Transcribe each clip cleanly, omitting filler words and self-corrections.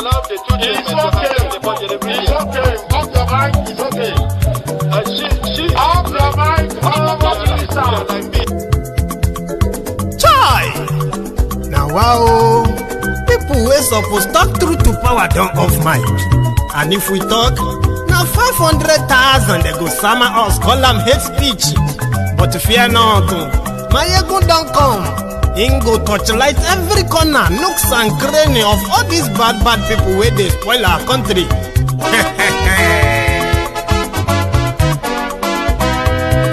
allow the two children to attend the budget every year. It's okay. Off your mind. It's okay. She Off your mind. What is this sound? like me. Chai! Now wow, people wey suppose talk truth to power don off mic. And if we talk, na 500,000 they go sama us, call am hate speech. But fear not, Mayegun don come. Him go torchlight every corner, nooks and cranny of all these bad people wey dey spoil our country.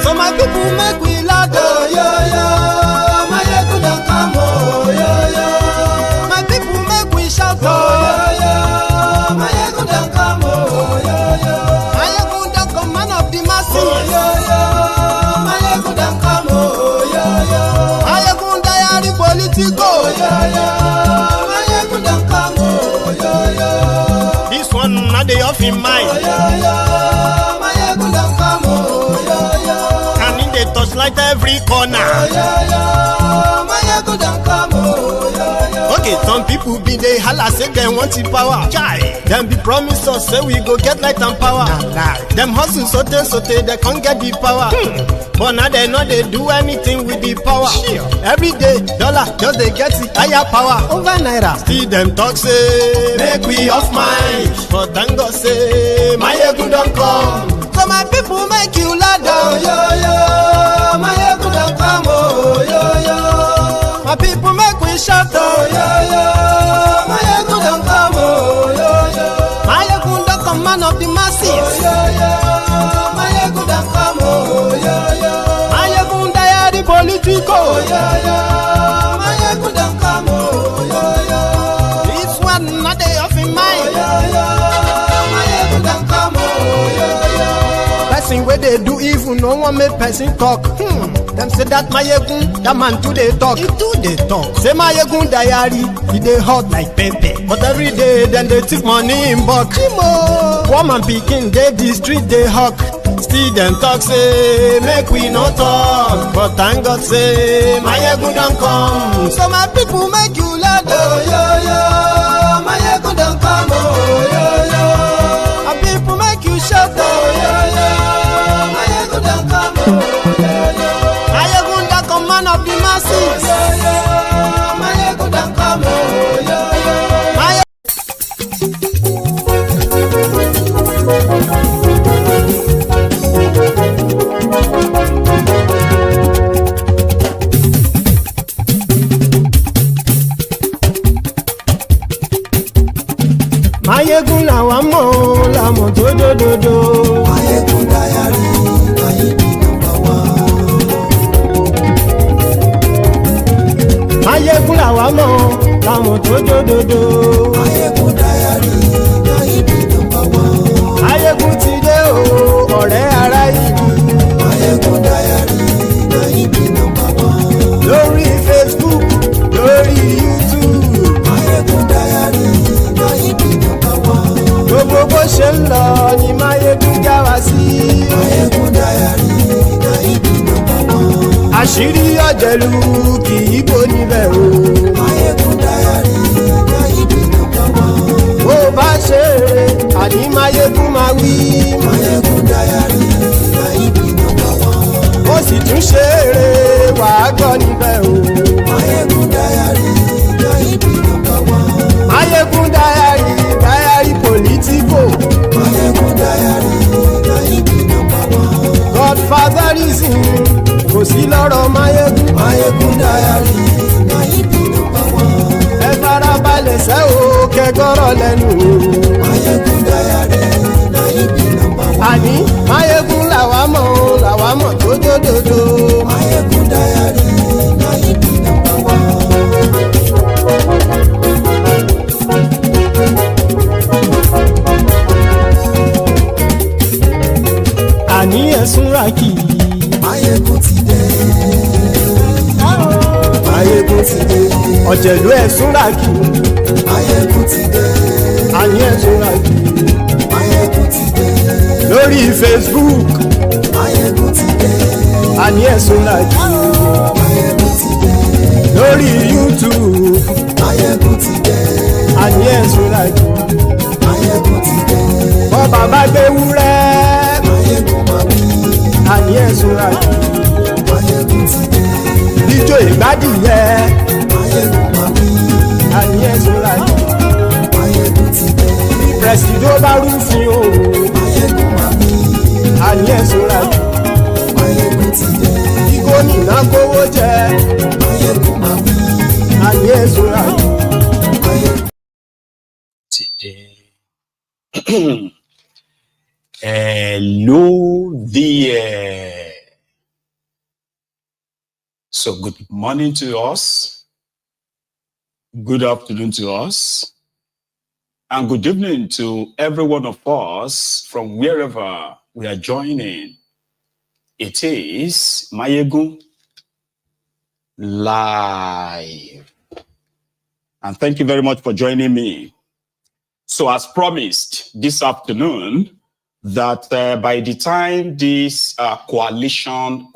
So my people make we loud, oh yo yo. Mayegun don come, oh yo yo. My people make we shout, oh yo yo. Mayegun don come, oh yo yo. Mayegun don come, man of the masses, oh yo yo. Mayegun don come, oh yo yo. Mayegun diary politico, oh yo yo. Mayegun don come, oh yo yo. This one na dey off in mind, oh yo yo. Mayegun don come, oh yo yo. Can he dey touchlight every corner, oh yo yo. Mayegun don come, oh yo yo. Okay, some people be dey holla say dem want the power. Chai, dem be promise us say we go get light and power. Dem hustle sote they can't get the power. But now they know they do anything with the power. Every day, dollar just they get the higher power over naira. Still them talk say make we off mind. But thank God say Mayegun don come. So my people make you loud, oh yo yo. Mayegun don come, oh yo yo. My people make we shout, oh yo yo. Mayegun don come, oh yo yo. Mayegun don come, man of the masses, oh yo yo. Mayegun don come, oh yo yo. Mayegun diary politico, oh yo yo. Mayegun don come, oh yo yo. This one not dey off in mind, oh yo yo. Mayegun don come, oh yo yo. Person wey dey do evil no one make person talk. Them say that Mayegun, that man too dey talk. He too dey talk. Say Mayegun diary, he dey hot like pepper. But every day then they take money in bulk. Poor man pikin dey the street dey hawk. Still them talk say make we no talk. But thank God say Mayegun don come. So my people make you loud, oh yo yo. Mayegun don come, oh yo yo. My people make you shout, oh yo yo. Mayegun don come, oh yo yo. Mayegun don come, man of the masses, oh yo yo. Mayegun don come, oh yo yo. Mayegun làwa mọ̀ làmọ̀ tó dòdòdò. Mayegun diary, Mayegun number one. Mayegun làwa mọ̀ làmọ̀ tó dòdòdò. Mayegun diary, Mayegun number one. Mayegun ti dé o, ọ̀rẹ́ ara ìlú. Mayegun diary, Mayegun number one. Lórí Facebook, lórí YouTube. Mayegun diary, Mayegun number one. Gbogbo bó ṣe ń lọ ni Mayegun já wa sí. Mayegun diary, Mayegun number one. Àṣírí ọ̀jẹ̀lú kì í bò níbẹ̀ o. Mayegun diary, Mayegun number one. Bó bá ṣe eré àní Mayegun máa wí. Mayegun diary, Mayegun number one. Ó sì tún ṣe eré wàá gbọ́ níbẹ̀ o. Mayegun diary, Mayegun number one. Mayegun diary, diary politico. Mayegun diary, Mayegun number one. Godfatherism kò sí lọ́rọ̀ Mayegun. Mayegun diary, Mayegun number one. Ẹ farabalẹ̀ sẹ́ o kẹgọ́rọ̀ lẹ́nu o. Mayegun diary, Mayegun number one. Àní Mayegun làwa mọ̀ tó dòdòdò. Mayegun diary, Mayegun number one. Àní ẹ̀sùn ràkì. Mayegun ti dé. Mayegun ti dé. Ọ̀jẹ̀lú ẹ̀sùn ràkì. Mayegun ti dé. Àní ẹ̀sùn ràkì. Mayegun ti dé. Lórí Facebook. Mayegun ti dé. Àní ẹ̀sùn ràkì. Mayegun ti dé. Lórí YouTube. Mayegun ti dé. Àní ẹ̀sùn ràkì. bàbá má gbé wúrẹ́. Máyégún máa wí. Àní ẹ̀ sọ́ra jù. Máyégún ti dé. Ijó ìgbádìyẹ. Máyégún máa wí. Àní ẹ̀ sọ́ra jù. Máyégún ti dé. Bí pẹ̀sìdó bá rúfin o. Máyégún máa wí. Àní ẹ̀ sọ́ra jù. Máyégún ti dé. Kí gómìnà kówó jẹ. Máyégún máa wí. Àní ẹ̀ sọ́ra jù. Máyégún Today. Hello there. So good morning to us, good afternoon to us, and good evening to every one of us from wherever we are joining. It is Máyégún Live. And thank you very much for joining me. So as promised this afternoon, that by the time this coalition,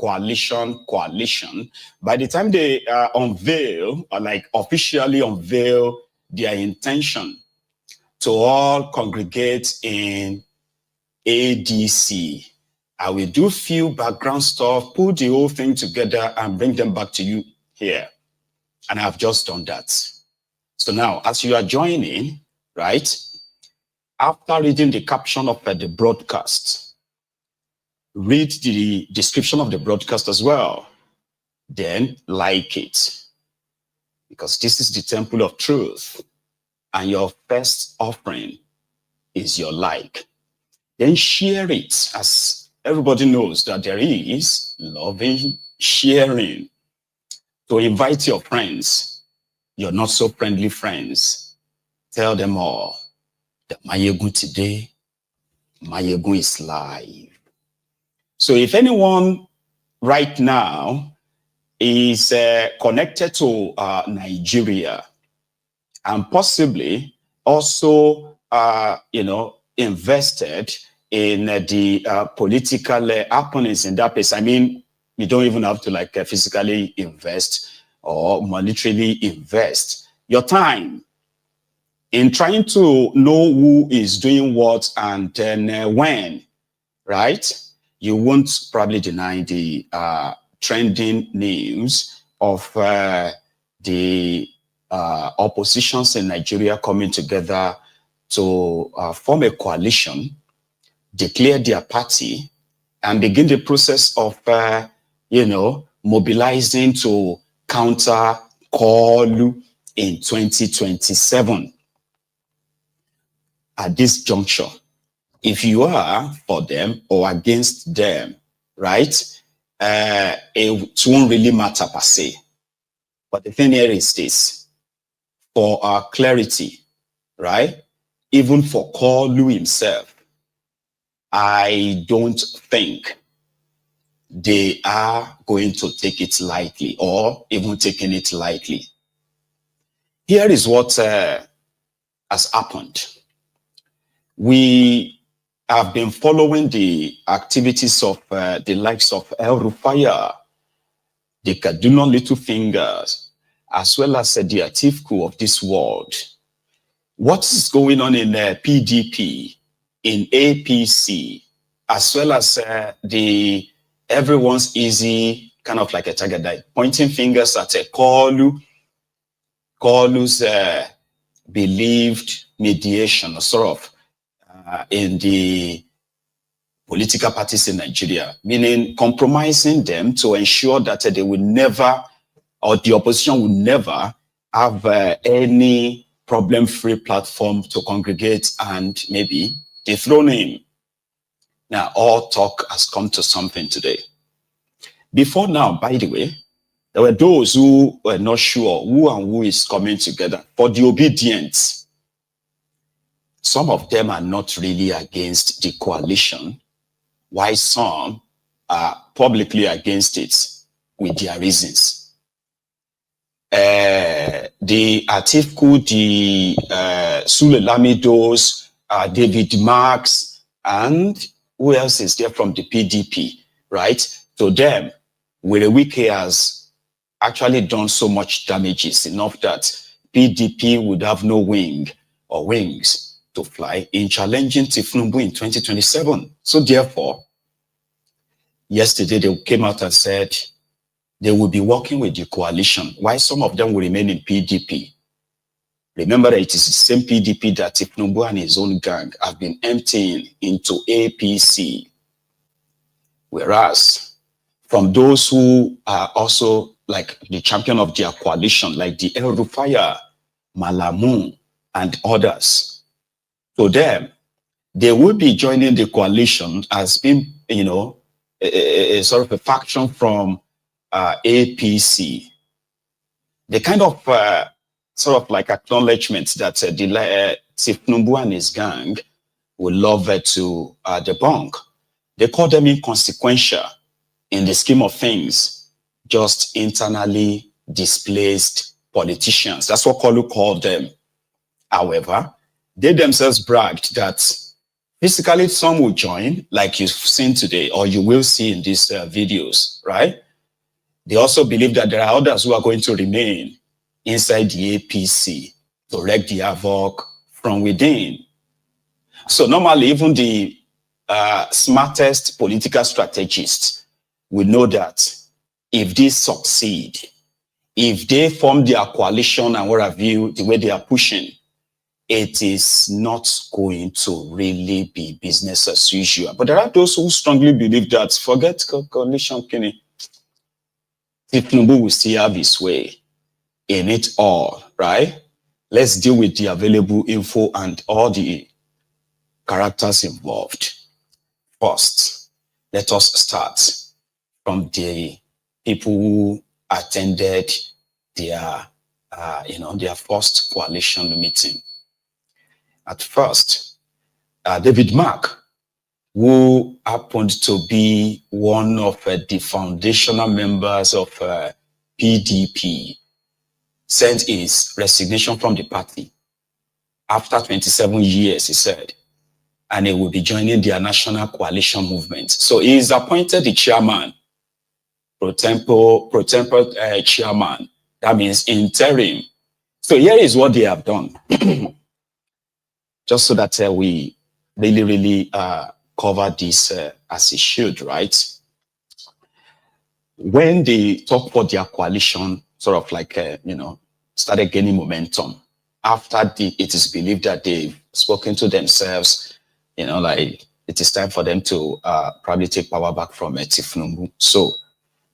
by the time they unveil, or like officially unveil their intention to all congregate in ADC, I will do few background stuff, put the whole thing together and bring them back to you here. And I've just done that. So now, as you are joining, right, after reading the caption of the broadcast, read the description of the broadcast as well. Then like it. Because this is the temple of truth. And your first offering is your like. Then share it, as everybody knows that there is loving sharing. So invite your friends, your not so friendly friends. Tell them all that Máyégún today, Máyégún is live. So if anyone right now is connected to Nigeria and possibly also, invested in the political happenings in that place, I mean, you don't even have to physically invest or monetarily invest your time in trying to know who is doing what and then when, right? You won't probably deny the trending news of the oppositions in Nigeria coming together to form a coalition, declare their party, and begin the process of, mobilizing to counter Koolu in 2027. At this juncture, if you are for them or against them, right, it won't really matter per se. But the thing here is this, for our clarity, right, even for Koolu himself, I don't think they are going to take it lightly or even taking it lightly. Here is what has happened. We have been following the activities of the likes of El Rufai, the Kaduna Little Fingers, as well as the Atiku of this world. What is going on in PDP, in APC, as well as the everyone's easy kind of like a target, like pointing fingers at Koolu's believed mediation, or sort of, in the political parties in Nigeria, meaning compromising them to ensure that they will never, or the opposition will never have any problem-free platform to congregate and maybe dethrone him. Now, all talk has come to something today. Before now, by the way, there were those who were not sure who and who is coming together. For the obedient, some of them are not really against the coalition, while some are publicly against it with their reasons. The Atiku, the Lamidos, David Marks, and who else is there from the PDP, right? To them, Wike has actually done so much damages, enough that PDP would have no wing or wings to fly in challenging Tinubu in 2027. So therefore, yesterday they came out and said they will be working with the coalition, while some of them will remain in PDP. Remember that it is the same PDP that Tinubu and his own gang have been emptying into APC. Whereas from those who are also like the champion of their coalition, like the El Rufai, Malamu, and others, to them, they will be joining the coalition as being, a sort of a faction from APC. The kind of sort of like acknowledgement that Tinubu and his gang would love to debunk. They call them inconsequential in the scheme of things, just internally displaced politicians. That's what Koolu called them. However, they themselves bragged that physically some will join, like you've seen today, or you will see in these videos, right? They also believe that there are others who are going to remain inside the APC to wreak the havoc from within. So normally, even the smartest political strategists will know that if these succeed, if they form their coalition and what have you, the way they are pushing, it is not going to really be business as usual. But there are those who strongly believe that forget coalition, Kenny. Tinubu will still have his way in it all, right? Let's deal with the available info and all the characters involved. First, let us start from the people who attended their, their first coalition meeting. At first, David Mark, who happened to be one of the foundational members of PDP, sent his resignation from the party after 27 years, he said, and he will be joining their national coalition movement. So he is appointed the chairman, pro tempore chairman. That means interim. So here is what they have done. Just so that we really cover this as it should, right? When they talk about their coalition, sort of like, started gaining momentum, after it is believed that they've spoken to themselves, like it is time for them to probably take power back from Tinubu. So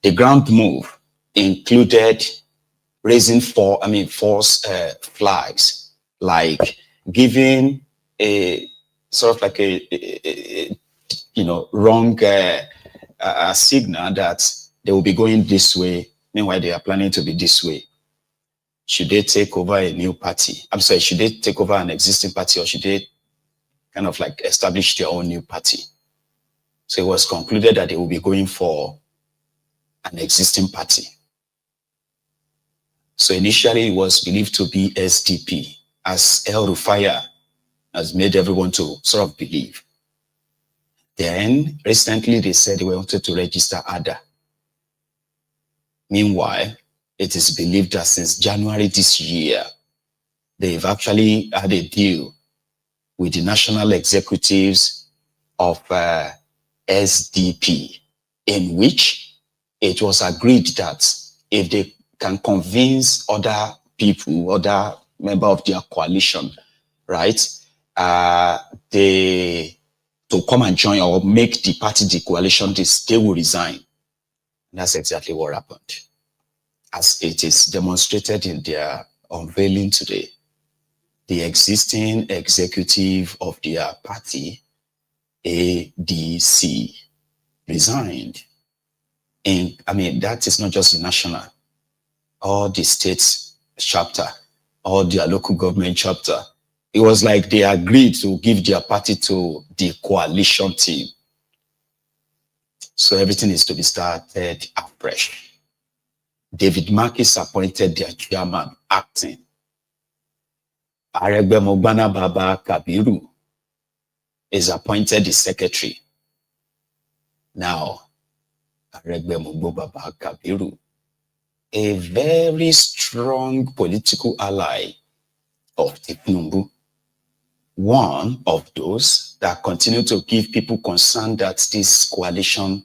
the ground move included raising false flags, like giving a sort of like a wrong signal that they will be going this way. Meanwhile, they are planning to be this way. Should they take over a new party? I'm sorry, should they take over an existing party, or should they kind of like establish their own new party? So it was concluded that they will be going for an existing party. So initially it was believed to be SDP, as El Rufai has made everyone to sort of believe. Then recently they said they wanted to register ADA. Meanwhile, it is believed that since January this year, they've actually had a deal with the national executives of SDP, in which it was agreed that if they can convince other people, other members of their coalition, right, they to come and join or make the party, the coalition, they will resign. And that's exactly what happened, as it is demonstrated in their unveiling today. The existing executive of their party, ADC, resigned. And that is not just the national, all the states chapter, all their local government chapter. It was like they agreed to give their party to the coalition team. So everything is to be started afresh. David Marquis appointed their chairman, acting. Aregbesola Baba Kabiru is appointed the secretary. Now, Aregbesola Baba Kabiru, a very strong political ally of Tinubu, one of those that continue to give people concern that this coalition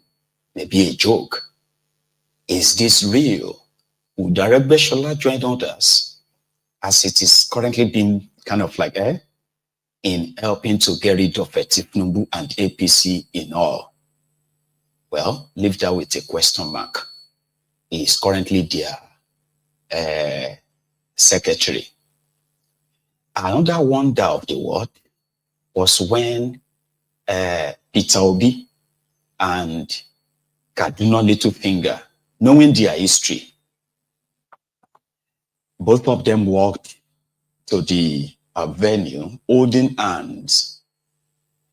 may be a joke. Is this real? Would Aregbesola join others, as it is currently being kind of like in helping to get rid of Tinubu and APC in all? Well, leave that with a question mark. He is currently their secretary. Another wonder of the world was when Peter Obi and Kaduna Littlefinger, knowing their history, both of them walked to the venue holding hands,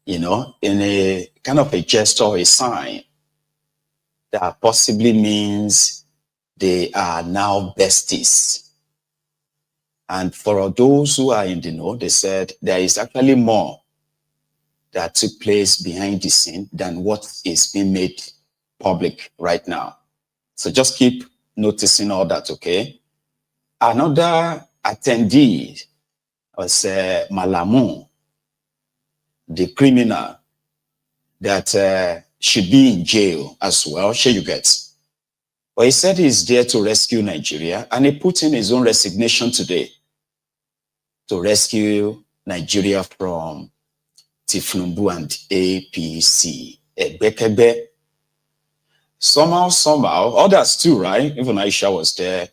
in a kind of a gesture, a sign that possibly means they are now besties. And for those who are in the know, they said there is actually more that took place behind the scene than what is being made public right now. So just keep noticing all that, okay? Another attendee was Malamu, the criminal that should be in jail as well. Sure you get. But he said he's there to rescue Nigeria, and he put in his own resignation today to rescue Nigeria from Tinubu and APC. Somehow, others too, right? Even Aisha was there.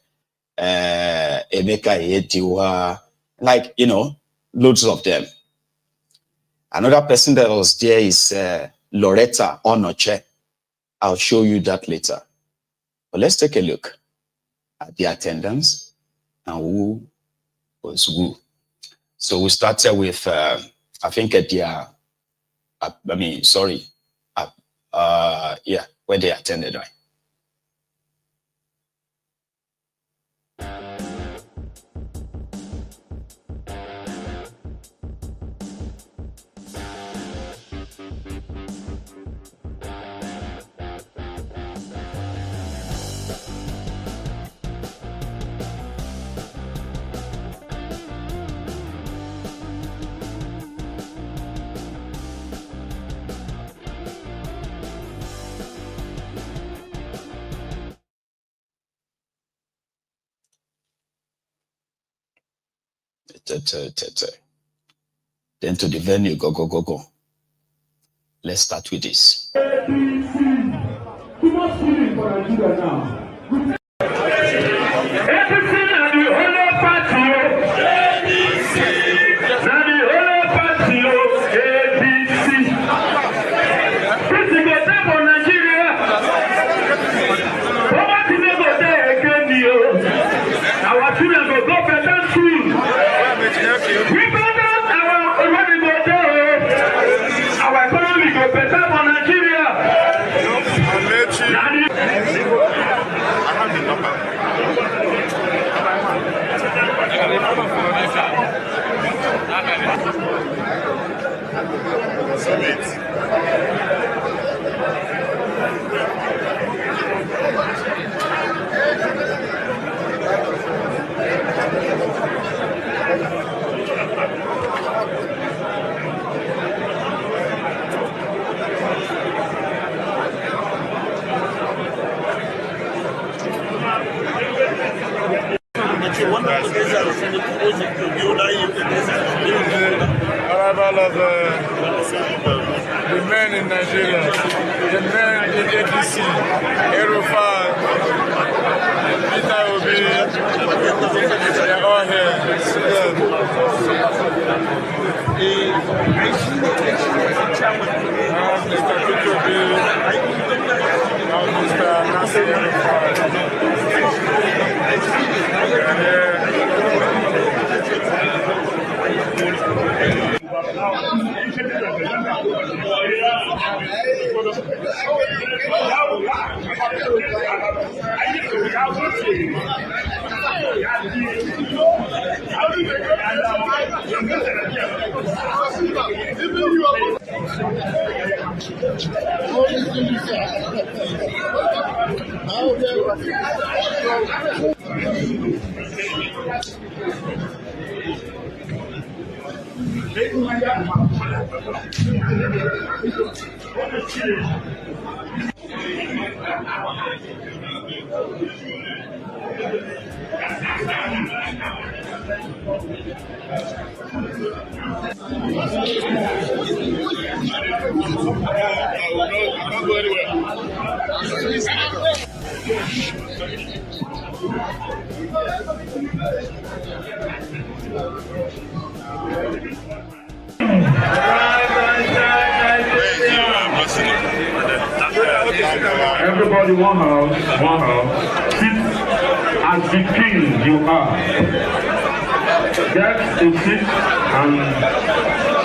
Emeka Ediwa, like, loads of them. Another person that was there is Loretta Onoche. I'll show you that later. But let's take a look at the attendance and who was who. So we started with, I think at their, where they attended, right? Then to the venue, go. Let's start with this. Arrival of the men in Nigeria, the men in ADC, rufai, Peter Obi, they are all here. Mr. Peter Obi, Mr. Nasir Rufai. Everybody, one house. Sit as the king you are. Get a seat and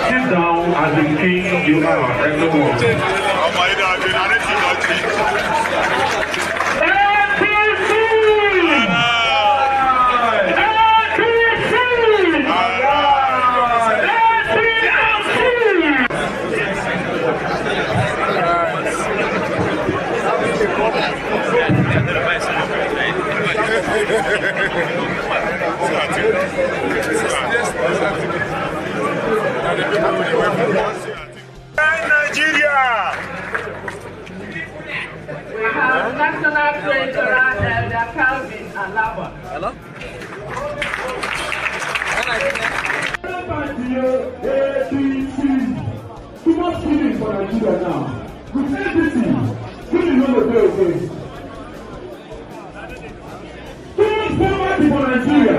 sit down as the king you are. Everyone. Nigeria! We have National Treasurer Elder Calvin Alaba. Hello? ADC. Too much feeling for Nigeria now. With ADC, feeling on the day again. Too much poverty for Nigeria.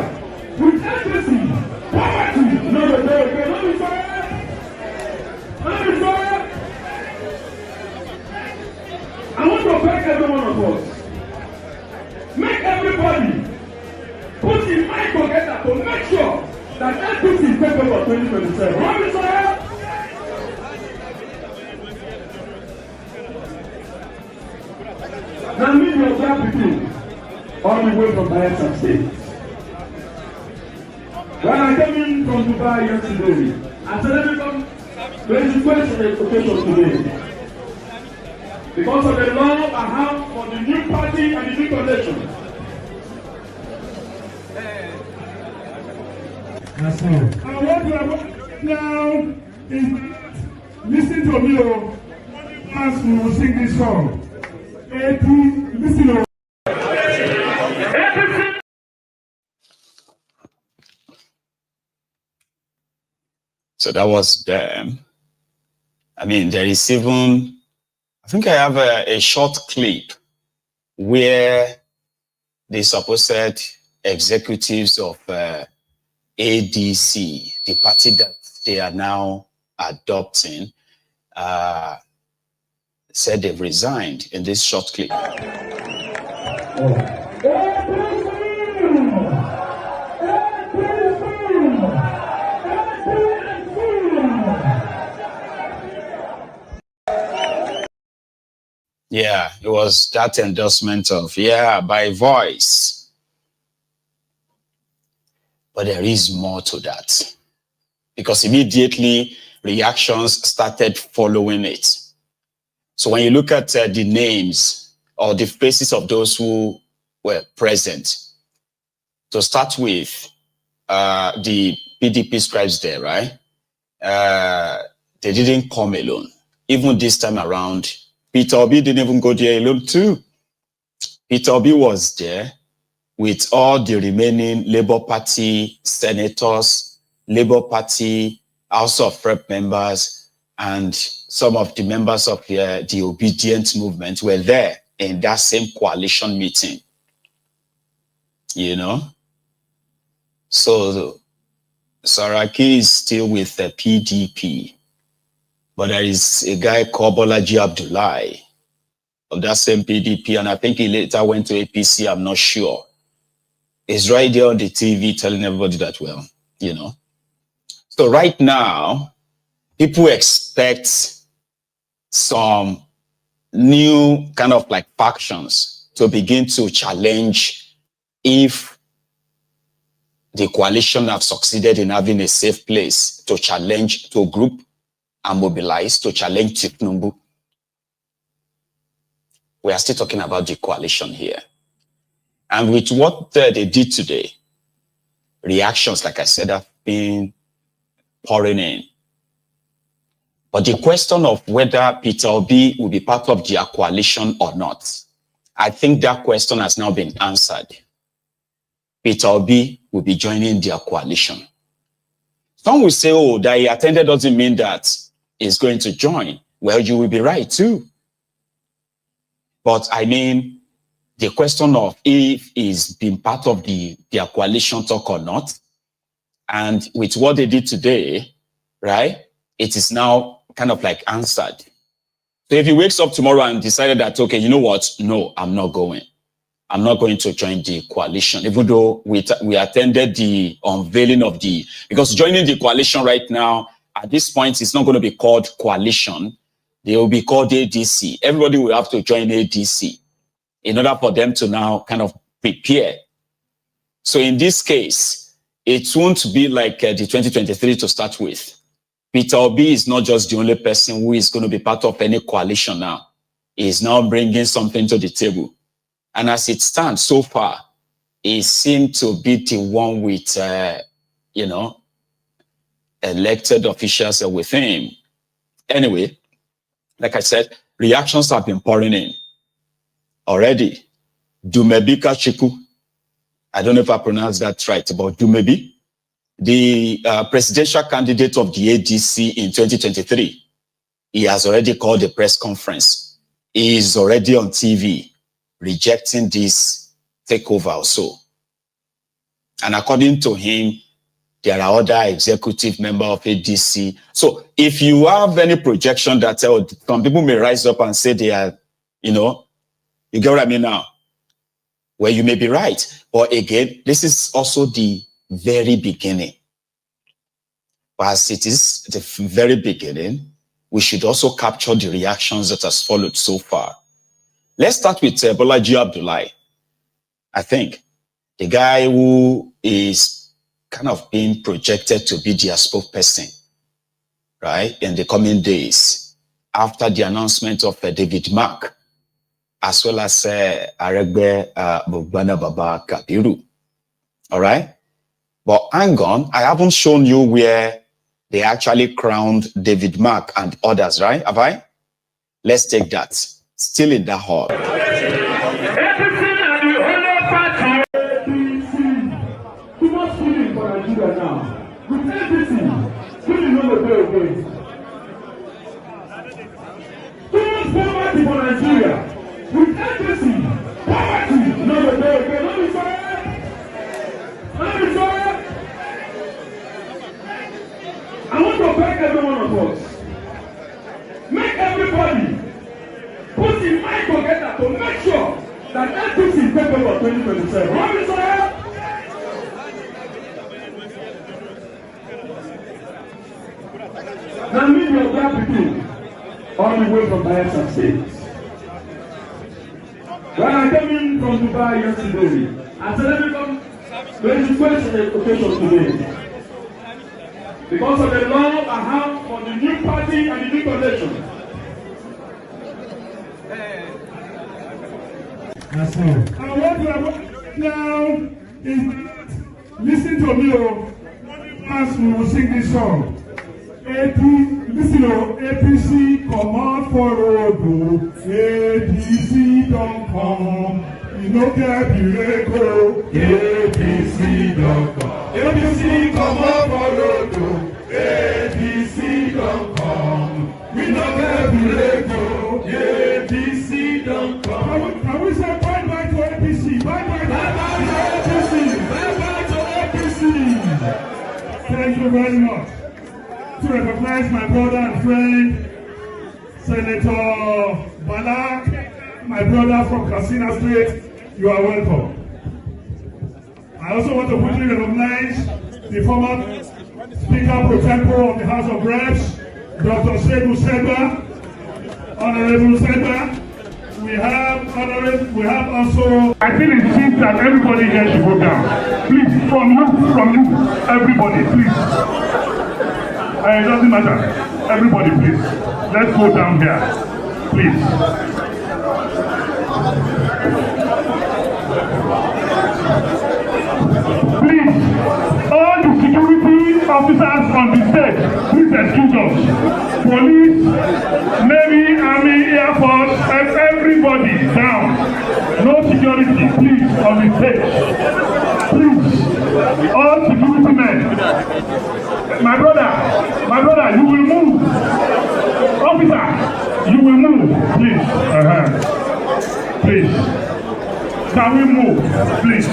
With ADC, poverty on the day again. Let me say it. I want to beg every one of us. Make everybody put his mind together to make sure that APC take over 2027. What is that? Lamido black people all the way from Bayelsa State. When I came in from Dubai yesterday, I said let me come to the occasion today. Because of the love I have for the new party and the new coalition. That's all. And what we are going now is listen to me, as we will sing this song. Listen. So that was them. I mean, there is even, I think I have a short clip where the supposed executives of ADC, the party that they are now adopting, said they've resigned in this short clip. Yeah, it was that endorsement of, yeah, by voice. But there is more to that. Because immediately reactions started following it. So when you look at the names or the faces of those who were present, to start with, the PDP scribes there, right? They didn't come alone. Even this time around, Peter Obi didn't even go there alone too. Peter Obi was there with all the remaining Labour Party senators, Labour Party House of Rep members, and some of the members of the obedient movement were there in that same coalition meeting. You know? So Saraki is still with the PDP. But there is a guy called Bolaji Abdullahi of that same PDP, and I think he later went to APC, I'm not sure. He's right there on the TV telling everybody that, well, you know. So right now, people expect some new kind of like factions to begin to challenge if the coalition have succeeded in having a safe place to challenge, to group and mobilize to challenge Tinubu. We are still talking about the coalition here. And with what they did today, reactions, like I said, have been pouring in. But the question of whether Peter Obi will be part of their coalition or not, I think that question has now been answered. Peter Obi will be joining their coalition. Some will say, oh, that he attended doesn't mean that he's going to join. Well, you will be right too. But I mean, the question of if he's been part of their coalition talk or not, and with what they did today, right, it is now kind of like answered. So if he wakes up tomorrow and decided that, okay, you know what? No, I'm not going. I'm not going to join the coalition, even though we attended the unveiling of because joining the coalition right now, at this point, it's not going to be called coalition. They will be called ADC. Everybody will have to join ADC in order for them to now kind of prepare. So in this case, it won't be like the 2023 to start with. Peter Obi is not just the only person who is going to be part of any coalition now. He is now bringing something to the table. And as it stands so far, he seemed to be the one with, elected officials with him. Anyway, like I said, reactions have been pouring in already. Dumebi Kachiku, I don't know if I pronounced that right, but Dumebi, the presidential candidate of the ADC in 2023, he has already called a press conference. He is already on TV rejecting this takeover also. And according to him, there are other executive members of ADC. So if you have any projection that some people may rise up and say they are, you get what I mean now? Well, you may be right. But again, this is also the very beginning. But as it is the very beginning, we should also capture the reactions that has followed so far. Let's start with Bolaji Abdullahi. I think the guy who is kind of being projected to be their spokesperson, right, in the coming days, after the announcement of David Mark, as well as Aregbesola Baba Kabiru. All right? But hang on, I haven't shown you where they actually crowned David Mark and others, right? Have I? Let's take that. Still in the hall. I want to beg every one of us. Make everybody put in mind together to make sure that ADC take over 2027. What is that? Lamido Capital, all the way from Bayelsa State. When I came in from Dubai yesterday, I said, let me come to the occasion today. Because of the love I have for the new party and the new coalition. That's all. And what we are doing now is listen to me as we will sing this song. Listen to APC, come on forward, APC don't come. You know get the APC don't come. APC come on forward, APC don't come. We don't get the APC don't come. Can we say bye-bye to APC? Bye-bye to APC. Bye-bye to APC. Thank you very much. To recognize my brother and friend, Senator Balak, my brother from Katsina State, you are welcome. I also want to quickly recognize the former Speaker Pro Tempore of the House of Reps, Dr. Segun Seba, Honorable Seba. We have also. I think it seems that everybody here should go down. Please, from you, everybody, please. It doesn't matter. Everybody, please. Let's go down here. Please. Please. All the security officers on the stage, please excuse us. Police, Navy, Army, Air Force, and everybody down. No security, please, on the stage. Please, all security men. My brother, you will move. Officer, you will move, please. Please. Can we move, please?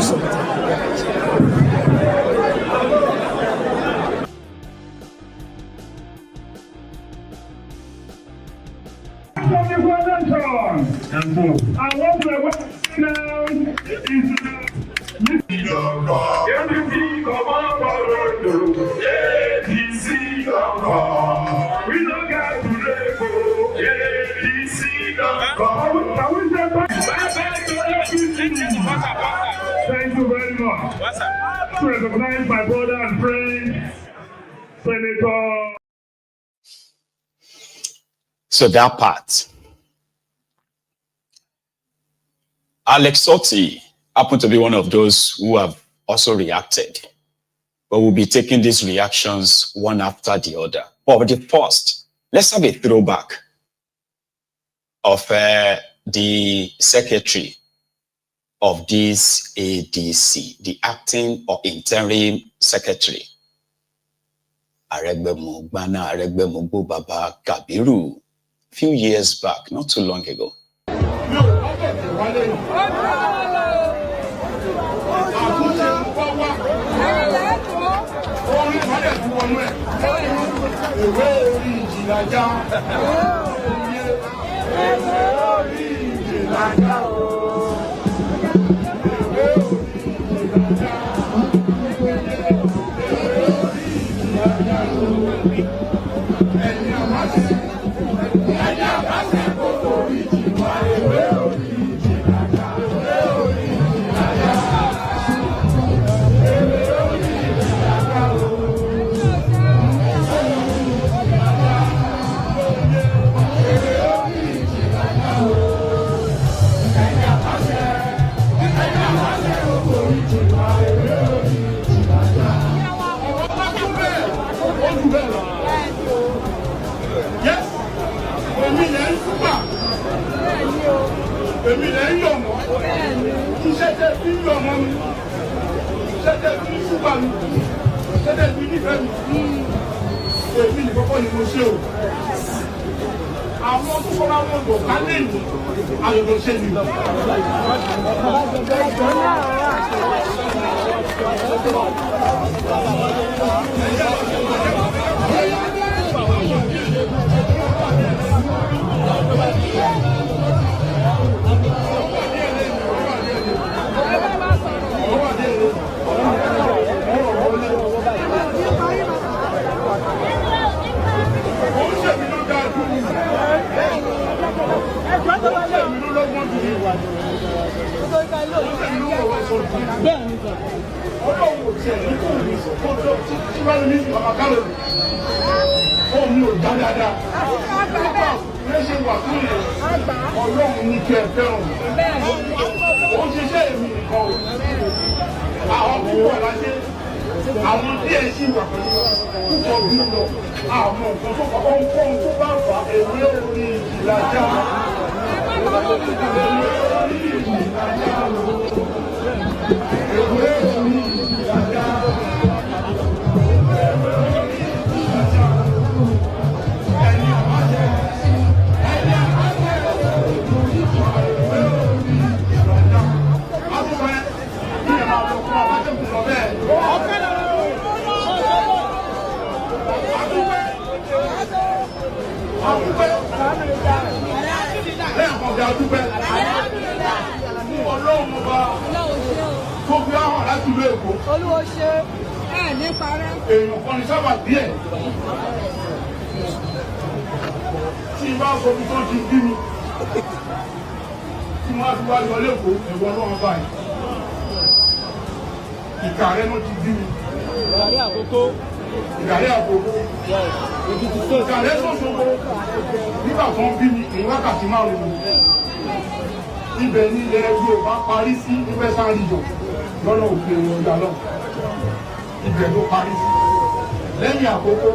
And so, I want to now is we don't got to thank you very much. To recognize my brother and friend, Senator. So that part. Otti happened to be one of those who have also reacted. But we'll be taking these reactions one after the other. But the first, let's have a throwback of the secretary of this ADC, the acting or interim secretary. Aregbesola Baba Kabiru, few years back, not too long ago. lẹ́yìn àkókò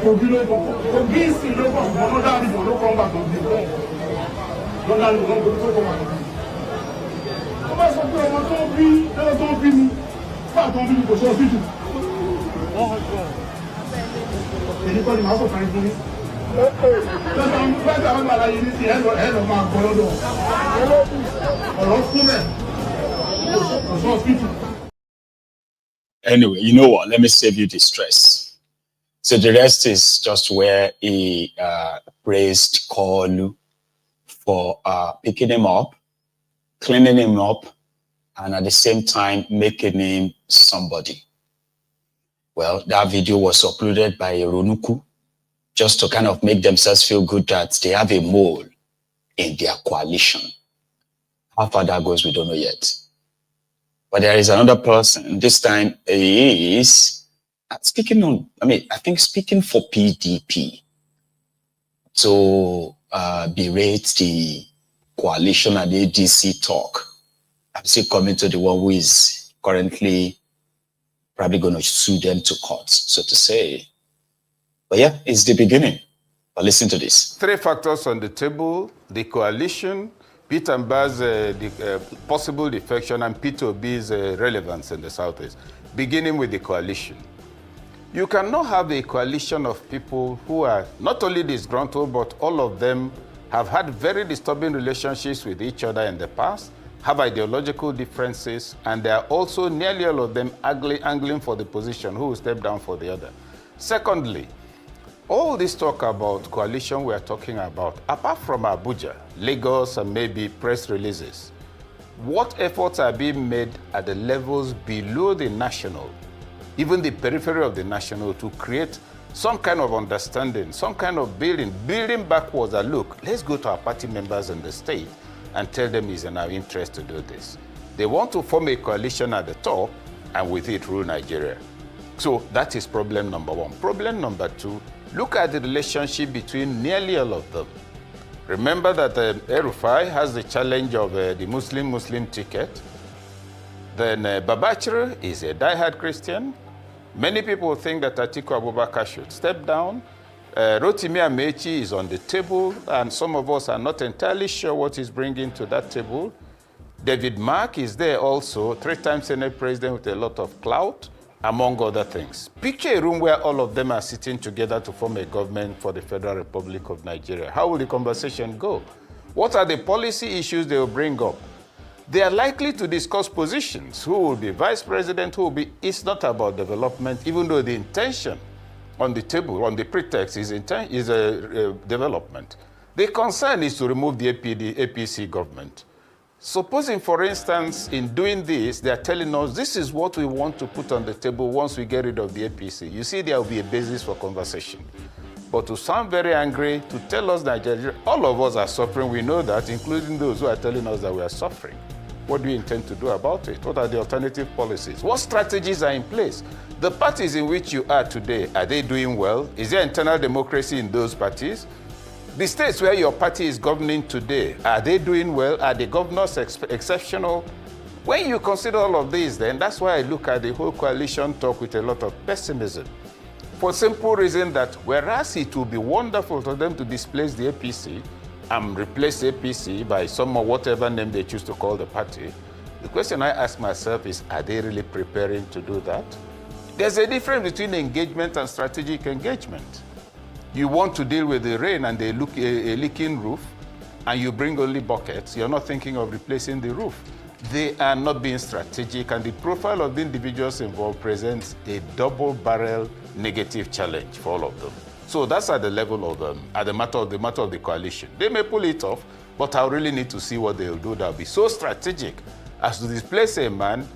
Kogi ló Kogi sì ló kọ̀ ṣùgbọ́n ló dárí ìbò ló kọ́ ńgbà tó gbé bẹ́ẹ̀ ló dárí ìbò ló tó kọ́ wà níbi. Ó bá sọ pé ọmọ tó bí ẹ̀rọ tó bí mi fún àtọ́ bí mi kò ṣe ọsítù. Èyí kọ́ ni màá sọ̀kan fún mi. Lọ́sọ̀ ń bá ìgbà wọn àlàyé ní ti ẹ̀ lọ máa gbọ́ lọ́dọ̀. Ọ̀rọ̀ kúnlẹ̀ kò ṣe ọsítù. Anyway, you know what? Let me save you the stress. So the rest is just where he praised Koolu for picking him up, cleaning him up, and at the same time making him somebody. Well, that video was uploaded by Ronuku just to kind of make themselves feel good that they have a mole in their coalition. How far that goes, we don't know yet. But there is another person, this time he is speaking on, I think speaking for PDP to berate the coalition and ADC talk. I'm still coming to the one who is currently probably going to sue them to court, so to say. But yeah, it's the beginning. But listen to this. 3 factors on the table: the coalition, Peter Mbah's possible defection, and P2B's relevance in the Southeast. Beginning with the coalition. You cannot have a coalition of people who are not only disgruntled, but all of them have had very disturbing relationships with each other in the past, have ideological differences, and they are also nearly all of them angling for the position, who will step down for the other. Secondly, all this talk about coalition we are talking about, apart from Abuja, Lagos, and maybe press releases, what efforts are being made at the levels below the national, even the periphery of the national, to create some kind of understanding, some kind of building backwards that, look, let's go to our party members in the state and tell them it's in our interest to do this. They want to form a coalition at the top and with it rule Nigeria. So that is problem number one. Problem number two, look at the relationship between nearly all of them. Remember that rufai has the challenge of the Muslim ticket. Then Babachir is a diehard Christian. Many people think that Atiku Abubakar should step down. Rotimi Amechi is on the table, and some of us are not entirely sure what he's bringing to that table. David Mark is there also, 3-time Senate president with a lot of clout, among other things. Picture a room where all of them are sitting together to form a government for the Federal Republic of Nigeria. How will the conversation go? What are the policy issues they will bring up? They are likely to discuss positions. Who will be vice president? Who will be? It's not about development, even though the intention on the table, on the pretext, is development. The concern is to remove the APC government. Supposing, for instance, in doing this, they are telling us this is what we want to put on the table once we get rid of the APC. You see, there will be a basis for conversation. But to sound very angry, to tell us Nigeria, all of us are suffering, we know that, including those who are telling us that we are suffering. What do you intend to do about it? What are the alternative policies? What strategies are in place? The parties in which you are today, are they doing well? Is there internal democracy in those parties? The states where your party is governing today, are they doing well? Are the governors exceptional? When you consider all of these, then that's why I look at the whole coalition talk with a lot of pessimism. For simple reason that whereas it will be wonderful for them to displace the APC and replace the APC by some or whatever name they choose to call the party, the question I ask myself is, are they really preparing to do that? There's a difference between engagement and strategic engagement. You want to deal with the rain and a leaking roof, and you bring only buckets. You're not thinking of replacing the roof. They are not being strategic, and the profile of the individuals involved presents a double-barrel negative challenge for all of them. So that's at the level of at the matter of the coalition. They may pull it off, but I really need to see what they'll do that will be so strategic as to displace a man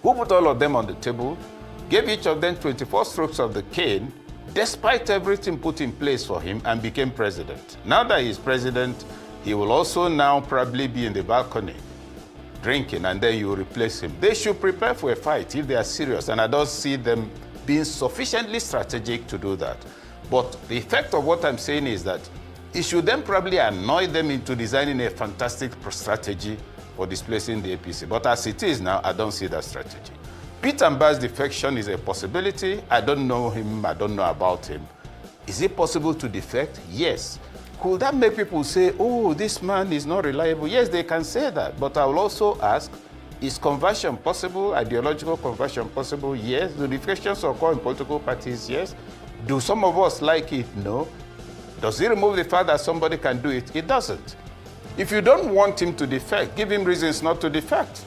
who put all of them on the table, gave each of them 24 strokes of the cane, despite everything put in place for him, and became president. Now that he's president, he will also now probably be in the balcony drinking, and then you replace him. They should prepare for a fight if they are serious, and I don't see them being sufficiently strategic to do that. But the effect of what I'm saying is that it should then probably annoy them into designing a fantastic strategy for displacing the APC. But as it is now, I don't see that strategy. Peter Mbah's defection is a possibility. I don't know him. I don't know about him. Is it possible to defect? Yes. Could that make people say, oh, this man is not reliable? Yes, they can say that. But I will also ask, is conversion possible? Ideological conversion possible? Yes. Do defections occur in political parties? Yes. Do some of us like it? No. Does it remove the fact that somebody can do it? It doesn't. If you don't want him to defect, give him reasons not to defect.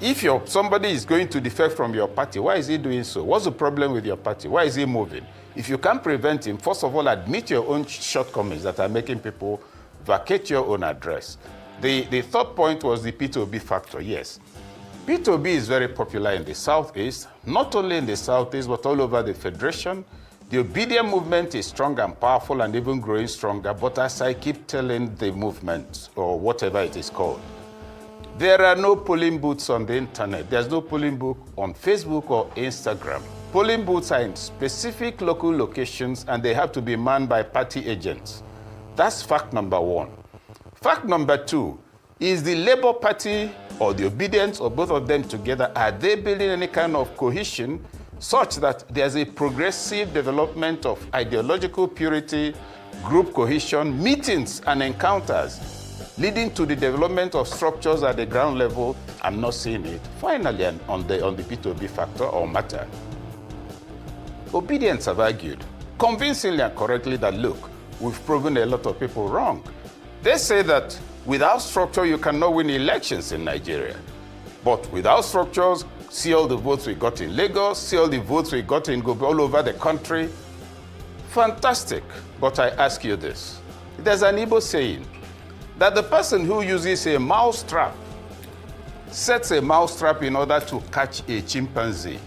If somebody is going to defect from your party, why is he doing so? What's the problem with your party? Why is he moving? If you can't prevent him, first of all, admit your own shortcomings that are making people vacate your own address. The third point was the P2B factor. Yes, P2B is very popular in the Southeast, not only in the Southeast, but all over the Federation. The obedient movement is strong and powerful and even growing stronger, but as I keep telling the movement, or whatever it is called, there are no polling booths on the internet. There's no polling booth on Facebook or Instagram. Polling booths are in specific local locations and they have to be manned by party agents. That's fact number one. Fact number two, is the Labour Party or the Obedience or both of them together, are they building any kind of cohesion such that there's a progressive development of ideological purity, group cohesion, meetings and encounters leading to the development of structures at the ground level? I'm not seeing it. Finally, on the P2B factor or matter, Obedience have argued convincingly and correctly that, look, we've proven a lot of people wrong. They say that without structure, you cannot win elections in Nigeria. But without structures, see all the votes we got in Lagos, see all the votes we got in all over the country. Fantastic. But I ask you this. There's an Igbo saying that the person who uses a mouse trap sets a mouse trap in order to catch a chimpanzee.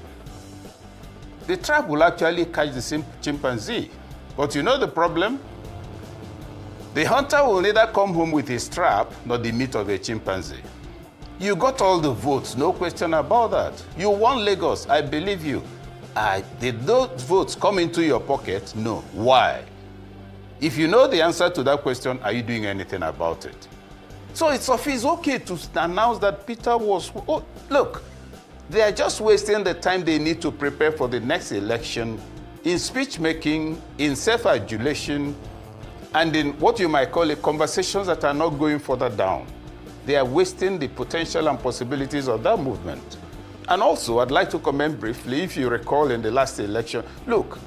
The trap will actually catch the chimpanzee. But you know the problem? The hunter will neither come home with his trap nor the meat of a chimpanzee. You got all the votes, no question about that. You won Lagos, I believe you. Did those votes come into your pocket? No. Why? If you know the answer to that question, are you doing anything about it? So it's okay to announce that Peter was... Oh, look, they are just wasting the time they need to prepare for the next election in speech making, in self-adulation, and in what you might call conversations that are not going further down. They are wasting the potential and possibilities of that movement. And also, I'd like to comment briefly, if you recall in the last election, look,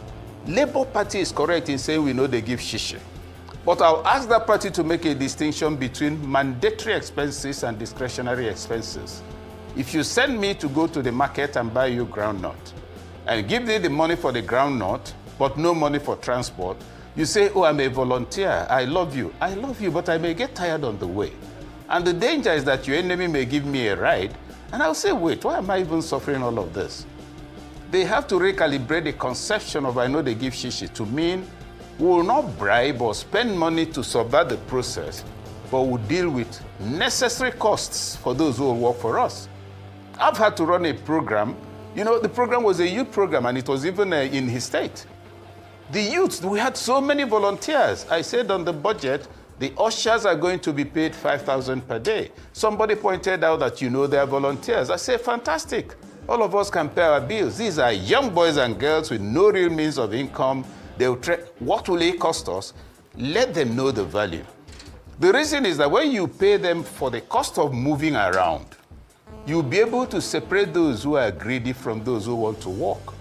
Labour Party is correct in saying we know they give shishi. But I'll ask that party to make a distinction between mandatory expenses and discretionary expenses. If you send me to go to the market and buy you groundnut, and give me the money for the groundnut, but no money for transport, you say, oh, I'm a volunteer, I love you, but I may get tired on the way. And the danger is that your enemy may give me a ride, and I'll say, wait, why am I even suffering all of this? They have to recalibrate the conception of I know they give shishi to mean we will not bribe or spend money to subvert the process, but we'll deal with necessary costs for those who will work for us. I've had to run a program. You know, the program was a youth program, and it was even in his state. The youth, we had so many volunteers. I said on the budget, the ushers are going to be paid 5,000 per day. Somebody pointed out that, you know, they are volunteers. I said, fantastic. All of us can pay our bills. These are young boys and girls with no real means of income. What will it cost us? Let them know the value. The reason is that when you pay them for the cost of moving around, you'll be able to separate those who are greedy from those who want to work.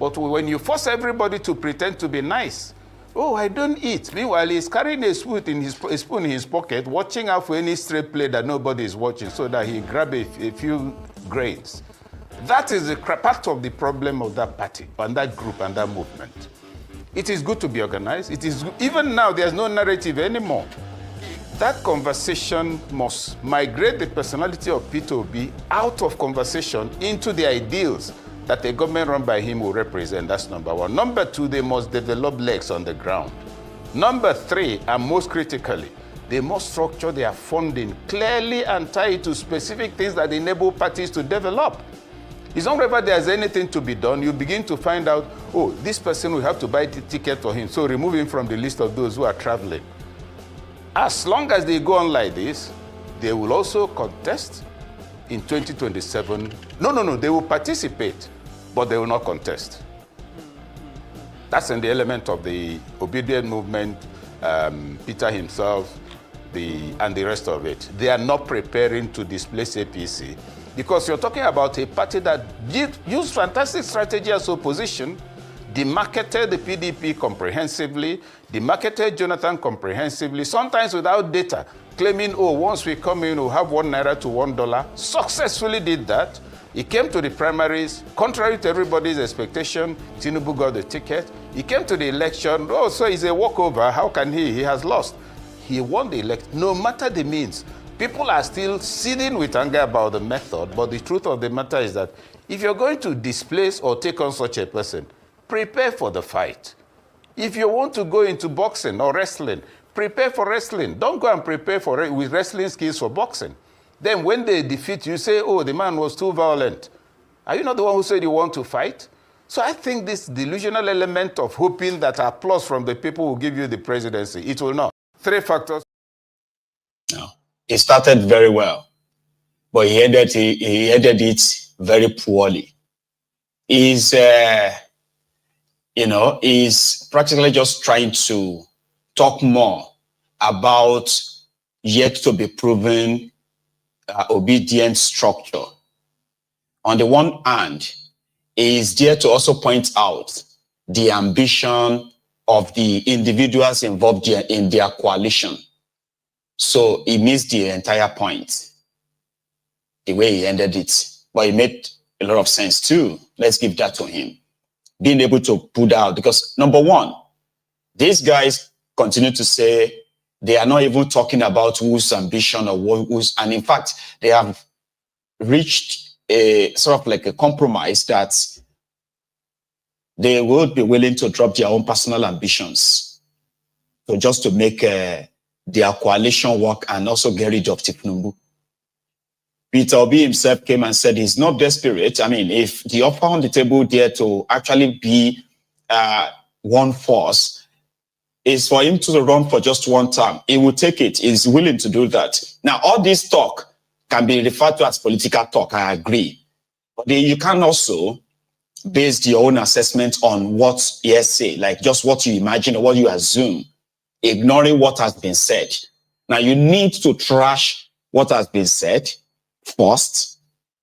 But when you force everybody to pretend to be nice, oh, I don't eat. Meanwhile, he's carrying a spoon in his pocket, watching out for any stray plate that nobody is watching so that he grab a few grains. That is the part of the problem of that party and that group and that movement. It is good to be organized. It is even now, there's no narrative anymore. That conversation must migrate the personality of P2B out of conversation into the ideals that a government run by him will represent. That's number one. Number two, they must develop legs on the ground. Number three, and most critically, they must structure their funding clearly and tie it to specific things that enable parties to develop. It's not whenever there's anything to be done, you begin to find out, oh, this person will have to buy the ticket for him, so remove him from the list of those who are traveling. As long as they go on like this, they will also contest, in 2027, no, they will participate, but they will not contest. That's in the element of the obedient movement, Peter himself, and the rest of it. They are not preparing to displace APC because you're talking about a party that used fantastic strategy as opposition, demarketed the PDP comprehensively, demarketed Jonathan comprehensively, sometimes without data, claiming, oh, once we come in, we'll have $1 to $1. Successfully did that. He came to the primaries, contrary to everybody's expectation. Tinubu got the ticket. He came to the election. Oh, so he's a walkover. How can he? He has lost. He won the election, no matter the means. People are still seething with anger about the method, but the truth of the matter is that if you're going to displace or take on such a person, prepare for the fight. If you want to go into boxing or wrestling, prepare for wrestling. Don't go and prepare with wrestling skills for boxing. Then when they defeat you, say, oh, the man was too violent. Are you not the one who said you want to fight? So I think this delusional element of hoping that applause from the people will give you the presidency, it will not. 3 factors. No. He started very well, but he ended it very poorly. He's practically just trying to talk more about yet to be proven obedient structure. On the one hand, he is there to also point out the ambition of the individuals involved in their coalition. So he missed the entire point, the way he ended it. But it made a lot of sense too. Let's give that to him. Being able to put out, because number one, these guys continue to say they are not even talking about whose ambition or whose, and in fact, they have reached a sort of like a compromise that they would be willing to drop their own personal ambitions. So just to make their coalition work and also get rid of Tinubu. Peter Obi himself came and said he's not desperate. I mean, if the offer on the table there to actually be one force is for him to run for just one term, he will take it. He's willing to do that. Now, all this talk can be referred to as political talk. I agree. But you can also base your own assessment on what hearsay, like just what you imagine or what you assume, ignoring what has been said. Now, you need to trash what has been said first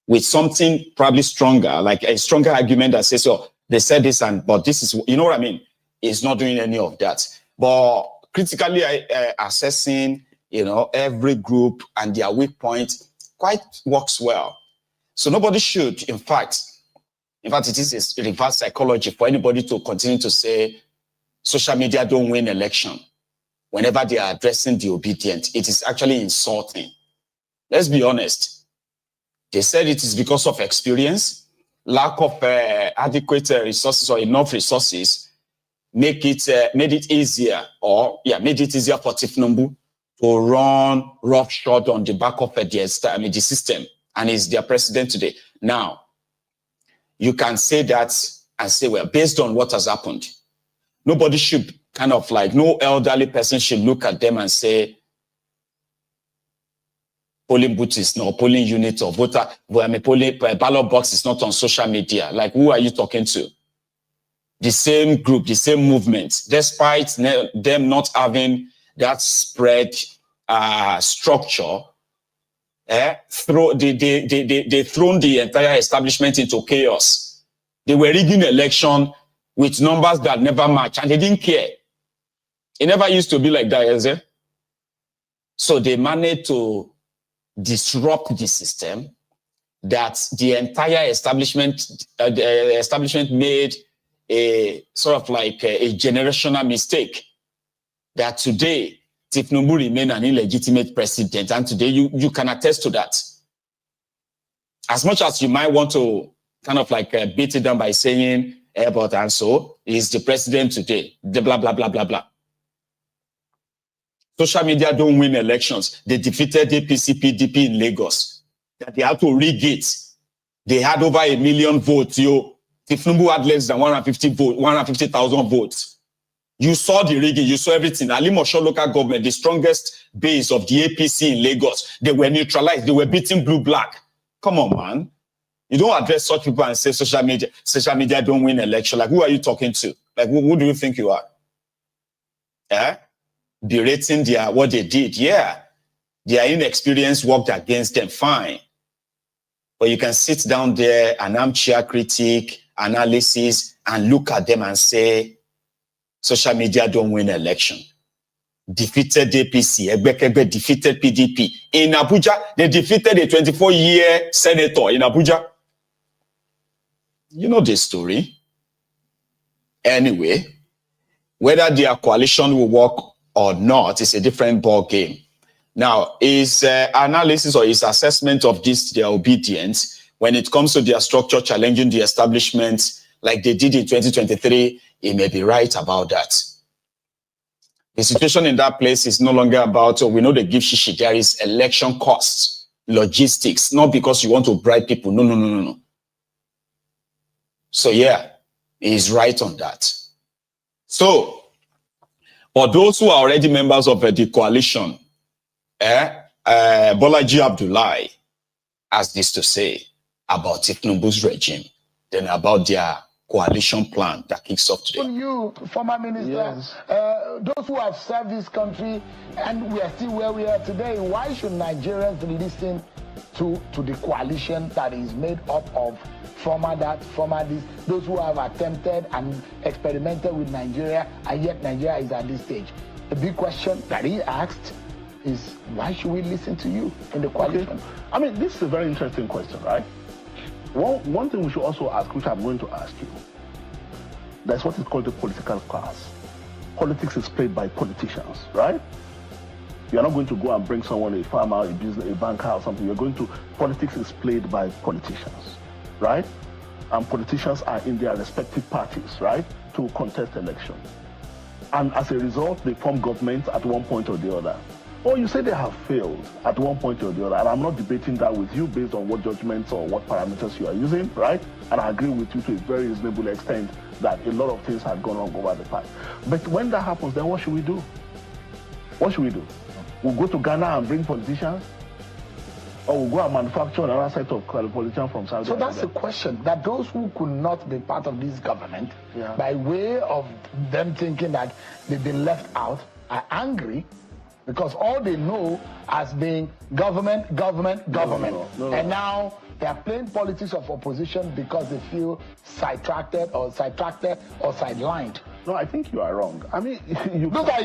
with something probably stronger, like a stronger argument that says, oh, they said this, but this is, you know what I mean? It's not doing any of that. But critically assessing, every group and their weak point quite works well. So nobody should, in fact, it is a reverse psychology for anybody to continue to say social media don't win election whenever they are addressing the obedient. It is actually insulting. Let's be honest. They said it is because of experience, lack of adequate resources or enough resources made it easier for Tinubu to run roughshod on the back of the system, and he's their president today. Now, you can say that and say, well, based on what has happened, nobody should no elderly person should look at them and say, polling booth is not, polling unit or voter, polling ballot box is not on social media. Like, who are you talking to? The same group, the same movement, despite them not having that spread structure, they thrown the entire establishment into chaos. They were rigging election with numbers that never match, and they didn't care. It never used to be like that, is it? So they managed to disrupt the system that the entire establishment made a sort of like a generational mistake. That today, Tinubu remain an illegitimate president, and today you can attest to that. As much as you might want to kind of like beat it down by saying, but and so he's the president today, the blah, blah, blah, blah, blah. Social media don't win elections. They defeated APC PDP in Lagos. That they had to rig it. They had over 1 million votes. Tinubu had less than 150,000 votes. You saw the rigging, you saw everything. Alimosho local government, the strongest base of the APC in Lagos, they were neutralized. They were beating blue-black. Come on, man. You don't address such people and say social media don't win election. Like, who are you talking to? Like, who do you think you are? Yeah? Berating what they did. Yeah. Their inexperience worked against them. Fine. But you can sit down there, an armchair critic, analysis, and look at them and say, social media don't win election. Defeated APC, Egbekegbe defeated PDP. In Abuja, they defeated a 24-year senator in Abuja. You know this story. Anyway, whether their coalition will work or not is a different ball game. Now, his analysis or his assessment of their obedience, when it comes to their structure challenging the establishment like they did in 2023, he may be right about that. The situation in that place is no longer about, we know they give shishi. There is election costs, logistics, not because you want to bribe people. No. So yeah, he's right on that. So, for those who are already members of the coalition, Bolaji Abdullahi has this to say about Tinubu's regime, then about their coalition plan that kicks off today. You, former minister, Yes. Those who have served this country and we are still where we are today, why should Nigerians listen to the coalition that is made up of former this, those who have attempted and experimented with Nigeria, and yet Nigeria is at this stage? The big question that he asked is, why should we listen to you in the coalition? Okay. I mean, this is a very interesting question, right? One thing we should also ask, which I'm going to ask you, that's what is called the political class. Politics is played by politicians, right? You're not going to go and bring someone, a farmer, a business, a banker or something. Politics is played by politicians, right? And politicians are in their respective parties, right, to contest election. And as a result, they form governments at one point or the other. Or you say they have failed at one point or the other, and I'm not debating that with you based on what judgments or what parameters you are using, right? And I agree with you to a very reasonable extent that a lot of things have gone wrong over the past. But when that happens, then what should we do? What should we do? We'll go to Ghana and bring politicians? Or we'll go and manufacture another set of politicians from Saudi Arabia? So that's the question, that those who could not be part of this government, by way of them thinking that they've been left out, are angry because all they know has been government. No. And now they are playing politics of opposition because they feel sidetracked or sidelined. No, I think you are wrong. I mean, He's wrong. I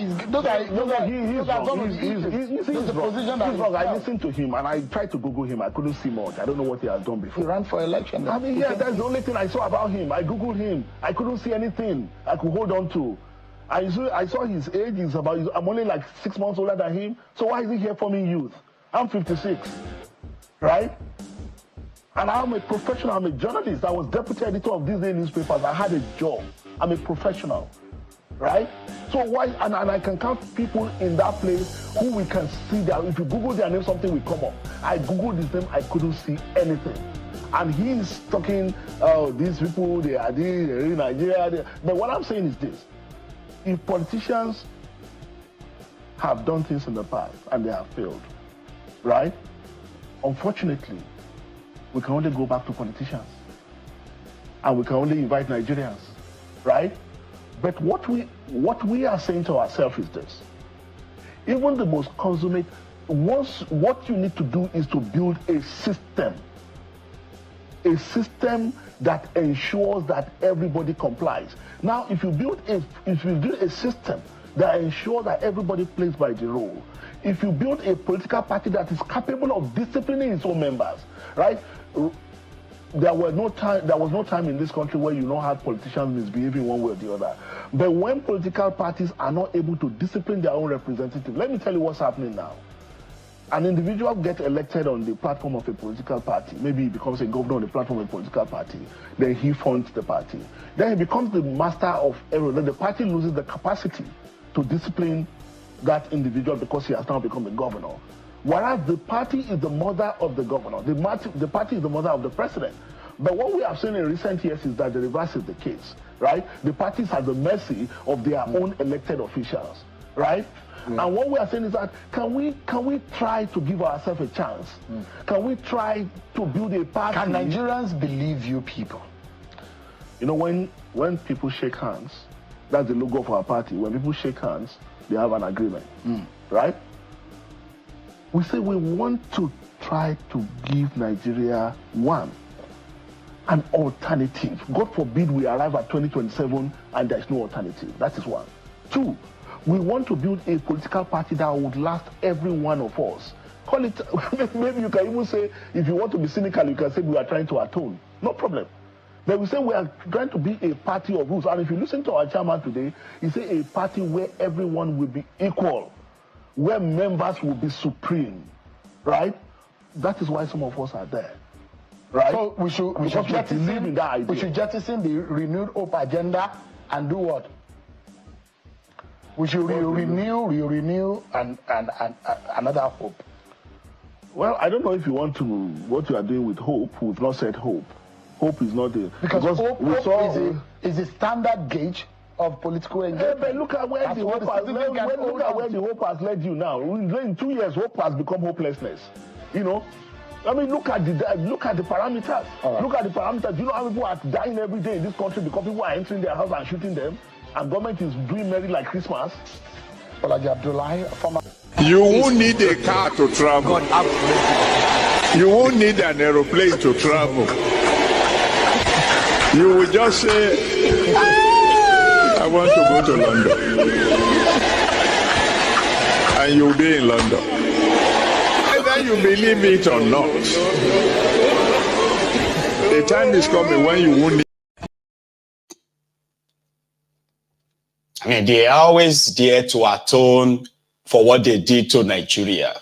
listened to him and I tried to Google him. I couldn't see much. I don't know what he has done before. He ran for election. I mean, that's the only thing I saw about him. I Googled him. I couldn't see anything I could hold on to. I saw his age. I'm only like 6 months older than him. So why is he here forming youth? I'm 56, right? And I'm a professional. I'm a journalist. I was deputy editor of these day newspapers. I had a job. I'm a professional, right? So why? And I can count people in that place who we can see that if you Google their name, something will come up. I Googled his name. I couldn't see anything. And he's talking, these people, they're in Nigeria. But what I'm saying is this. If politicians have done things in the past and they have failed, right? Unfortunately, we can only go back to politicians. And we can only invite Nigerians, right? But what we are saying to ourselves is this. Even the most consummate, what you need to do is to build a system that ensures that everybody complies. Now, if you build a system that ensures that everybody plays by the rule, if you build a political party that is capable of disciplining its own members, right? There was no time in this country where you don't have politicians misbehaving one way or the other. But when political parties are not able to discipline their own representatives, let me tell you what's happening now. An individual gets elected on the platform of a political party. Maybe he becomes a governor on the platform of a political party. Then he funds the party. Then he becomes the master of everything. Then the party loses the capacity to discipline that individual because he has now become a governor. Whereas the party is the mother of the governor. The party is the mother of the president. But what we have seen in recent years is that the reverse is the case, right? The parties are the mercy of their own elected officials. right? And what we are saying is that can we try to give ourselves a chance? Can we try to build a party? Can Nigerians believe you people? You know, when people shake hands, that's the logo of our party. When people shake hands, they have an agreement, right? We say we want to try to give Nigeria an alternative. God forbid we arrive at 2027 and there's no alternative. That is one. Two, we want to build a political party that would last every one of us. Call it, maybe you can even say, if you want to be cynical, you can say we are trying to atone. No problem. Then we say we are trying to be a party of rules. And if you listen to our chairman today, he said a party where everyone will be equal, where members will be supreme, right? That is why some of us are there. Right? So we should jettison the renewed hope agenda and do what? We should renew and another hope. Well, I don't know if you want to, what you are doing with hope. We've not said hope. Hope is not the... Because hope is a standard gauge of political engagement. But look at where the hope has led you now. In 2 years, hope has become hopelessness. You know? I mean, look at the parameters. Right. Look at the parameters. You know how people are dying every day in this country because people are entering their house and shooting them, and government is doing merry like Christmas. You won't need a car to travel. You won't need an aeroplane to travel. You will just say, I want to go to London. And you'll be in London. Either you believe it or not. The time is coming when you won't need. I mean, they are always there to atone for what they did to Nigeria.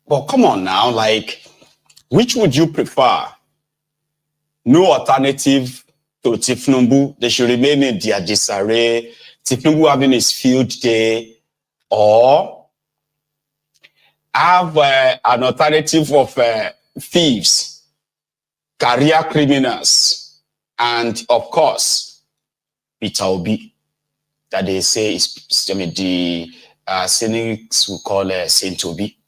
But come on now, like, which would you prefer? No alternative to Tinubu. They should remain in their disarray. Tinubu having his field day, or have an alternative of thieves, career criminals, and of course, Peter Obi, that they say is, I mean, the cynics will call Saint Obi.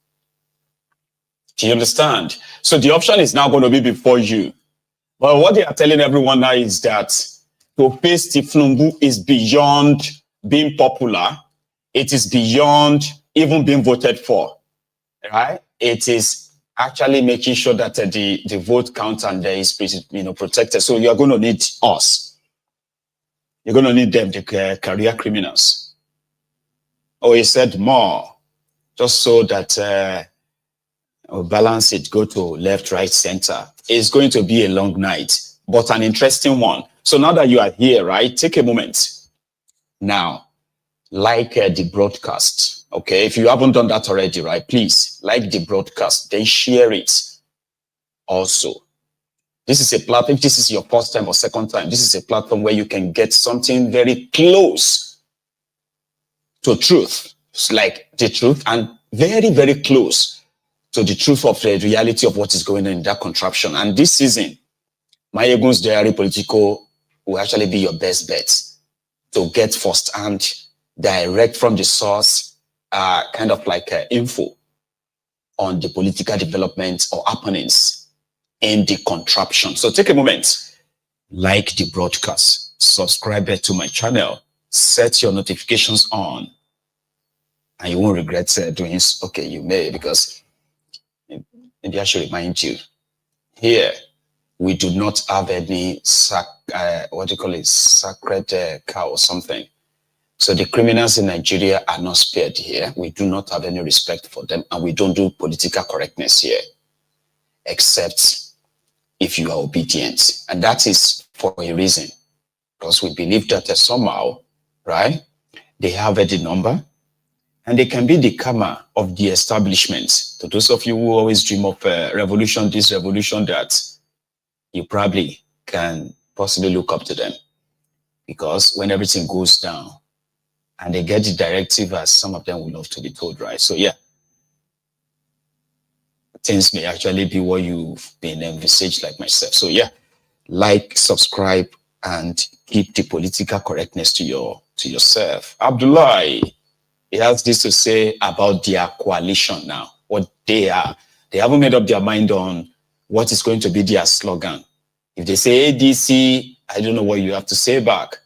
Do you understand? So the option is now going to be before you. But what they are telling everyone now is that to face Tinubu is beyond being popular. It is beyond even being voted for, right? It is actually making sure that the vote count and is protected. So you are going to need us. You're going to need them, the career criminals. Oh, he said more, just so that we'll balance it, go to left, right, center. It's going to be a long night, but an interesting one. So now that you are here, right, take a moment. Now, like the broadcast, okay? If you haven't done that already, right, please like the broadcast, then share it also. This is a platform, if this is your first time or second time, this is a platform where you can get something very close to truth. It's like the truth and very, very close to the truth of the reality of what is going on in that contraption. And this season, Mayegun's Diary Politico will actually be your best bet to get first-hand, direct from the source, kind of like info on the political developments or happenings in the contraption. So take a moment, like the broadcast, subscribe to my channel, set your notifications on, and you won't regret doing it. Okay, you may, because maybe I should remind you, here, we do not have any sacred cow or something. So the criminals in Nigeria are not spared here. We do not have any respect for them, and we don't do political correctness here, except if you are obedient. And that is for a reason, because we believe that somehow, right, they have the number, and they can be the karma of the establishment. To those of you who always dream of revolution, this revolution, that, you probably can possibly look up to them. Because when everything goes down, and they get the directive, as some of them would love to be told, right? So yeah, things may actually be what you've been envisaged, like myself. So yeah, like, subscribe, and keep the political correctness to to yourself. Abdullahi, he has this to say about their coalition now, what they are. They haven't made up their mind on what is going to be their slogan. If they say ADC, I don't know what you have to say back.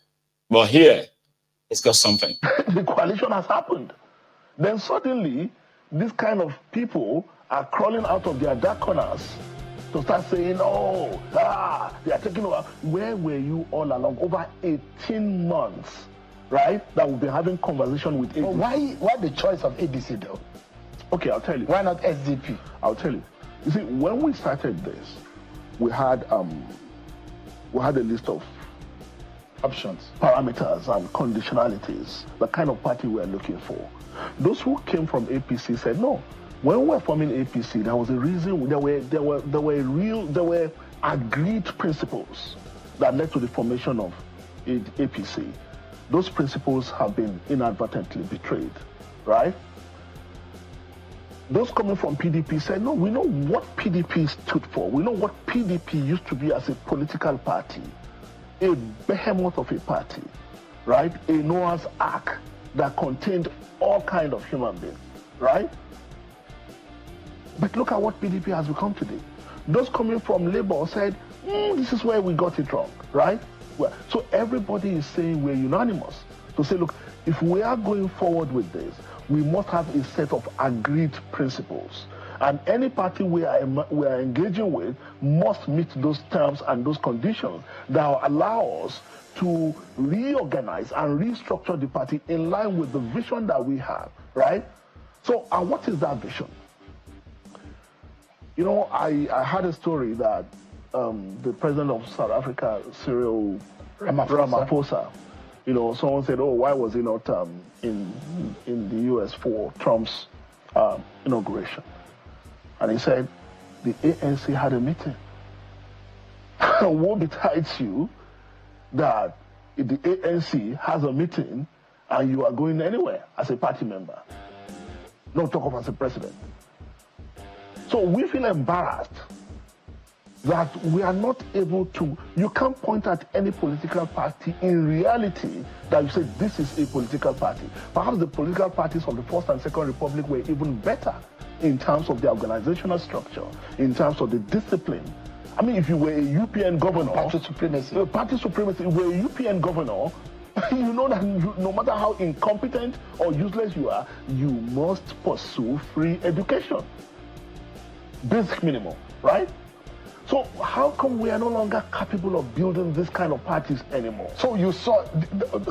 But here, it's got something. The coalition has happened. Then suddenly, these kind of people are crawling out of their dark corners to start saying, oh, they are taking over. Where were you all along? Over 18 months, right? That we've been having conversation with ADC. Well, why the choice of ADC though? Okay, I'll tell you. Why not SDP? I'll tell you. You see, when we started this, we had a list of Options, parameters and conditionalities, the kind of party we're looking for. Those who came from APC said, no, when we were forming APC, there was a reason, there were agreed principles that led to the formation of APC. Those principles have been inadvertently betrayed, right? Those coming from PDP said, no, we know what PDP stood for. We know what PDP used to be as a political party, a behemoth of a party, right? A Noah's Ark that contained all kinds of human beings, right? But look at what PDP has become today. Those coming from Labour said, this is where we got it wrong, right? Well, so everybody is saying we're unanimous to say, look, if we are going forward with this, we must have a set of agreed principles. And any party we are engaging with must meet those terms and those conditions that will allow us to reorganize and restructure the party in line with the vision that we have, right? So, and what is that vision? You know, I heard a story that the president of South Africa, Cyril Ramaphosa, you know, someone said, oh, why was he not in the US for Trump's inauguration? And he said, the ANC had a meeting. Woe betides you that if the ANC has a meeting and you are going anywhere as a party member, not talk of as a president. So we feel embarrassed that we are not able to, you can't point at any political party in reality that you say this is a political party. Perhaps the political parties of the First and Second Republic were even better in terms of the organizational structure, in terms of the discipline. I mean, if you were a UPN governor, party supremacy, if you were a UPN governor, you know that no matter how incompetent or useless you are, you must pursue free education. Basic minimum, right? So how come we are no longer capable of building this kind of parties anymore? So you saw,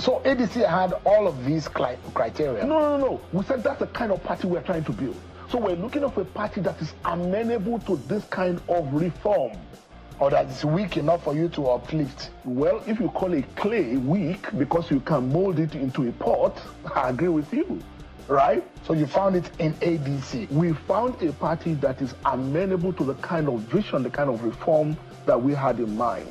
so ADC had all of these criteria? No. We said that's the kind of party we're trying to build. So we're looking for a party that is amenable to this kind of reform. Or that is weak enough for you to uplift? Well, if you call a clay weak because you can mold it into a pot, I agree with you, right? So you found it in ADC? We found a party that is amenable to the kind of vision, the kind of reform that we had in mind,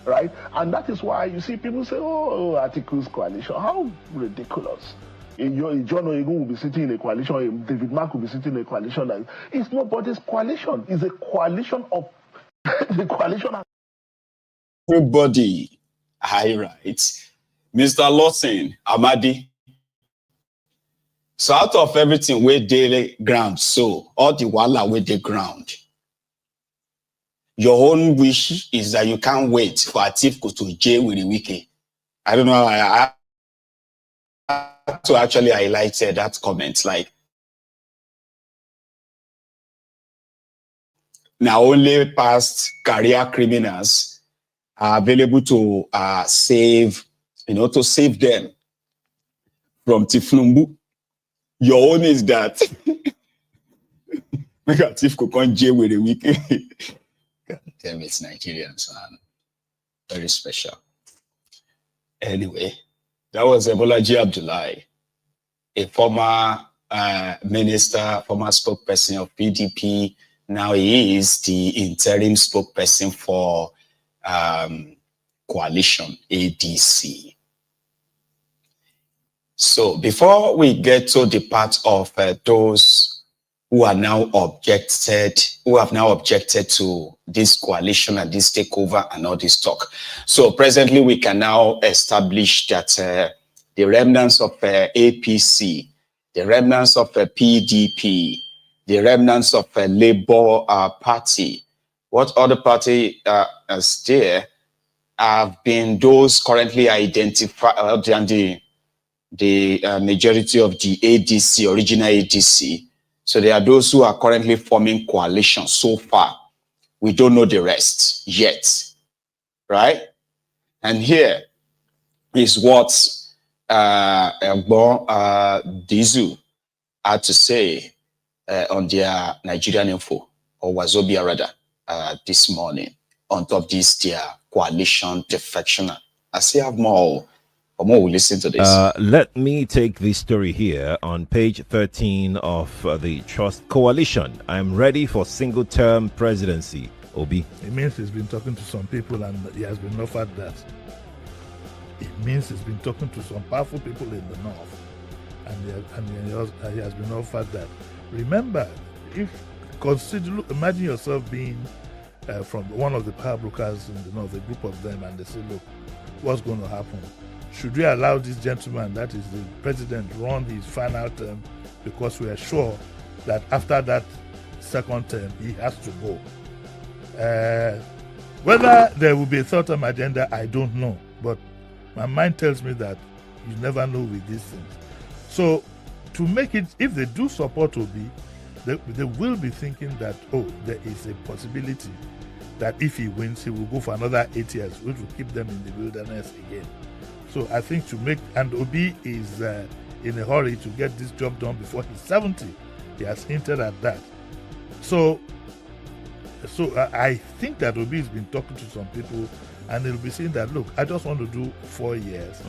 right? And that is why you see people say, oh, Atiku's coalition, how ridiculous. John Oyegun will be sitting in a coalition, David Mark will be sitting in a coalition. Like, it's nobody's coalition. It's a coalition of the coalition. Everybody, high right. Mr. Lawson, Amadi. So out of everything where daily ground, so all the wala with the ground, your own wish is that you can't wait for Atiku to jail with the wiki. I don't know. I to actually highlight that comment, like now only past career criminals are available to save them from Tifnumbu. Your own is that make a thief could come jail with a weekend. God damn it, Nigerians, man. Very special. Anyway. That was Ebolaji Abdullahi, a former minister, former spokesperson of PDP. Now he is the interim spokesperson for coalition ADC. So before we get to the part of those who are now who have now objected to this coalition and this takeover and all this talk. So presently we can now establish that the remnants of APC, the remnants of PDP, the remnants of Labour Party. What other party is there have been those currently identified, and the majority of the ADC, original ADC. So there are those who are currently forming coalition so far. We don't know the rest yet, right? And here is what Dizu had to say on their Nigerian Info, or Wazobia rather, this morning, on top of this, their coalition defection. I still have more. Or more will listen to this. Let me take this story here on page 13 of the Trust Coalition. I'm ready for single-term presidency. Obi. It means he's been talking to some people and he has been offered that. It means he's been talking to some powerful people in the north and he has been offered that. Remember, imagine yourself being from one of the power brokers in the north, a group of them, and they say, look, what's going to happen? Should we allow this gentleman, that is the president, run his final term because we are sure that after that second term, he has to go? Whether there will be a third-term agenda, I don't know. But my mind tells me that you never know with these things. So to make it, if they do support Obi, they will be thinking that, oh, there is a possibility that if he wins, he will go for another 8 years, which will keep them in the wilderness again. So I think to make, and Obi is in a hurry to get this job done before he's 70. He has hinted at that. So I think that Obi has been talking to some people and he'll be saying that, look, I just want to do 4 years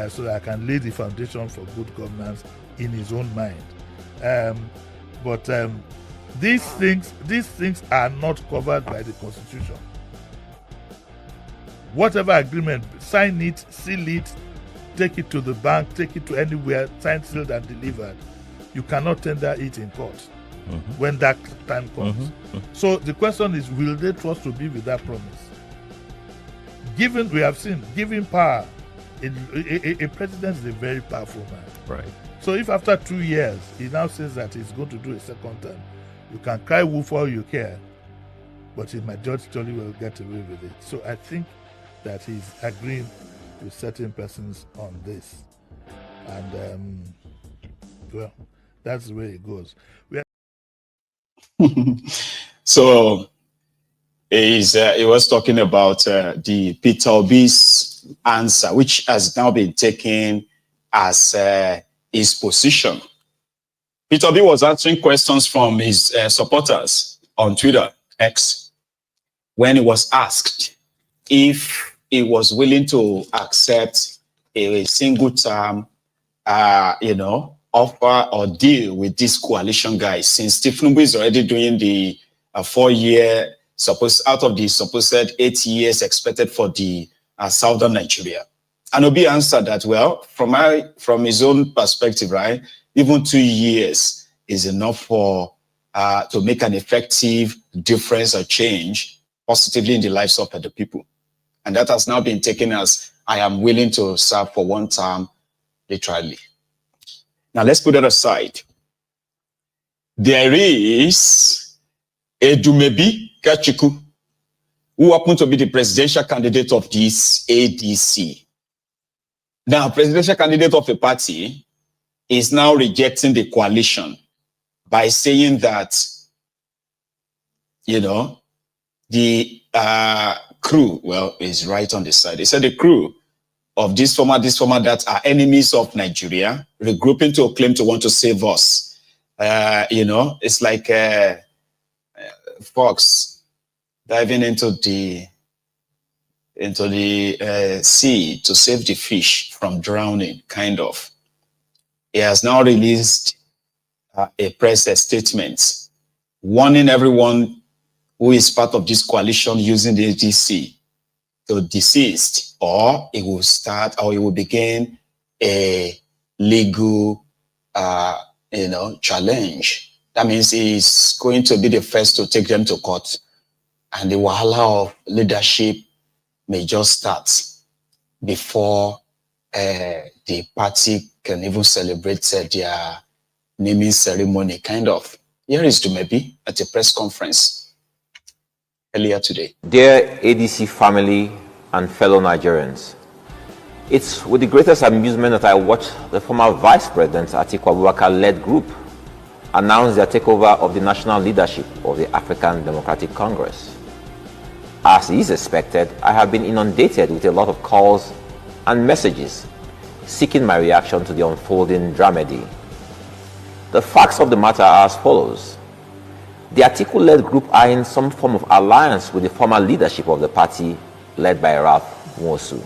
so that I can lay the foundation for good governance in his own mind. But these things are not covered by the Constitution. Whatever agreement, sign it, seal it, take it to the bank, take it to anywhere, signed, sealed, and delivered. You cannot tender it in court when that time comes. So the question is, will they trust to be with that promise? Given, we have seen, giving power, a president is a very powerful man. Right. So if after 2 years, he now says that he's going to do a second term, you can cry wolf all you care, but he might just jolly well get away with it. So I think that he's agreeing with certain persons on this. And, well, that's the way it goes. So, he was talking about the Peter Obi's answer, which has now been taken as his position. Peter Obi was answering questions from his supporters on Twitter, X, when he was asked if he was willing to accept a single term, offer or deal with this coalition guys, since Tinubu is already doing the 4-year, out of the supposed 8 years expected for the southern Nigeria. And Obi answered that, well, from his own perspective, right, even 2 years is enough for to make an effective difference or change positively in the lives of the people. And that has now been taken as, I am willing to serve for 1 term, literally. Now, let's put that aside. There is Edumebi Kachiku, who happened to be the presidential candidate of this ADC. Now, presidential candidate of a party is now rejecting the coalition by saying that, the crew, well, is right on the side. He said the crew of this former, that are enemies of Nigeria, regrouping to claim to want to save us. It's like fox diving into the sea to save the fish from drowning, kind of. He has now released a press statement warning everyone who is part of this coalition using the ADC to desist, or it will start, or it will begin a legal, challenge. That means he's going to be the first to take them to court, and the wahala of leadership may just start before the party can even celebrate their naming ceremony, kind of. Here is Dumebi at a press conference earlier today. Dear ADC family and fellow Nigerians, it's with the greatest amusement that I watch the former Vice President Atiku led group announce their takeover of the national leadership of the African Democratic Congress. As is expected, I have been inundated with a lot of calls and messages seeking my reaction to the unfolding dramedy. The facts of the matter are as follows. The Atiku-led group are in some form of alliance with the former leadership of the party led by Ralph Nwosu.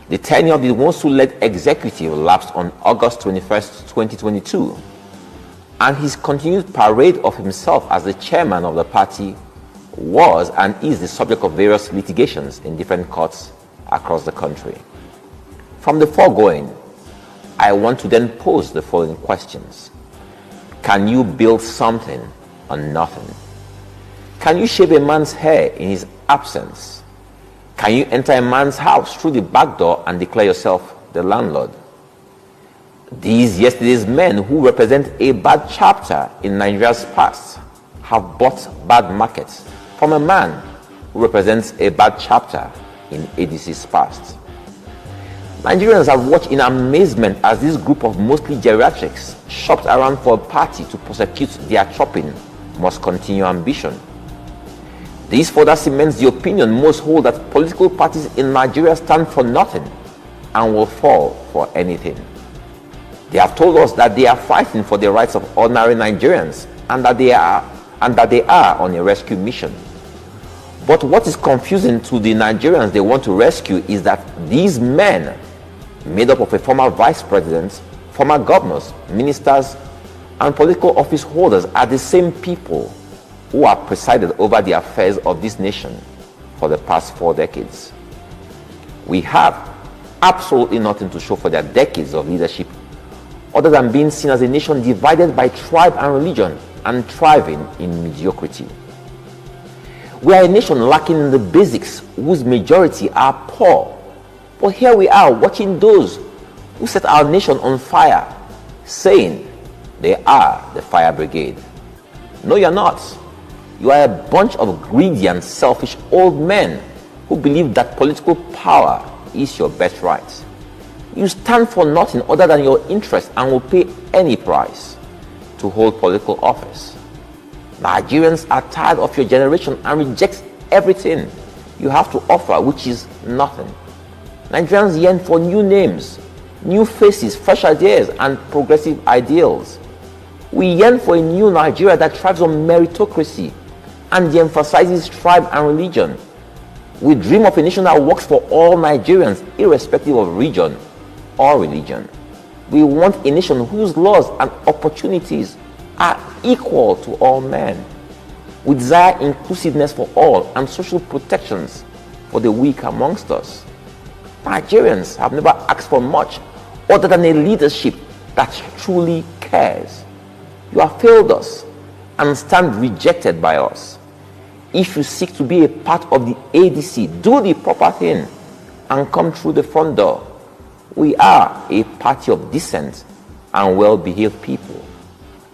The tenure of the Nwosu-led executive lapsed on August 21st, 2022, and his continued parade of himself as the chairman of the party was and is the subject of various litigations in different courts across the country. From the foregoing, I want to then pose the following questions. Can you build something on nothing? Can you shave a man's hair in his absence? Can you enter a man's house through the back door and declare yourself the landlord? These yesterday's men who represent a bad chapter in Nigeria's past have bought bad markets from a man who represents a bad chapter in ADC's past. Nigerians have watched in amazement as this group of mostly geriatrics shopped around for a party to prosecute their chopping must continue ambition. This further cements the opinion most hold that political parties in Nigeria stand for nothing and will fall for anything. They have told us that they are fighting for the rights of ordinary Nigerians and that they are on a rescue mission. But what is confusing to the Nigerians they want to rescue is that these men, made up of a former vice president, former governors, ministers, and political office holders, are the same people who have presided over the affairs of this nation for the past 4 decades. We have absolutely nothing to show for their decades of leadership other than being seen as a nation divided by tribe and religion and thriving in mediocrity. We are a nation lacking in the basics whose majority are poor. But here we are watching those who set our nation on fire, saying they are the fire brigade. No, you're not. You are a bunch of greedy and selfish old men who believe that political power is your best right. You stand for nothing other than your interest and will pay any price to hold political office. Nigerians are tired of your generation and reject everything you have to offer, which is nothing. Nigerians yearn for new names, new faces, fresh ideas, and progressive ideals. We yearn for a new Nigeria that thrives on meritocracy and de-emphasizes tribe and religion. We dream of a nation that works for all Nigerians, irrespective of region or religion. We want a nation whose laws and opportunities are equal to all men. We desire inclusiveness for all and social protections for the weak amongst us. Nigerians have never asked for much other than a leadership that truly cares. You have failed us and stand rejected by us. If you seek to be a part of the ADC, do the proper thing and come through the front door. We are a party of decent and well-behaved people.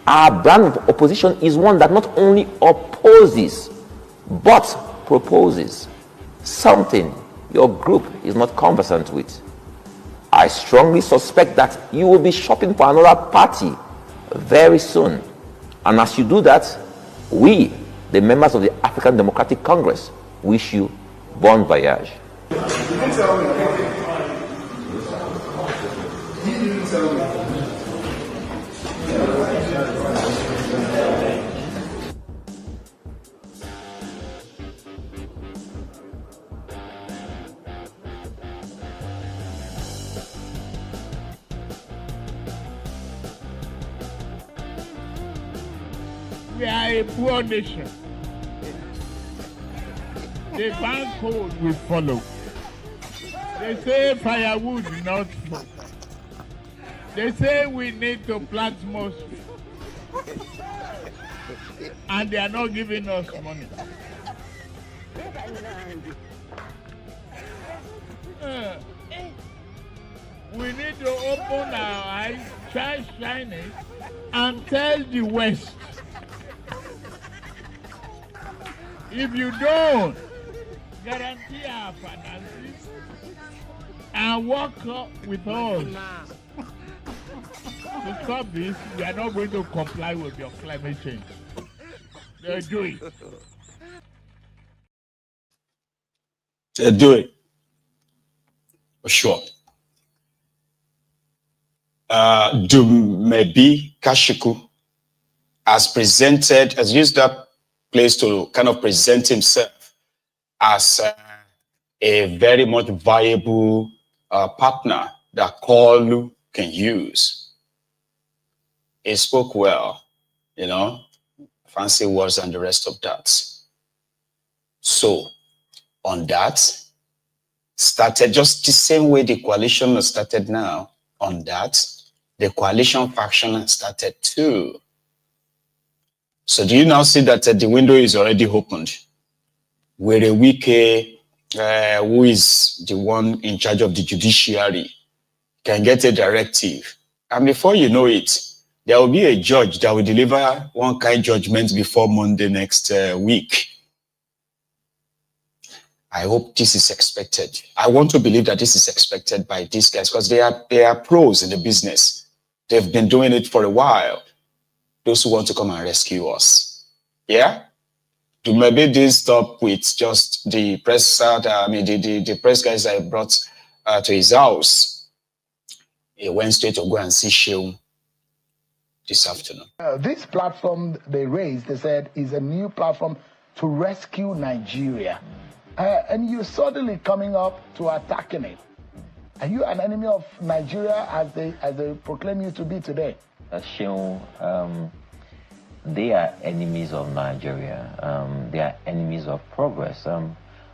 Our brand of opposition is one that not only opposes but proposes, something your group is not conversant with. I strongly suspect that you will be shopping for another party very soon. And as you do that, we, the members of the African Democratic Congress, wish you bon voyage. We are a poor nation. The bank code will follow. They say firewood, not smoke. They say we need to plant more trees. And they are not giving us money. We need to open our eyes, shine it, and tell the West. If you don't guarantee our finances and work with us to stop this, we are not going to comply with your climate change. They'll do it. They'll do it. For sure. Maybe Kashiku has used that place to kind of present himself as a very much viable partner that Koolu can use. He spoke well, you know, fancy words and the rest of that. So, on that, started just the same way the coalition started now. On that, the coalition faction started too. So do you now see that the window is already opened? Where a Wike, who is the one in charge of the judiciary, can get a directive. And before you know it, there will be a judge that will deliver one kind judgment before Monday next week. I hope this is expected. I want to believe that this is expected by these guys because they are pros in the business. They've been doing it for a while. Those who want to come and rescue us. Yeah? Do maybe this stop with just the press, the press guys I brought to his house. He went straight to go and see Sheung this afternoon. This platform they raised, they said, is a new platform to rescue Nigeria. And you're suddenly coming up to attacking it. Are you an enemy of Nigeria as they proclaim you to be today? They are enemies of Nigeria. They are enemies of progress.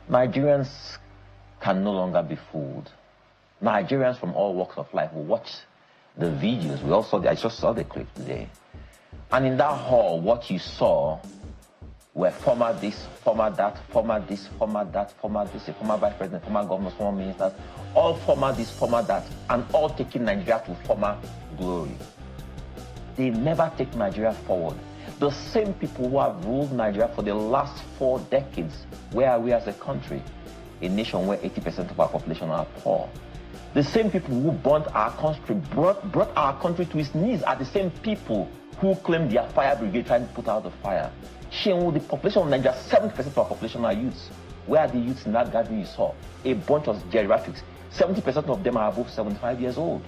Nigerians can no longer be fooled. Nigerians from all walks of life will watch the videos. I just saw the clip today. And in that hall, what you saw were former this, former that, former this, former that, former this, a former vice president, former governors, former ministers, all former this, former that, and all taking Nigeria to former glory. They never take Nigeria forward. The same people who have ruled Nigeria for the last 4 decades, where are we as a country? A nation where 80% of our population are poor. The same people who burnt our country, brought our country to its knees, are the same people who claim their fire brigade trying to put out the fire. The population of Nigeria, 70% of our population are youths. Where are the youths in that gathering you saw? A bunch of geriatrics. 70% of them are above 75 years old.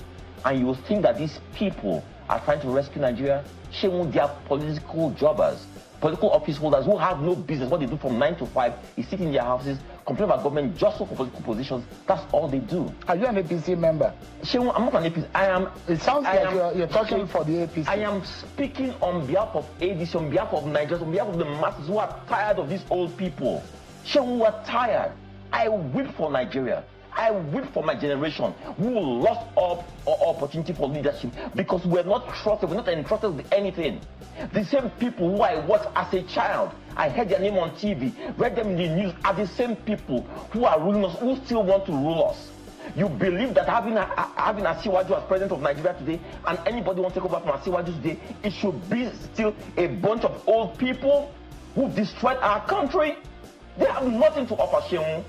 And you will think that these people are trying to rescue Nigeria. They are political jobbers, political office holders who have no business. What they do from 9 to 5 is sit in their houses, complain about government just for political positions. That's all they do. Are you an APC member? I'm not an APC. It sounds like you're talking for the APC. I am speaking on behalf of ADC, on behalf of Nigerians, on behalf of the masses who are tired of these old people. Who are tired. I weep for Nigeria. I weep for my generation who lost all opportunity for leadership because we're not trusted, we're not entrusted with anything. The same people who I watched as a child, I heard their name on TV, read them in the news, are the same people who are ruling us, who still want to rule us. You believe that having Asiwaju as president of Nigeria today, and anybody wants to take over from Asiwaju today, it should be still a bunch of old people who destroyed our country? They have nothing to offer, Sheung.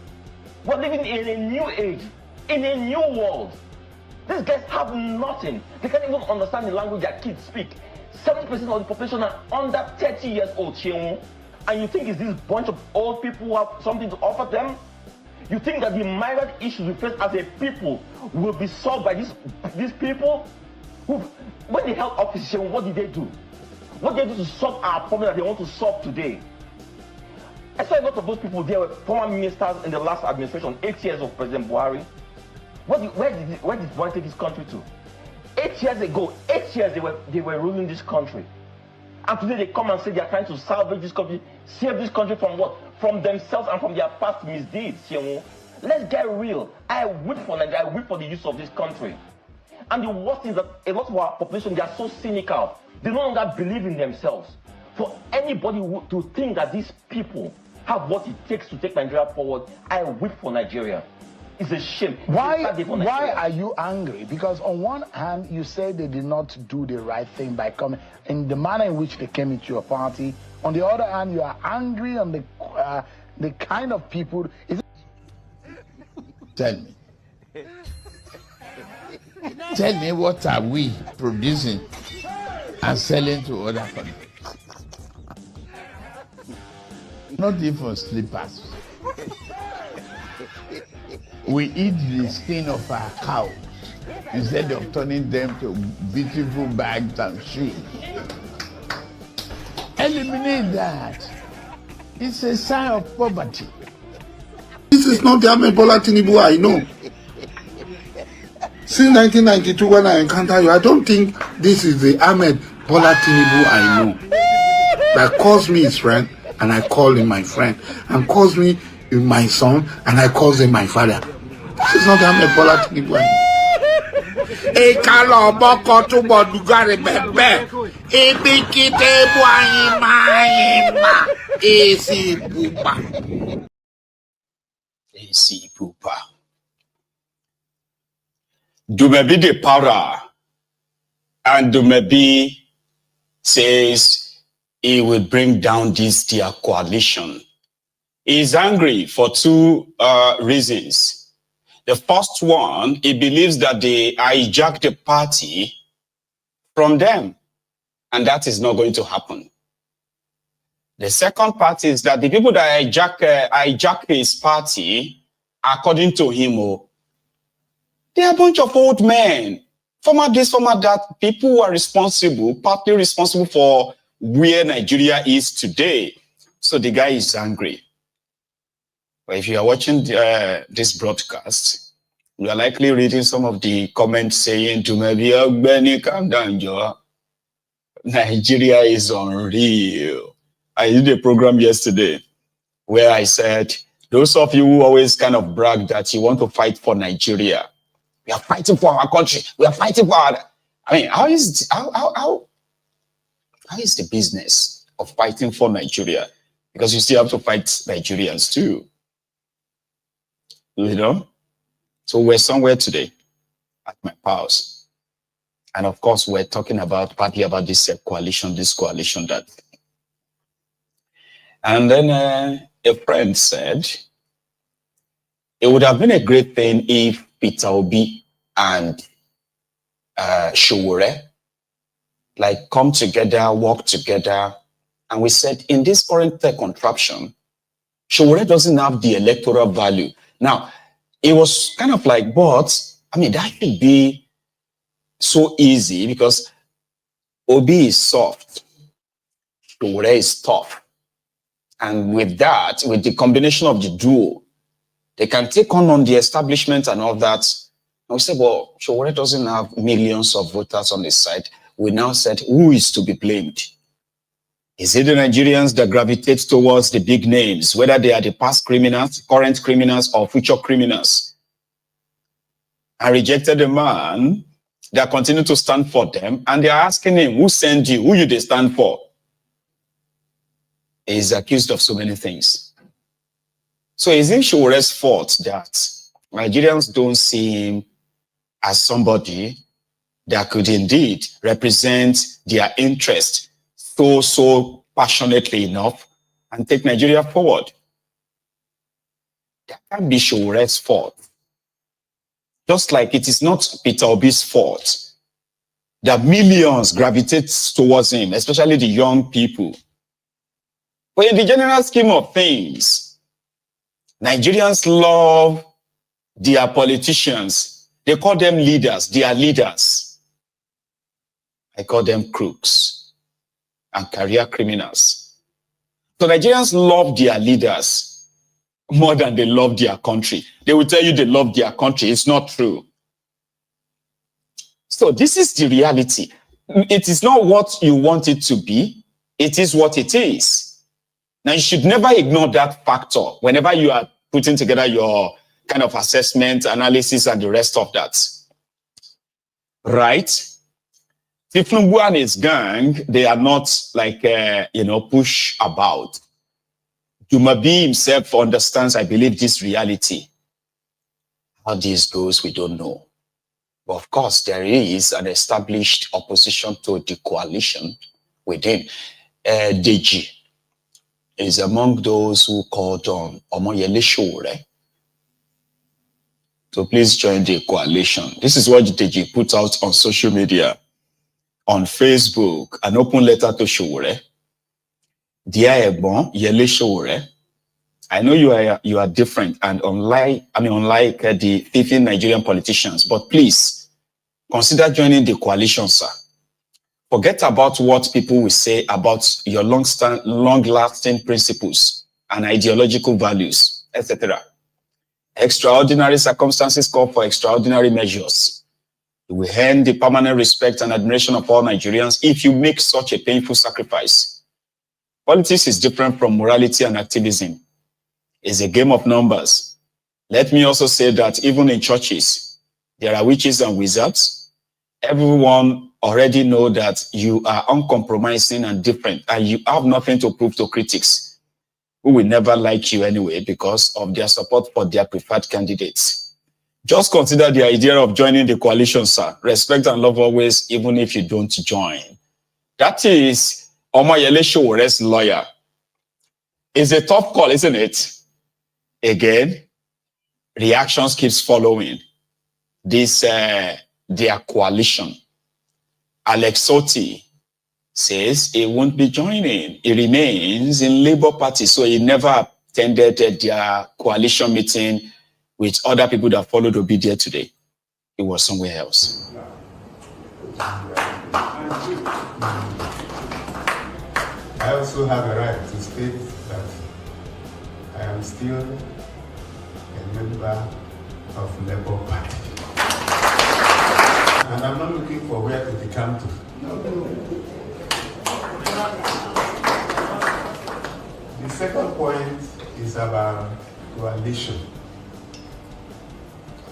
We're living in a new age, in a new world. These guys have nothing. They can't even understand the language their kids speak. 70% of the population are under 30 years old, Sheung. And you think it's this bunch of old people who have something to offer them? You think that the myriad issues we face as a people will be solved by these people? When they held office, Sheung, what did they do? What did they do to solve our problem that they want to solve today? I saw a lot of those people there were former ministers in the last administration, 8 years of President Buhari. Where did Buhari take this country to? 8 years ago, 8 years they were ruling this country. And today they come and say they are trying to salvage this country, save this country from what? From themselves and from their past misdeeds. Let's get real. I weep for Nigeria, I weep for the youth of this country. And the worst is that a lot of our population, they are so cynical. They no longer believe in themselves. For anybody to think that these people have what it takes to take Nigeria forward, I weep for Nigeria. It's a shame. Why are you angry? Because on one hand, you say they did not do the right thing by coming in the manner in which they came into your party. On the other hand, you are angry on the kind of people. Tell me. Tell me, what are we producing and selling to other countries? Not even slippers. We eat the skin of our cows instead of turning them to beautiful bags and shoes. Eliminate that. It's a sign of poverty. This is not the Ahmed Bola Tinubu I know. Since 1992, when I encounter you, I don't think this is the Ahmed Bola Tinubu I know. That calls me his friend, and I call him my friend, and calls me my son, and I call him my father. This is not the Ahmed Bola Tinubu I know. AC Pupa. Dumebi de para, and Dumebi says he will bring down this their coalition. He is angry for two reasons. The first one, he believes that they hijacked the party from them, and that is not going to happen. The second part is that the people that hijack his party, according to him, they are a bunch of old men. Former this, former that, people who are responsible, partly responsible for where Nigeria is today. So the guy is angry. But if you are watching this broadcast, you are likely reading some of the comments saying, to maybe Benny, calm down, Joe. Nigeria is unreal. I did a program yesterday where I said, those of you who always kind of brag that you want to fight for Nigeria, we are fighting for our country. We are fighting for our... I mean, how is the business of fighting for Nigeria? Because you still have to fight Nigerians too. You know? So we're somewhere today at my house. And of course, we're talking partly about this coalition, that. And then a friend said, it would have been a great thing if Peter Obi and Showore come together, work together. And we said, in this current contraption, Showore doesn't have the electoral value. Now, it was kind of like, but, I mean, that should be so easy because Obi is soft, Showore is tough. And with that, with the combination of the duo, they can take on the establishment and all that. And we said, well, Showore doesn't have millions of voters on his side. We now said, who is to be blamed? Is it the Nigerians that gravitate towards the big names, whether they are the past criminals, current criminals, or future criminals? I rejected the man that continue to stand for them, and they are asking him, who sent you? Who you they stand for? He is accused of so many things. So is it Showore's fault that Nigerians don't see him as somebody that could indeed represent their interest so passionately enough and take Nigeria forward? That can't be Showore's fault. Just like it is not Peter Obi's fault that millions gravitate towards him, especially the young people. But in the general scheme of things, Nigerians love their politicians. They call them leaders. They are leaders. I call them crooks and career criminals. So Nigerians love their leaders more than they love their country. They will tell you they love their country. It's not true. So this is the reality. It is not what you want it to be. It is what it is. Now, you should never ignore that factor whenever you are putting together your kind of assessment, analysis, and the rest of that. Right? Tinubu and his gang, they are not like, push about. Dumebi himself understands, I believe, this reality. How this goes, we don't know. But of course, there is an established opposition to the coalition within. Deji is among those who called on Omoyele Sowore to please join the coalition. This is what Deji put out on social media, on Facebook, an open letter to Sowore. Dear Egbon, Yele Sowore, I know you are different and unlike the thieving Nigerian politicians, but please consider joining the coalition, sir. Forget about what people will say about your long-lasting principles and ideological values, etc. Extraordinary circumstances call for extraordinary measures. You will earn the permanent respect and admiration of all Nigerians if you make such a painful sacrifice. Politics is different from morality and activism. It's a game of numbers. Let me also say that even in churches, there are witches and wizards. Everyone already know that you are uncompromising and different, and you have nothing to prove to critics who will never like you anyway because of their support for their preferred candidates. Just consider the idea of joining the coalition, sir. Respect and love always, even if you don't join. That is Omoyele Sowore's lawyer. It's a tough call, isn't it? Again, reactions keeps following this their coalition. Alex Otti says he won't be joining. He remains in Labour Party, so he never attended their coalition meeting with other people that followed Obi there today. He was somewhere else. I also have a right to state that I am still a member of Labour Party. And I'm not looking for where to become to. The second point is about coalition.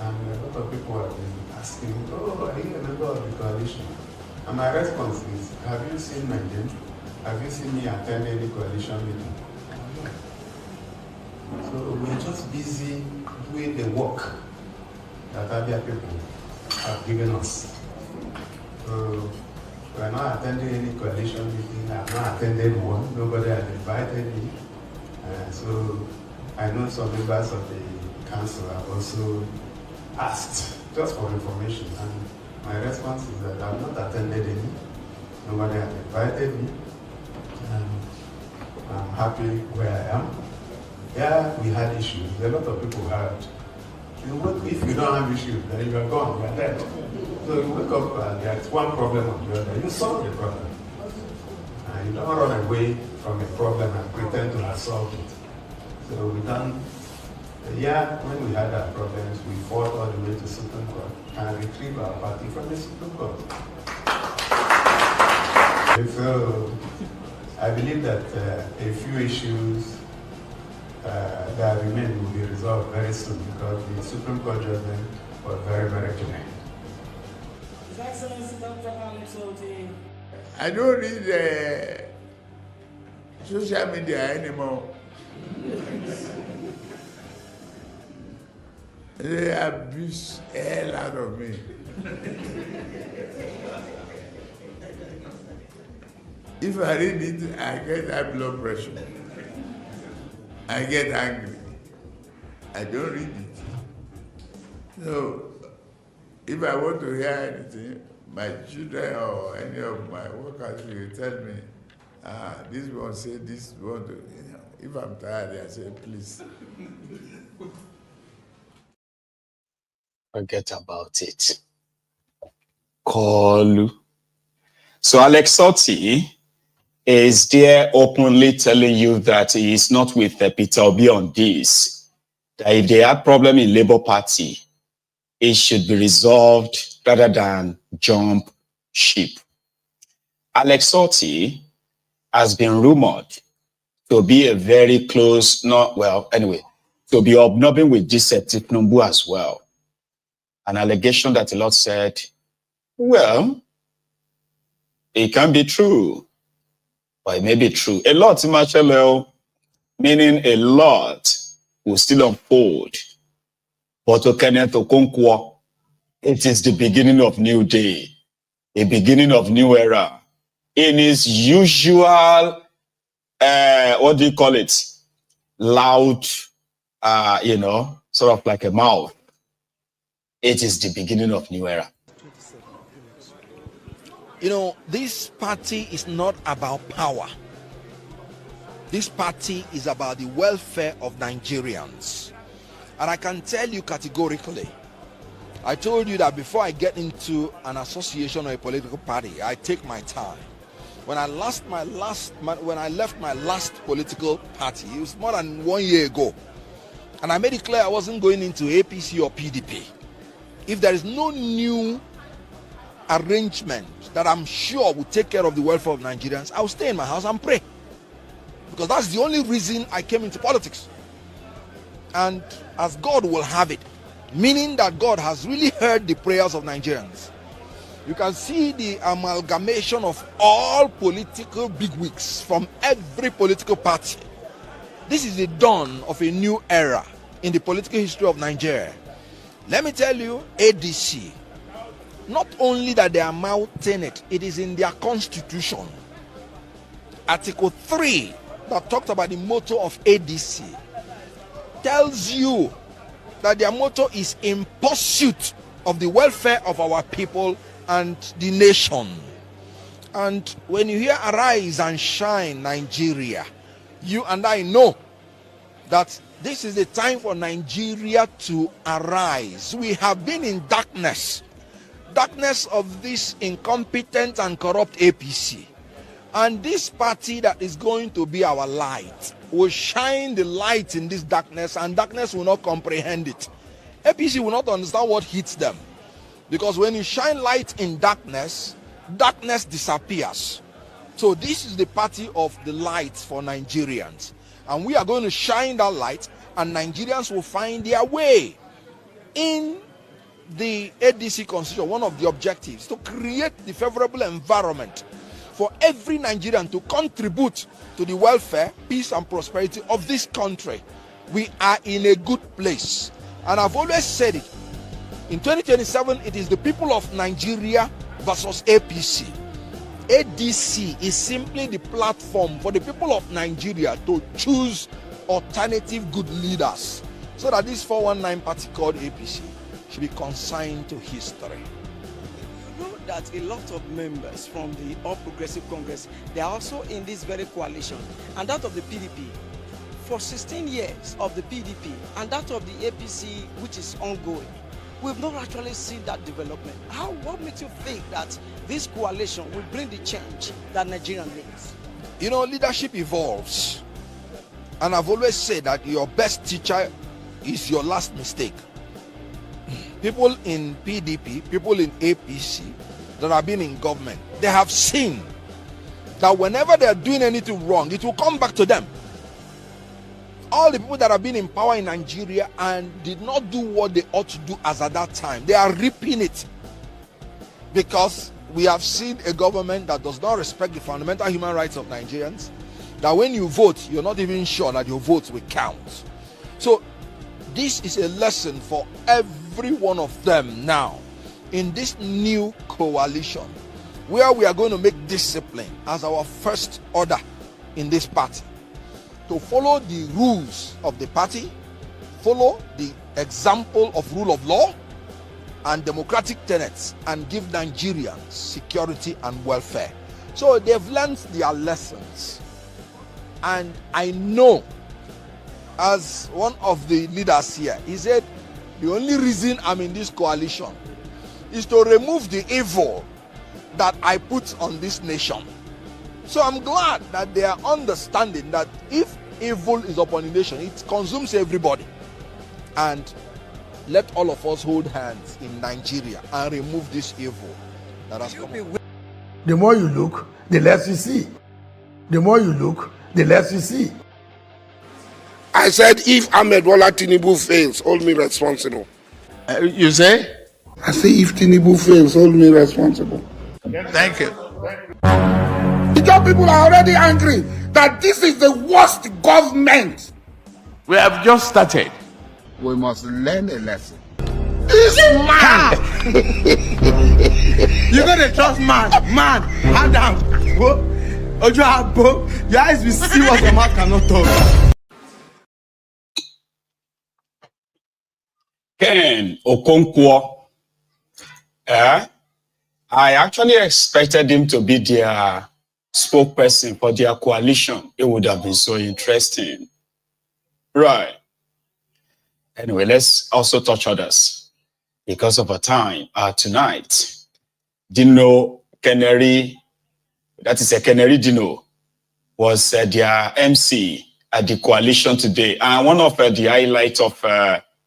And a lot of people have been asking, oh, are you a member of the coalition? And my response is, have you seen my name? Have you seen me attend any coalition meeting? So we're just busy doing the work that other people have given us. So we're not attending any coalition meeting. I've not attended one. Nobody has invited me. So I know some members of the council have also asked just for information. And my response is that I've not attended any. Nobody has invited me. And I'm happy where I am. Yeah, we had issues. A lot of people had. If you don't have issues, then you are gone, you are dead. So you wake up and there's one problem or the other. You solve the problem. And you don't run away from a problem and pretend to have solved it. So we done. Yeah, when we had our problems, we fought all the way to Supreme Court and retrieved our party from the Supreme Court. So I believe that a few issues that remain will be resolved very soon because the Supreme Court judgment was very, very clear. His Excellency Dr. Alex Otti. I don't read social media anymore. They abuse the hell out of me. If I read it, I get high blood pressure. I get angry. I don't read it. So, if I want to hear anything, my children or any of my workers will tell me, this one say this one. If I'm tired, I say, please. Forget about it. Koolu. So Alex Otti is there openly telling you that he is not with Peter Obi on this. That if they have problem in Labour Party, it should be resolved rather than jump ship. Alex Otti has been rumored to be a very close, to be obnobbing with this Tinubu as well. An allegation that a lot said, well, it can be true, but it may be true. A lot, Marshall, meaning a lot, will still unfold But to Kenneth Okonkwo, it is the beginning of new day, a beginning of new era. In his usual, what do you call it? Loud, sort of like a mouth. It is the beginning of new era. You know, this party is not about power. This party is about the welfare of Nigerians. And I can tell you categorically, I told you that before I get into an association or a political party, I take my time. When I left my last political party, it was more than 1 year ago. And I made it clear I wasn't going into APC or PDP. If there is no new arrangement that I'm sure will take care of the welfare of Nigerians, I'll stay in my house and pray. Because that's the only reason I came into politics. And as God will have it, meaning that God has really heard the prayers of Nigerians. You can see the amalgamation of all political bigwigs from every political party. This is the dawn of a new era in the political history of Nigeria. Let me tell you, ADC, not only that they are mounting it, it is in their constitution. Article 3 that talked about the motto of ADC tells you that their motto is in pursuit of the welfare of our people and the nation. And when you hear Arise and Shine Nigeria, you and I know that this is the time for Nigeria to arise. We have been in darkness of this incompetent and corrupt APC. And this party that is going to be our light will shine the light in this darkness, and darkness will not comprehend it. APC will not understand what hits them. Because when you shine light in darkness, darkness disappears. So this is the party of the light for Nigerians. And we are going to shine that light, and Nigerians will find their way. In the ADC constitution, one of the objectives to create the favorable environment for every Nigerian to contribute to the welfare, peace and prosperity of this country. We are in a good place. And I've always said it. In 2027, it is the people of Nigeria versus APC. ADC is simply the platform for the people of Nigeria to choose alternative good leaders, so that this 419 party called APC should be consigned to history. You know that a lot of members from the All Progressive Congress, they are also in this very coalition, and that of the PDP. For 16 years of the PDP and that of the APC, which is ongoing, we've not actually seen that development. What makes you think that this coalition will bring the change that Nigeria needs? You know, leadership evolves. And I've always said that your best teacher is your last mistake. People in PDP, people in APC that have been in government, they have seen that whenever they are doing anything wrong, it will come back to them. All the people that have been in power in Nigeria and did not do what they ought to do as at that time, they are reaping it. Because we have seen a government that does not respect the fundamental human rights of Nigerians, that when you vote, you're not even sure that your votes will count. So this is a lesson for every one of them now in this new coalition, where we are going to make discipline as our first order in this party. To follow the rules of the party, follow the example of rule of law and democratic tenets, and give Nigerians security and welfare. So they've learned their lessons. And I know, as one of the leaders here, he said, the only reason I'm in this coalition is to remove the evil that I put on this nation. So I'm glad that they are understanding that if evil is upon the nation, it consumes everybody. And let all of us hold hands in Nigeria and remove this evil that has come. The more you look, the less you see. The more you look, the less you see. I said, if Ahmed Bola Tinubu fails, hold me responsible. You say? I say, if Tinubu fails, hold me responsible. Thank you. The job people are already angry that this is the worst government. We have just started. we must learn a lesson. This man! You gotta trust man. Man, Adam. Your eyes will see what your mouth cannot talk. Ken Okonkwo. I actually expected him to be their spokesperson for their coalition. It would have been so interesting. Right. Anyway, let's also touch others. Because of our time, tonight, Dino Canary, that is a Canary Dino, was their MC at the coalition today. And one of the highlights of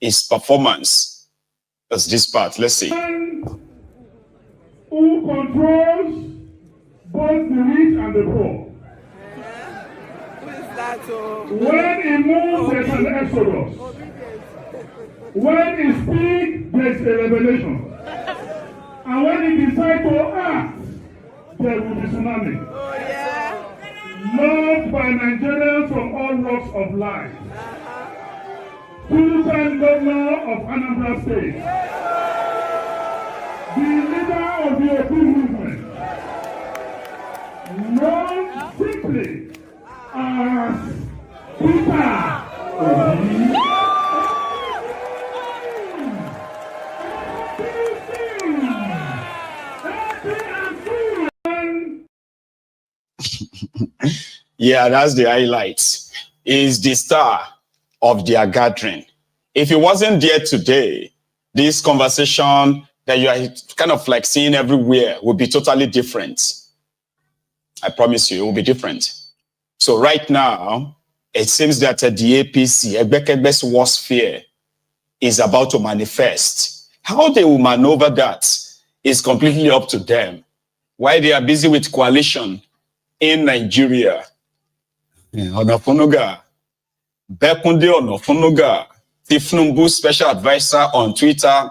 his performance was this part. Let's see. Who controls both the rich and the poor. When he moves, there's an exodus. When he speaks, there's a revelation. And when he decides to act, there will be tsunami. Loved by Nigerians from all walks of life. Two-time governor of Anambra State. The leader of the Otti movement. Known simply as Peter Otti. Yeah, that's the highlights. Is the star of their gathering. If he wasn't there today, this conversation that you are kind of like seeing everywhere will be totally different. I promise you, it will be different. So right now, it seems that the APC, Aregbe's worst fear, is about to manifest. How they will maneuver that is completely up to them. While they are busy with coalition in Nigeria, Onafunuga, Bekunde Onafunuga, Tinubu special advisor on Twitter,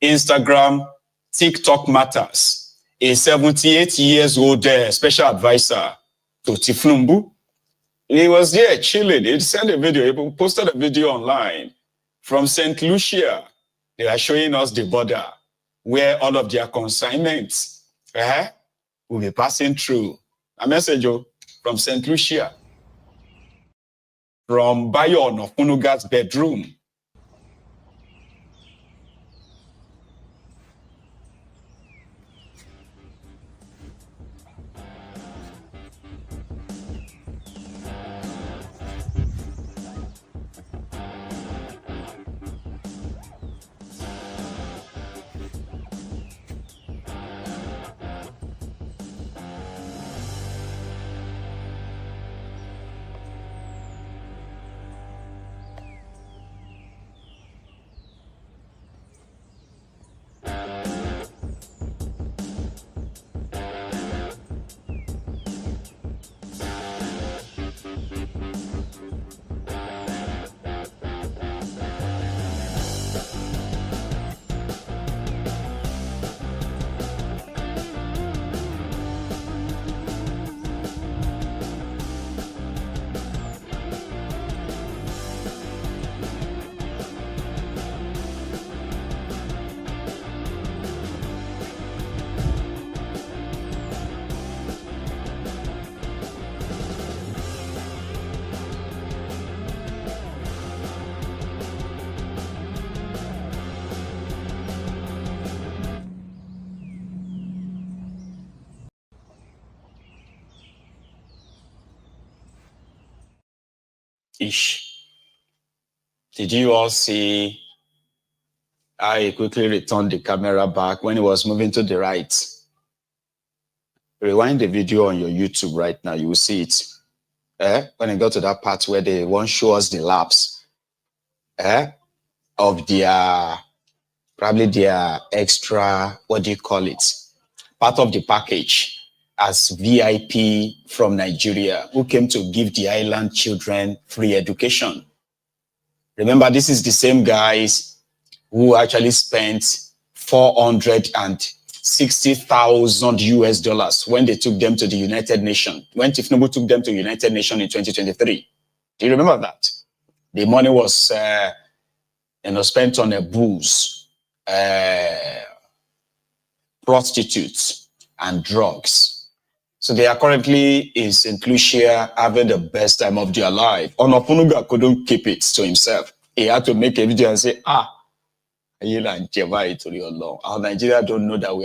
Instagram, TikTok matters, a 78-year-old special advisor to Tinubu. He was there chilling. He sent a video, he posted a video online from St. Lucia. They are showing us the border where all of their consignments will be passing through. A message from St. Lucia, from Bayon of Unuga's bedroom. Did you all see how he quickly returned the camera back when he was moving to the right? Rewind the video on your YouTube right now, you will see it. When I got to that part where they won't show us the laps of their, probably their extra, what do you call it? Part of the package as VIP from Nigeria who came to give the island children free education. Remember, this is the same guys who actually spent $460,000 US when they took them to the United Nations, when Tinubu took them to the United Nations in 2023. Do you remember that? The money was spent on a booze, prostitutes, and drugs. So they are currently in St. Lucia having the best time of their life. Onopunuga couldn't keep it to himself. He had to make a video and say, our Nigeria don't know that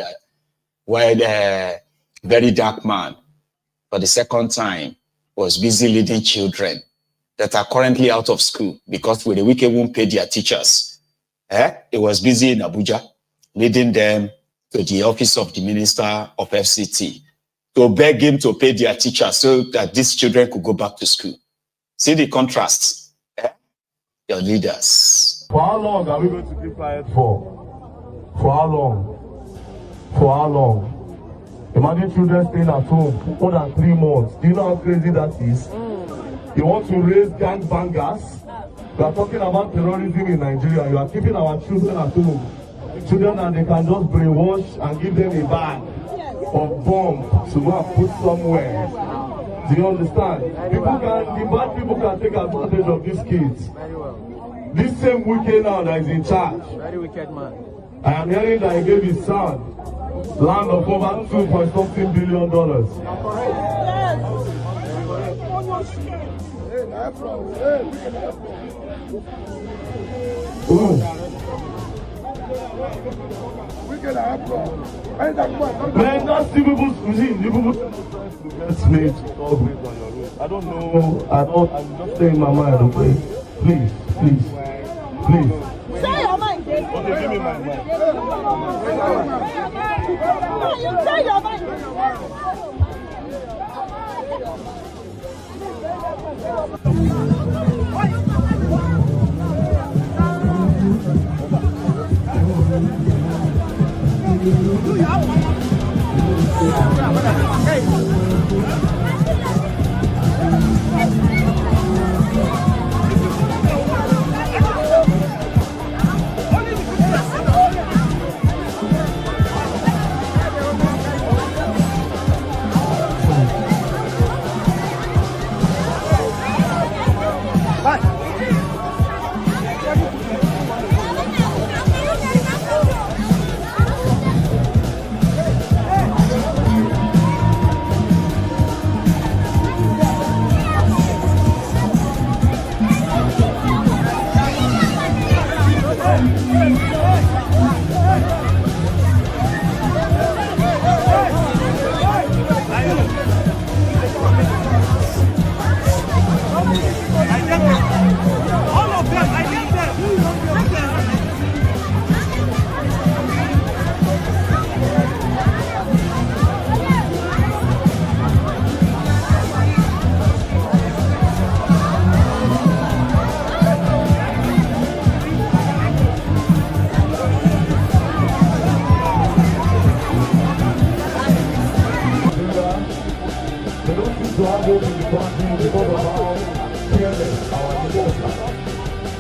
we're a very dark man. For the second time, was busy leading children that are currently out of school because with the wicked won't pay their teachers. It was busy in Abuja, leading them to the office of the Minister of FCT to beg him to pay their teachers so that these children could go back to school. See the contrast. Your leaders. For how long are we going to keep quiet for? For how long? For how long? Imagine children staying at home for more than 3 months. Do you know how crazy that is? You want to raise gangbangers? We are talking about terrorism in Nigeria. You are keeping our children at home. Children that they can just brainwash and give them a bag of bomb to go and put somewhere. Do you understand? The bad people can take advantage of these kids. This same wicked now that is in charge. Very wicked man. I am hearing that he gave his son land of over $2.something billion. Man, that's the people's cuisine. The people's made. I don't know. I'm just saying my mind, okay? Please. Say your mind. Okay, give me my mind. No, you say your mind.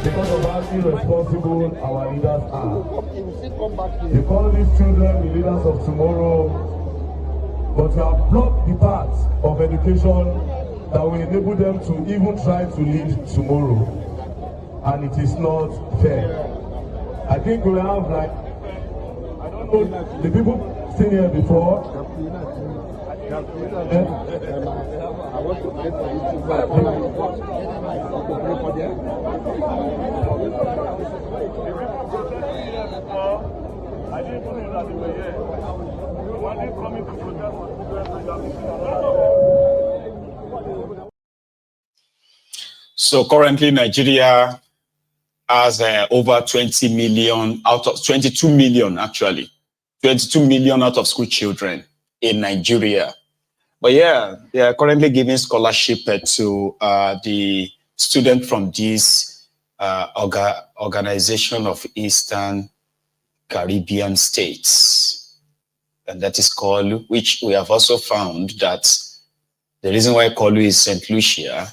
Because of how irresponsible our leaders are. They call these children the leaders of tomorrow, but we have blocked the path of education that will enable them to even try to lead tomorrow. And it is not fair. I think we have I don't know, the people sitting here before. I want to pray for you. I didn't know that they were here. When they come into protest, so currently Nigeria has over 20 million out of 22 million, actually. 22 million out of school children in Nigeria. But yeah, they are currently giving scholarship to the student from this organization of Eastern Caribbean states. And that is Koolu, which we have also found that the reason why Koolu is St. Lucia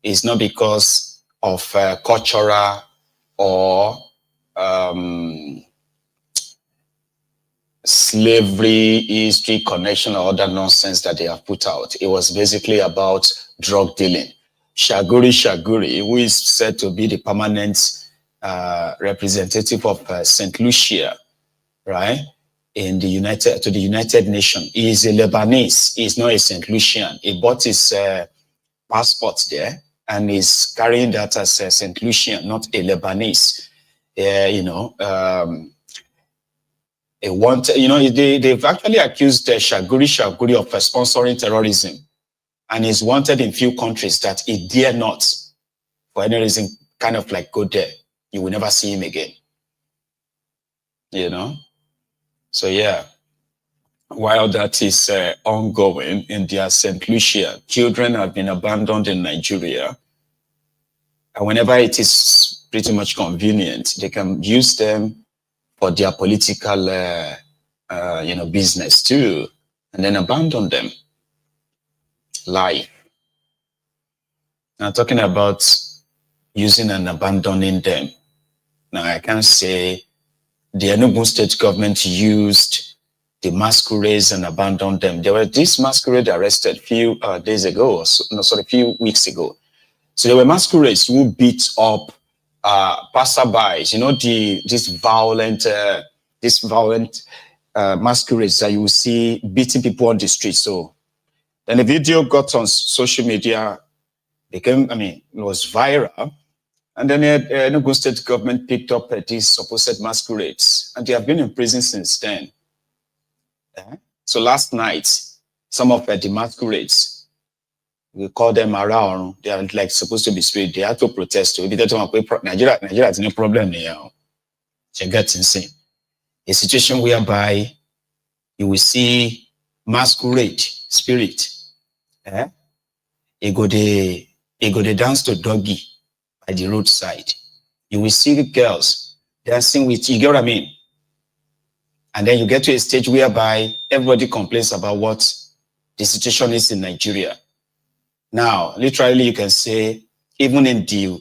is not because of cultural or slavery, history, connection, or other nonsense that they have put out. It was basically about drug dealing. Shaguri, who is said to be the permanent representative of St. Lucia, right? In the United Nations. He is a Lebanese. He is not a St. Lucian. He bought his passport there and is carrying that as a St. Lucian, not a Lebanese. They've actually accused Shaguri of sponsoring terrorism, and is wanted in few countries that he dare not, for any reason, kind of like go there. You will never see him again. So yeah, while that is ongoing in their St. Lucia, children have been abandoned in Nigeria. And whenever it is pretty much convenient, they can use them for their political, business too, and then abandon them. Life. Now, talking about using and abandoning them. Now, I can say the Enugu state government used the masquerades and abandoned them. There were this masquerade arrested a few days ago, a few weeks ago. So there were masquerades who beat up passerbys, these violent masquerades that you will see beating people on the street. So then the video got on social media, it was viral. And then the Enugu state government picked up these supposed masquerades, and they have been in prison since then. So last night, some of the masquerades, we call them around, they are like supposed to be spirit. They had to protest. Nigeria has no problem now. You get insane. A situation whereby you will see masquerade spirit. They go they dance to doggy at the roadside. You will see girls dancing with, you get what I mean? And then you get to a stage whereby everybody complains about what the situation is in Nigeria. Now, literally, you can say, even in the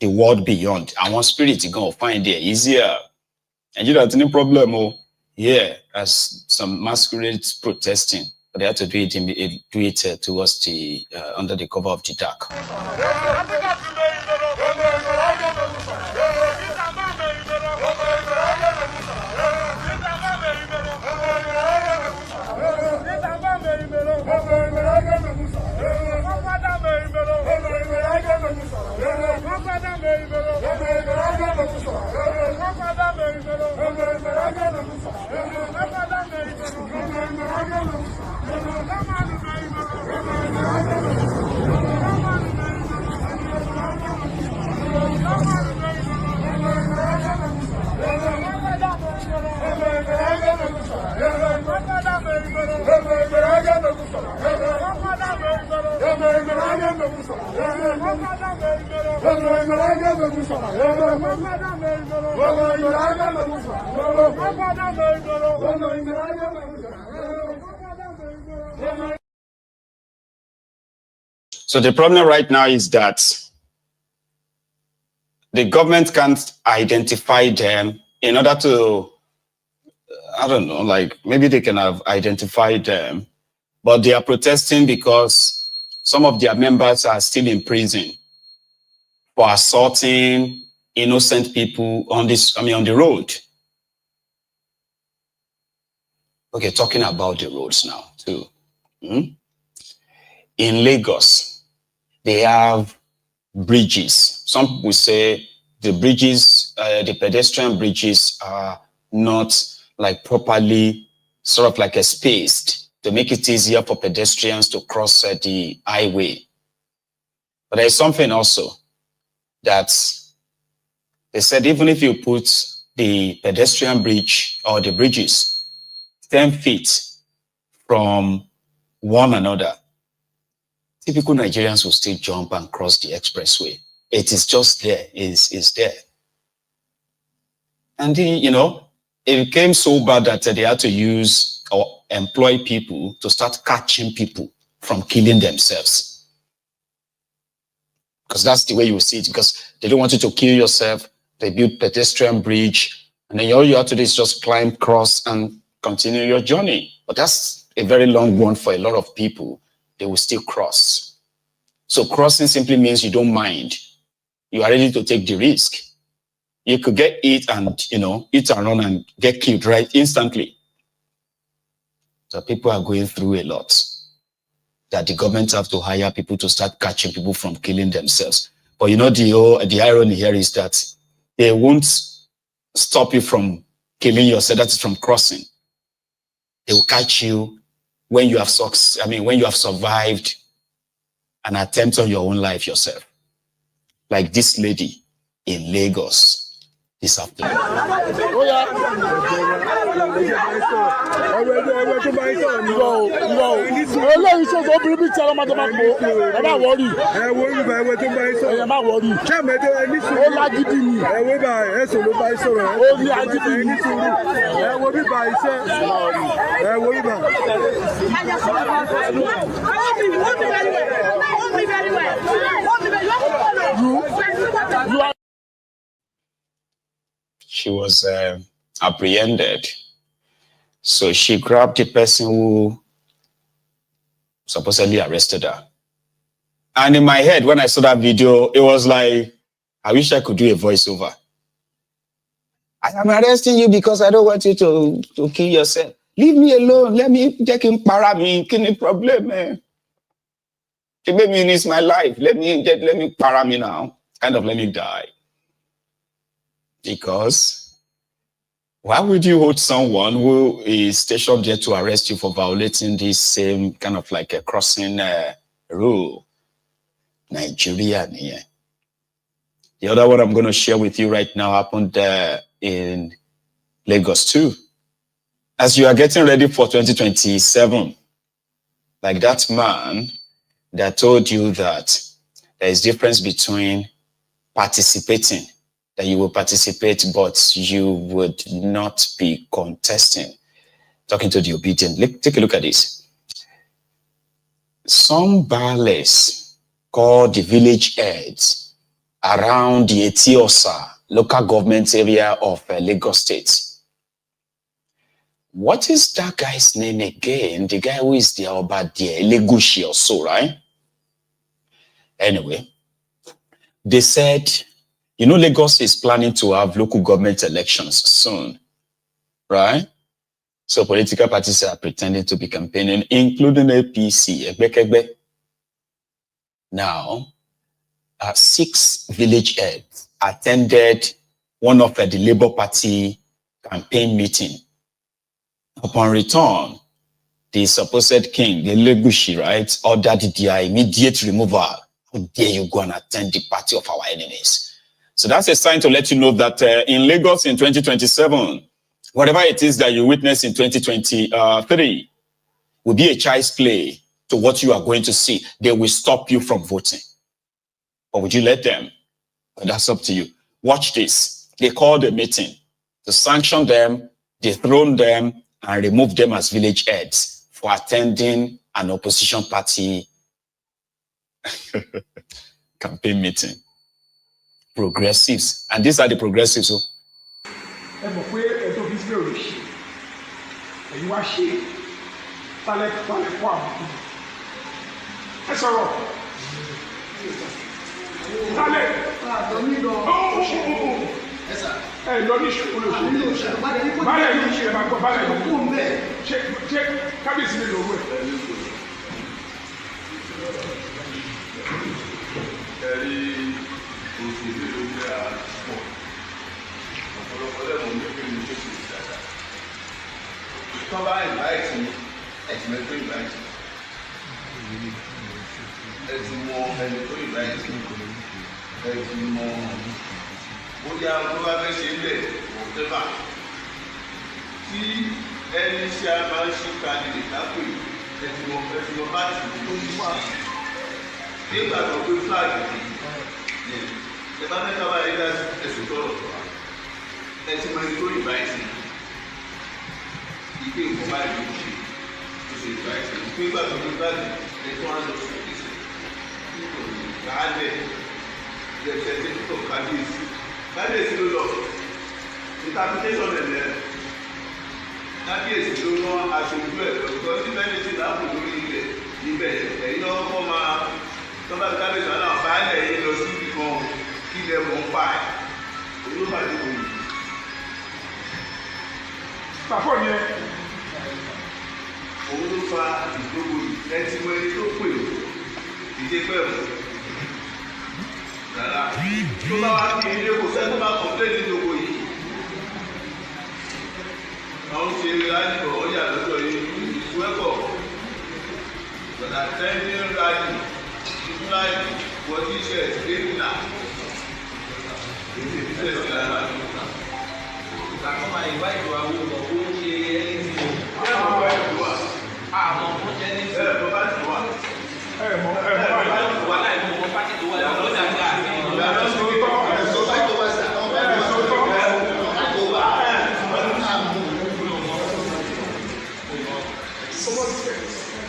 world beyond, I want spirit to go find there easier. And you don't have any problem, as some masquerades protesting, but they have to do it towards the under the cover of the dark. So the problem right now is that the government can't identify them in order to, I don't know, like maybe they can have identified them, but they are protesting because some of their members are still in prison for assaulting innocent people on the road. Okay, talking about the roads now too. In Lagos, they have bridges. Some people say the bridges, the pedestrian bridges are not like properly sort of like spaced to make it easier for pedestrians to cross the highway. But there's something also that they said, even if you put the pedestrian bridge or the bridges 10 feet from one another, typical Nigerians will still jump and cross the expressway. It is just there, is there. And it became so bad that they had to use or employ people to start catching people from killing themselves. Because that's the way you see it, because they don't want you to kill yourself. They build pedestrian bridge, and then all you have to do is just climb, cross, and continue your journey. But that's a very long one for a lot of people. They will still cross. So crossing simply means you don't mind. You are ready to take the risk. you could get it and, eat and run and get killed right instantly. So people are going through a lot. That the government have to hire people to start catching people from killing themselves. But the irony here is that they won't stop you from killing yourself. That is from crossing. They will catch you when you have survived an attempt on your own life yourself. Like this lady in Lagos this afternoon. She was apprehended. So she grabbed the person who supposedly arrested her. And in my head, when I saw that video, it was like, I wish I could do a voiceover. I am arresting you because I don't want you to kill yourself. Leave me alone. Let me take him para me. Any problem, man? The baby needs my life. Let me para me now. Kind of let me die. Because why would you hold someone who is stationed there to arrest you for violating this same kind of like a crossing rule? Nigeria. Yeah. The other one I'm going to share with you right now happened in Lagos too. As you are getting ready for 2027, like that man that told you that there is difference between participating, that you will participate, but you would not be contesting. Talking to the obedient. Take a look at this. Some baales called the village heads around the Etiosa local government area of Lagos State. What is that guy's name again? The guy who is there about there, Legushi or so, right? Anyway, they said, Lagos is planning to have local government elections soon, right? So political parties are pretending to be campaigning, including APC, Aregbesola. Now, 6 village heads attended one of the Labour Party campaign meeting. Upon return, the supposed king, the Legushi, right, ordered their immediate removal. How dare you go and attend the party of our enemies? So that's a sign to let you know that in Lagos in 2027, whatever it is that you witness in 2023 will be a child's play to what you are going to see. They will stop you from voting. Or would you let them? But that's up to you. Watch this. They called a meeting to sanction them, dethrone them, and remove them as village heads for attending an opposition party campaign meeting. Progressives. And these are the progressives. òun ló fa ìdókòwò ẹtí wọ ẹni tó pè ó ìdí pẹ̀lú rárá tó bá wá kí ilé kò sẹ́ni tó bá kọ̀ọ̀tẹ́ ní ìdókòwò yìí àwọn ṣe ráàdì bọ̀ ọ̀yà lọ́jọ́ yìí ìṣúwẹ́kọ̀ bọ̀dà tẹ́ńtì ráàdì ìṣúláìdì wọ́n ti ṣe ẹ̀sìnkìnà èdè ìṣẹ̀ ìṣẹ̀lá ìtàkùn máa ìwá ìwà wo lọ kó ń ṣe ẹni tí mo àwọn ọmọ jẹ ní ìṣẹ́ ẹ̀rọ bá ti wà ẹ̀rọ bá ti wà láì mú ọmọ pàtì tó wà lọ́wọ́ dàgbà àti ìjọba ẹ̀rọ tó tọ́ ẹ̀rọ bá tó wà sà ọmọ ẹ̀rọ tó tọ́ ẹ̀rọ tó wà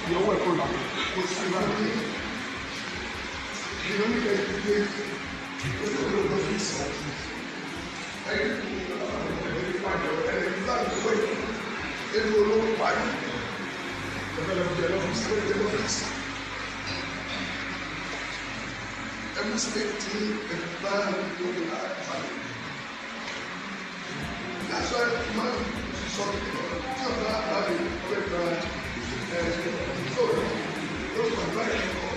ìyọwọ́ ẹ̀kọ́ là kò sí ra ní ìyọwọ́ ẹ̀kọ́ that's why man something so those are very important.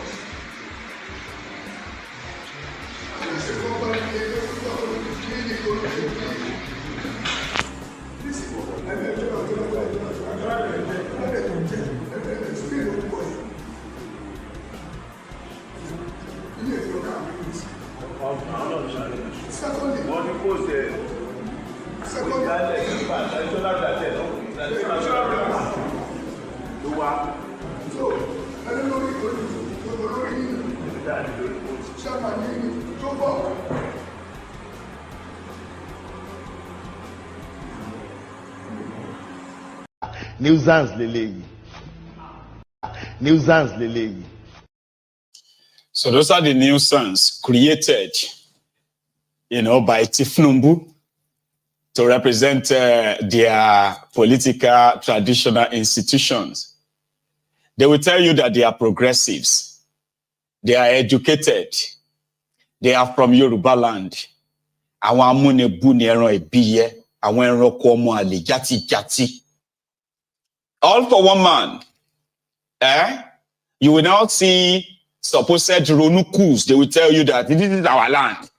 It's a company Nuisance leleyi. Nuisance leleyi. So those are the nuisance created, by Tinubu to represent their political traditional institutions. They will tell you that they are progressives. They are educated. They are from Yoruba land. Àwọn amúnibú ni ẹran ìbíyẹ, àwọn ẹranko ọmọ àlè játijàti. All for one man. You will now see supposed Ronukus. They will tell you that this is our land.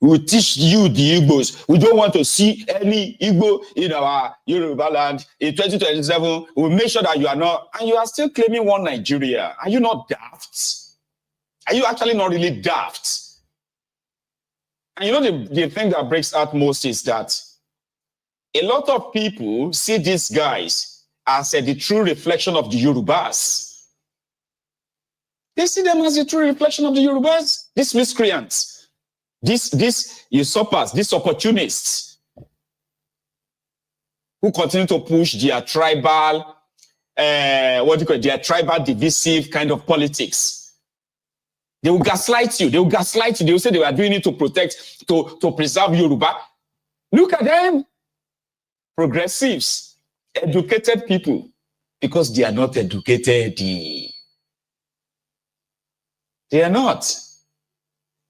We will teach you the Igbos. We don't want to see any Igbo in our Yoruba land. In 2027, we will make sure that you are not, and you are still claiming one Nigeria. Are you not daft? Are you actually not really daft? And the thing that breaks out most is that a lot of people see these guys as the true reflection of the Yorubas. They see them as the true reflection of the Yorubas. These miscreants, these usurpers, these opportunists who continue to push their tribal, their tribal divisive kind of politics. They will gaslight you. They will gaslight you. They will say they were doing it to protect, to preserve Yoruba. Look at them. Progressives, educated people, because they are not educated. They are not.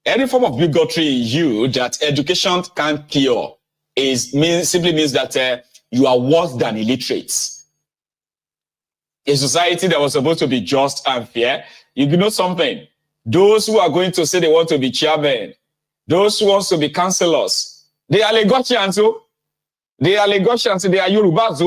Any form of bigotry in you that education can't cure simply means that you are worse than illiterates. A society that was supposed to be just and fair, you know something? Those who are going to say they want to be chairman, those who want to be councillors, they are Lagosians, they are Lagosians, they are Yorubas,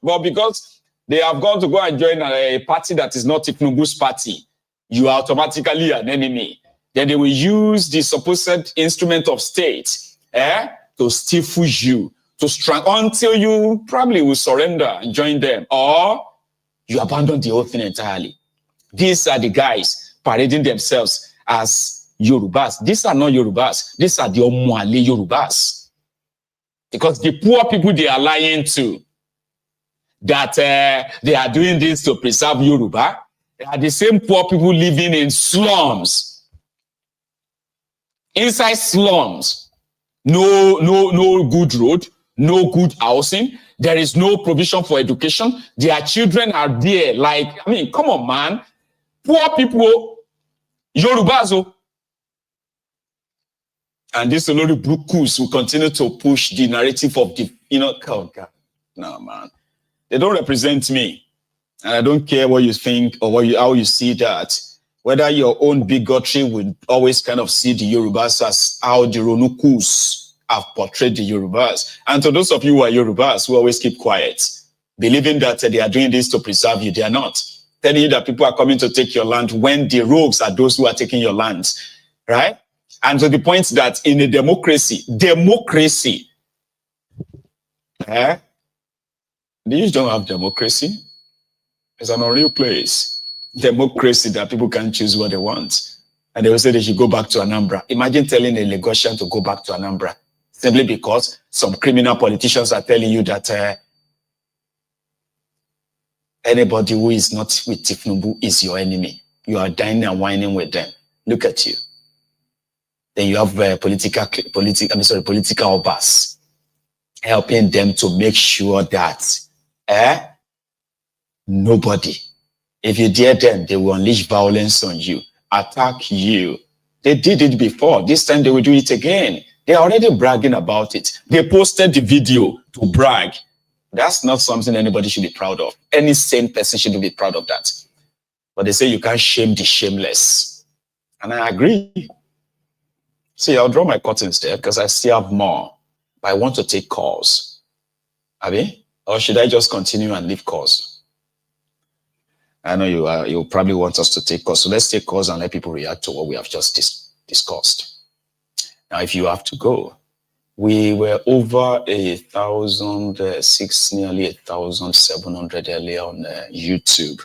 but because they have gone to go and join a party that is not Tinubu's party, you are automatically an enemy. Then they will use the supposed instrument of state to stifle you, to until you probably will surrender and join them, or you abandon the whole thing entirely. These are the guys parading themselves as Yorubas. These are not Yorubas. These are the Omuale Yorubas. Because the poor people they are lying to, that they are doing this to preserve Yoruba, they are the same poor people living in slums. Inside slums. No good road, no good housing. There is no provision for education. Their children are there. Come on, man. Poor people, Yorubas. And these Olori Brukus will continue to push the narrative of the, oh God, no, man. They don't represent me. And I don't care what you think or how you see that. Whether your own bigotry would always kind of see the Yorubas as how the Ronukus have portrayed the Yorubas. And to those of you who are Yorubas who always keep quiet, believing that they are doing this to preserve you, they are not. Telling you that people are coming to take your land when the rogues are those who are taking your lands, right? And to the point that in a democracy, these don't have democracy. It's an unreal place. Democracy that people can choose what they want. And they will say they should go back to Anambra. Imagine telling a Lagosian to go back to Anambra simply because some criminal politicians are telling you that anybody who is not with Tinubu is your enemy. You are dining and whining with them. Look at you. Then you have political obas helping them to make sure that nobody, if you dare them, they will unleash violence on you, attack you. They did it before. This time they will do it again. They're already bragging about it. They posted the video to brag. That's not something anybody should be proud of. Any sane person should be proud of that. But they say you can't shame the shameless. And I agree. See, I'll draw my curtains there because I still have more. But I want to take calls. Abi? Or should I just continue and leave calls? I know you probably want us to take calls. So let's take calls and let people react to what we have just discussed. Now, if you have to go, we were over 1,006, nearly 1,700 earlier on YouTube.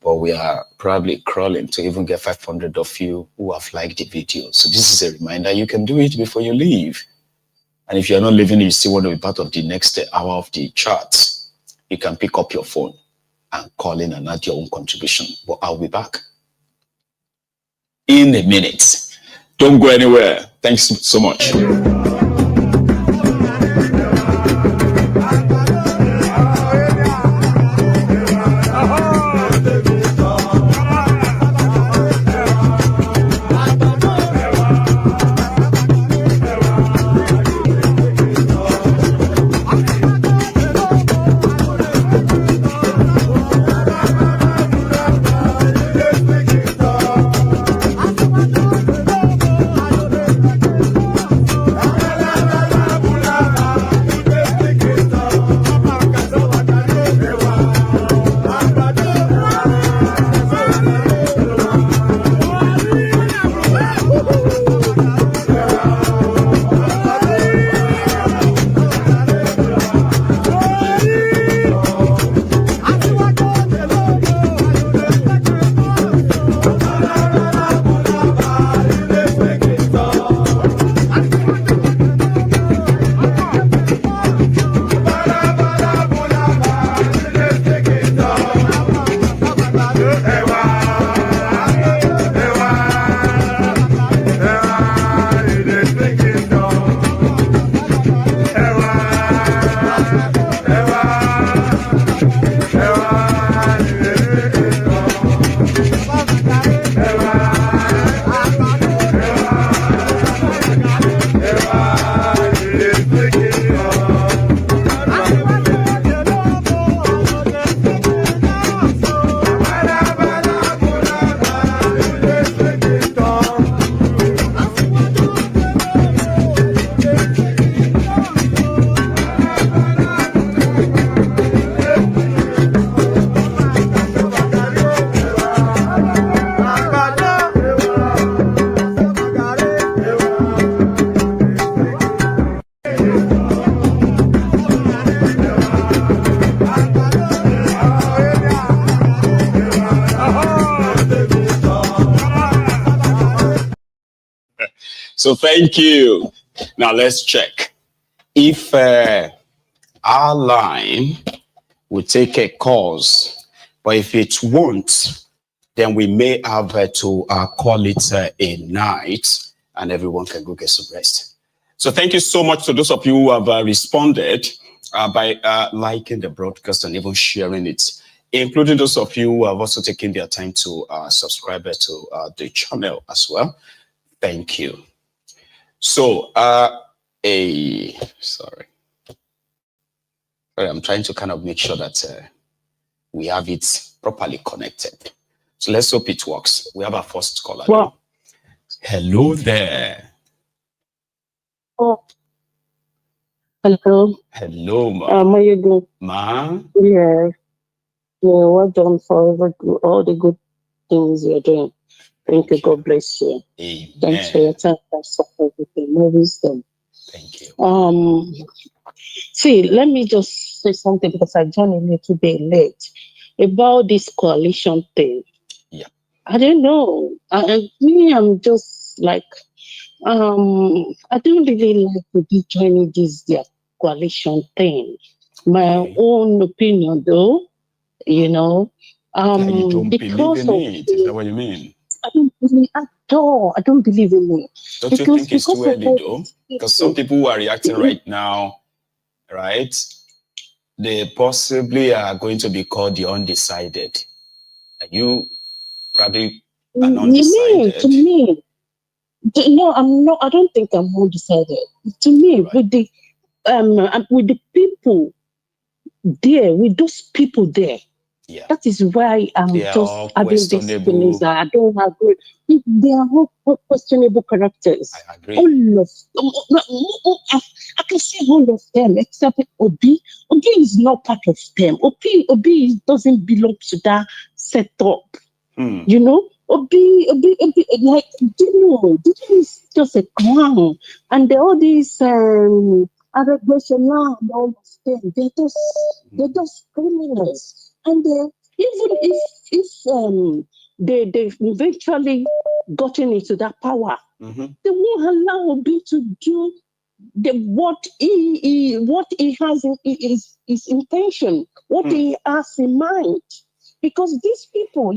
But we are probably crawling to even get 500 of you who have liked the video. So this is a reminder. You can do it before you leave. And if you're not leaving, you still want to be part of the next hour of the chat, you can pick up your phone and call in and add your own contribution. But I'll be back in a minute. Don't go anywhere. Thanks so much. So thank you. Now let's check if our line will take a course, but if it won't, then we may have to call it a night and everyone can go get some rest. So thank you so much to those of you who have responded by liking the broadcast and even sharing it, including those of you who have also taken their time to subscribe to the channel as well. Thank you. So, sorry, I'm trying to kind of make sure that we have it properly connected. So let's hope it works. We have our first caller. Well, hello there. Oh, hello. Hello, ma. How you doing? Ma? Yeah. Yeah, well done for all the good things you're doing. Thank you. God bless you. Amen. Thanks for your time. Thanks for everything. No wisdom. Thank you. See, let me just say something because I joined a little bit late about this coalition thing. Yeah. I don't know. I'm just like, I don't really like to be joining this their coalition thing. My own opinion, though, you know, you don't because believe in of it? Is that what you mean? I don't believe at all. I don't believe in it. Don't you think it's too early, though? Because some people who are reacting right now, right, they possibly are going to be called the undecided. Are you probably an undecided? To me, no, I'm not. I don't think I'm undecided. To me, with the people there, with those people there, that is why I'm just having these feelings that I don't agree. They are all questionable characters. I agree. All of them, I can see all of them except Obi. Obi is not part of them. Obi doesn't belong to that setup. You know, Obi, like, Dino is just a clown, and all these Aregbesola and all of them, they're just criminals. And even if they eventually gotten into that power, they won't allow Obi to do what he has in his intention, what he has in mind. Because these people,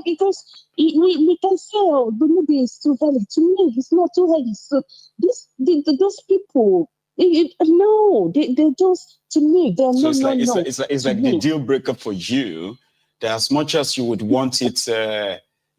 because we can say, oh, the movie is too early. To me, it's not too early. So those people, no, they just, to me, they're So not. it's like the deal breaker for you. That as much as you would want it,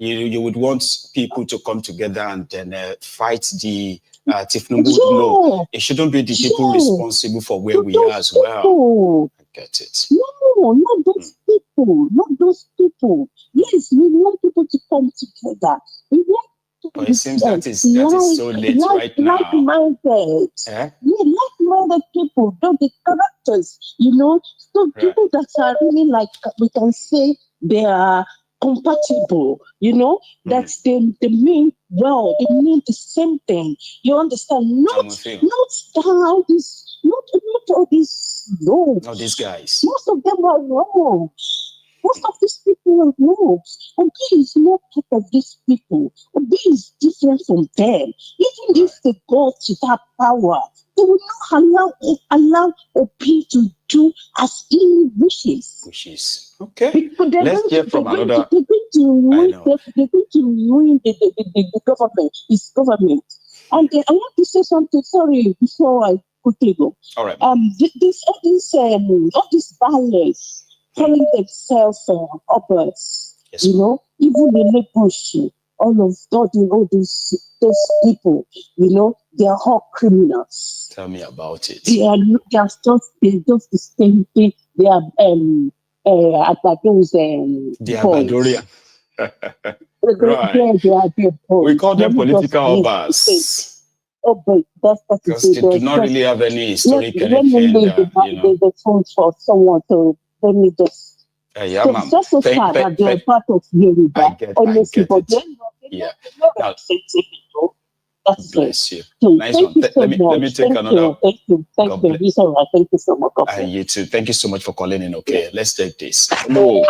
you would want people to come together and then fight the Tinubu. No, it shouldn't be the people responsible for where we are as well. I get it. No, not those people. Not those people. Yes, we want people to come together. We want to but it seems that is so late right now. Like-minded. Yeah, like-minded people, the characters, you know. So people that are really like, we can say they are compatible, you know, that they mean well, they mean the same thing. You understand? Not all these, not all these, no. No, these guys. Most of them are wrong. Most of these people are wrong. Obi is not part of these people. Obi is different from them. Even if they go to that power, they will not allow Obi to do as he wishes. Okay. Let's hear from another. They're going to ruin the government, his government. And I want to say something, sorry, before I quickly go. All right. All these violence calling themselves uppers, you know, even in the bush, all those people, you know, they are all criminals. Tell me about it. They are just the same thing. They are those Right. We call them political obas. But because they do not really have any historic let me leave the phone for someone to let me just. It's just so sad that they're part of Yoruba, honestly, but they're not That's bless you. So nice one. Let me take another. Thank you. Thank you so much. You too. Thank you so much for calling in. Okay, let's take this. Hello.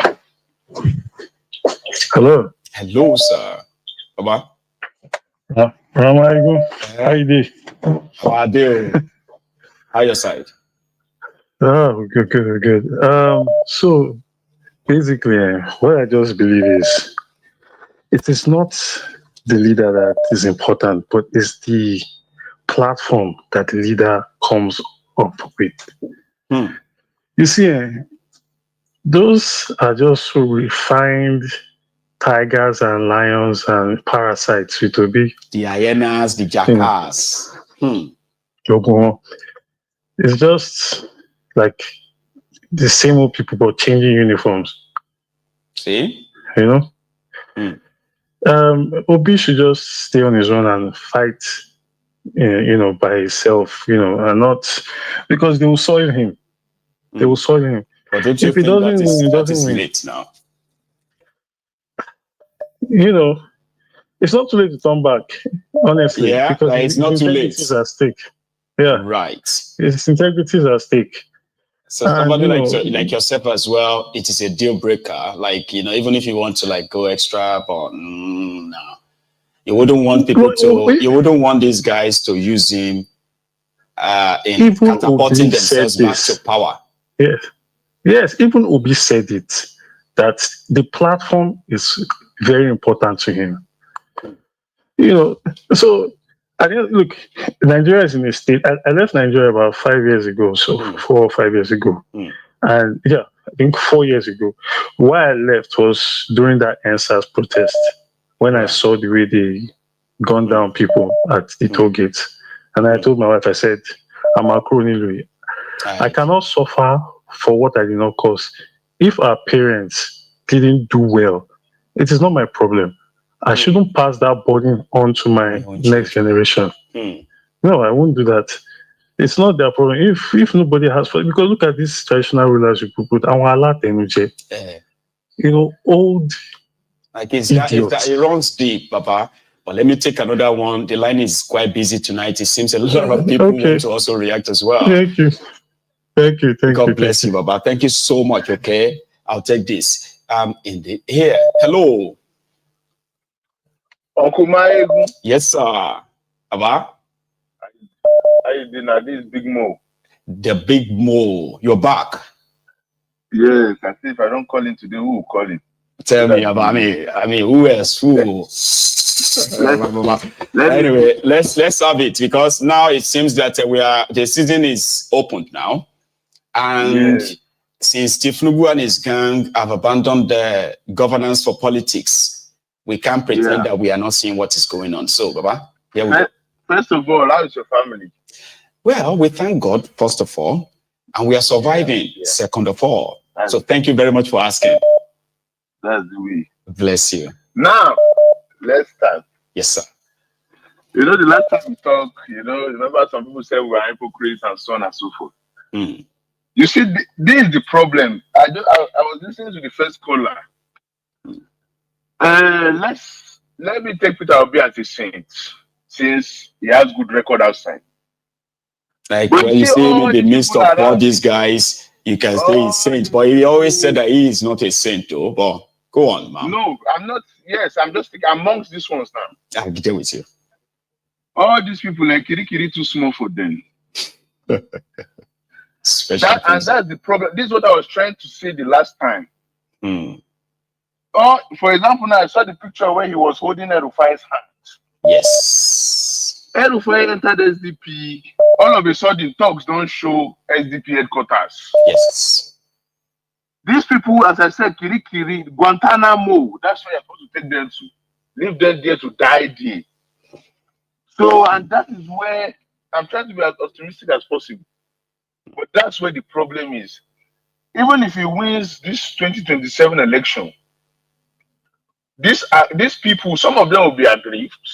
Hello. Hello, sir. Baba. How you doing? How are you? How your side? Oh, good. So basically, what I just believe is it is not the leader that is important, but it's the platform that the leader comes up with. You see, those are just so refined tigers and lions and parasites with Obi. The hyenas, the jackals. It's just like the same old people but changing uniforms. See? You know? Obi should just stay on his own and fight, by himself, and not because they will soil him. They will soil him. But don't you think that is late now? It's not too late to turn back, honestly. Yeah, because it's not too late. Integrities are at stake. Yeah. Right. Its integrities are at stake. So somebody like yourself as well, it is a deal breaker. Like, even if you want to go extra, but no. You wouldn't want people you wouldn't want these guys to use him in catapulting themselves back to power. Yes, even Obi said it, that the platform is very important to him. So look, Nigeria is in a state. I left Nigeria about 5 years ago, so 4 or 5 years ago. And I think 4 years ago. Why I left was during that NSAS protest, when I saw the way they gunned down people at the toll gates. And I told my wife, I said, I'm a Koolu. I cannot suffer for what I did not cause. If our parents didn't do well, it is not my problem. I shouldn't pass that burden on to my next generation. No, I won't do that. It's not their problem. If nobody has, because look at these traditional rulers you put old. Like it runs deep, Papa. But let me take another one. The line is quite busy tonight. It seems a lot of people want to also react as well. Thank you. God bless you, Baba. Thank you so much. Okay, I'll take this. In the here. Hello. Uncle Maegu. Yes, sir. Baba. How you doing at this Big Mo? The Big Mo. You're back. Yes, I see if I don't call him today, who will call him? Tell me about me. I mean, who else? Who? Anyway, let's have it, because now it seems that the season is opened now, and since Tinubu and his gang have abandoned the governance for politics, we can't pretend that we are not seeing what is going on. So, Baba, here we go. First of all, how is your family? Well, we thank God, first of all, and we are surviving, second of all. So thank you very much for asking. That's the way. Bless you. Now, let's start. Yes, sir. The last time we talked, remember some people said we are hypocrites and so on and so forth. You see, this is the problem. I was listening to the first caller. Let me take Peter Obi as a saint, since he has good record outside. Like when you see him in the midst of all these guys, you can say he's saint, but he always said that he is not a saint, though. But go on, man. No, I'm not. Yes, I'm just thinking amongst these ones now. I'll get with you. All these people, like Kiri too small for them. That's the problem. This is what I was trying to say the last time. For example, now I saw the picture where he was holding rufai's hand. Yes. Rufai entered SDP. All of a sudden, talks don't show SDP headquarters. Yes. These people, as I said, Kiri, Guantanamo, that's where you're supposed to take them to. Leave them there to die there. So, and that is where I'm trying to be as optimistic as possible. But that's where the problem is. Even if he wins this 2027 election, these people, some of them will be aggrieved.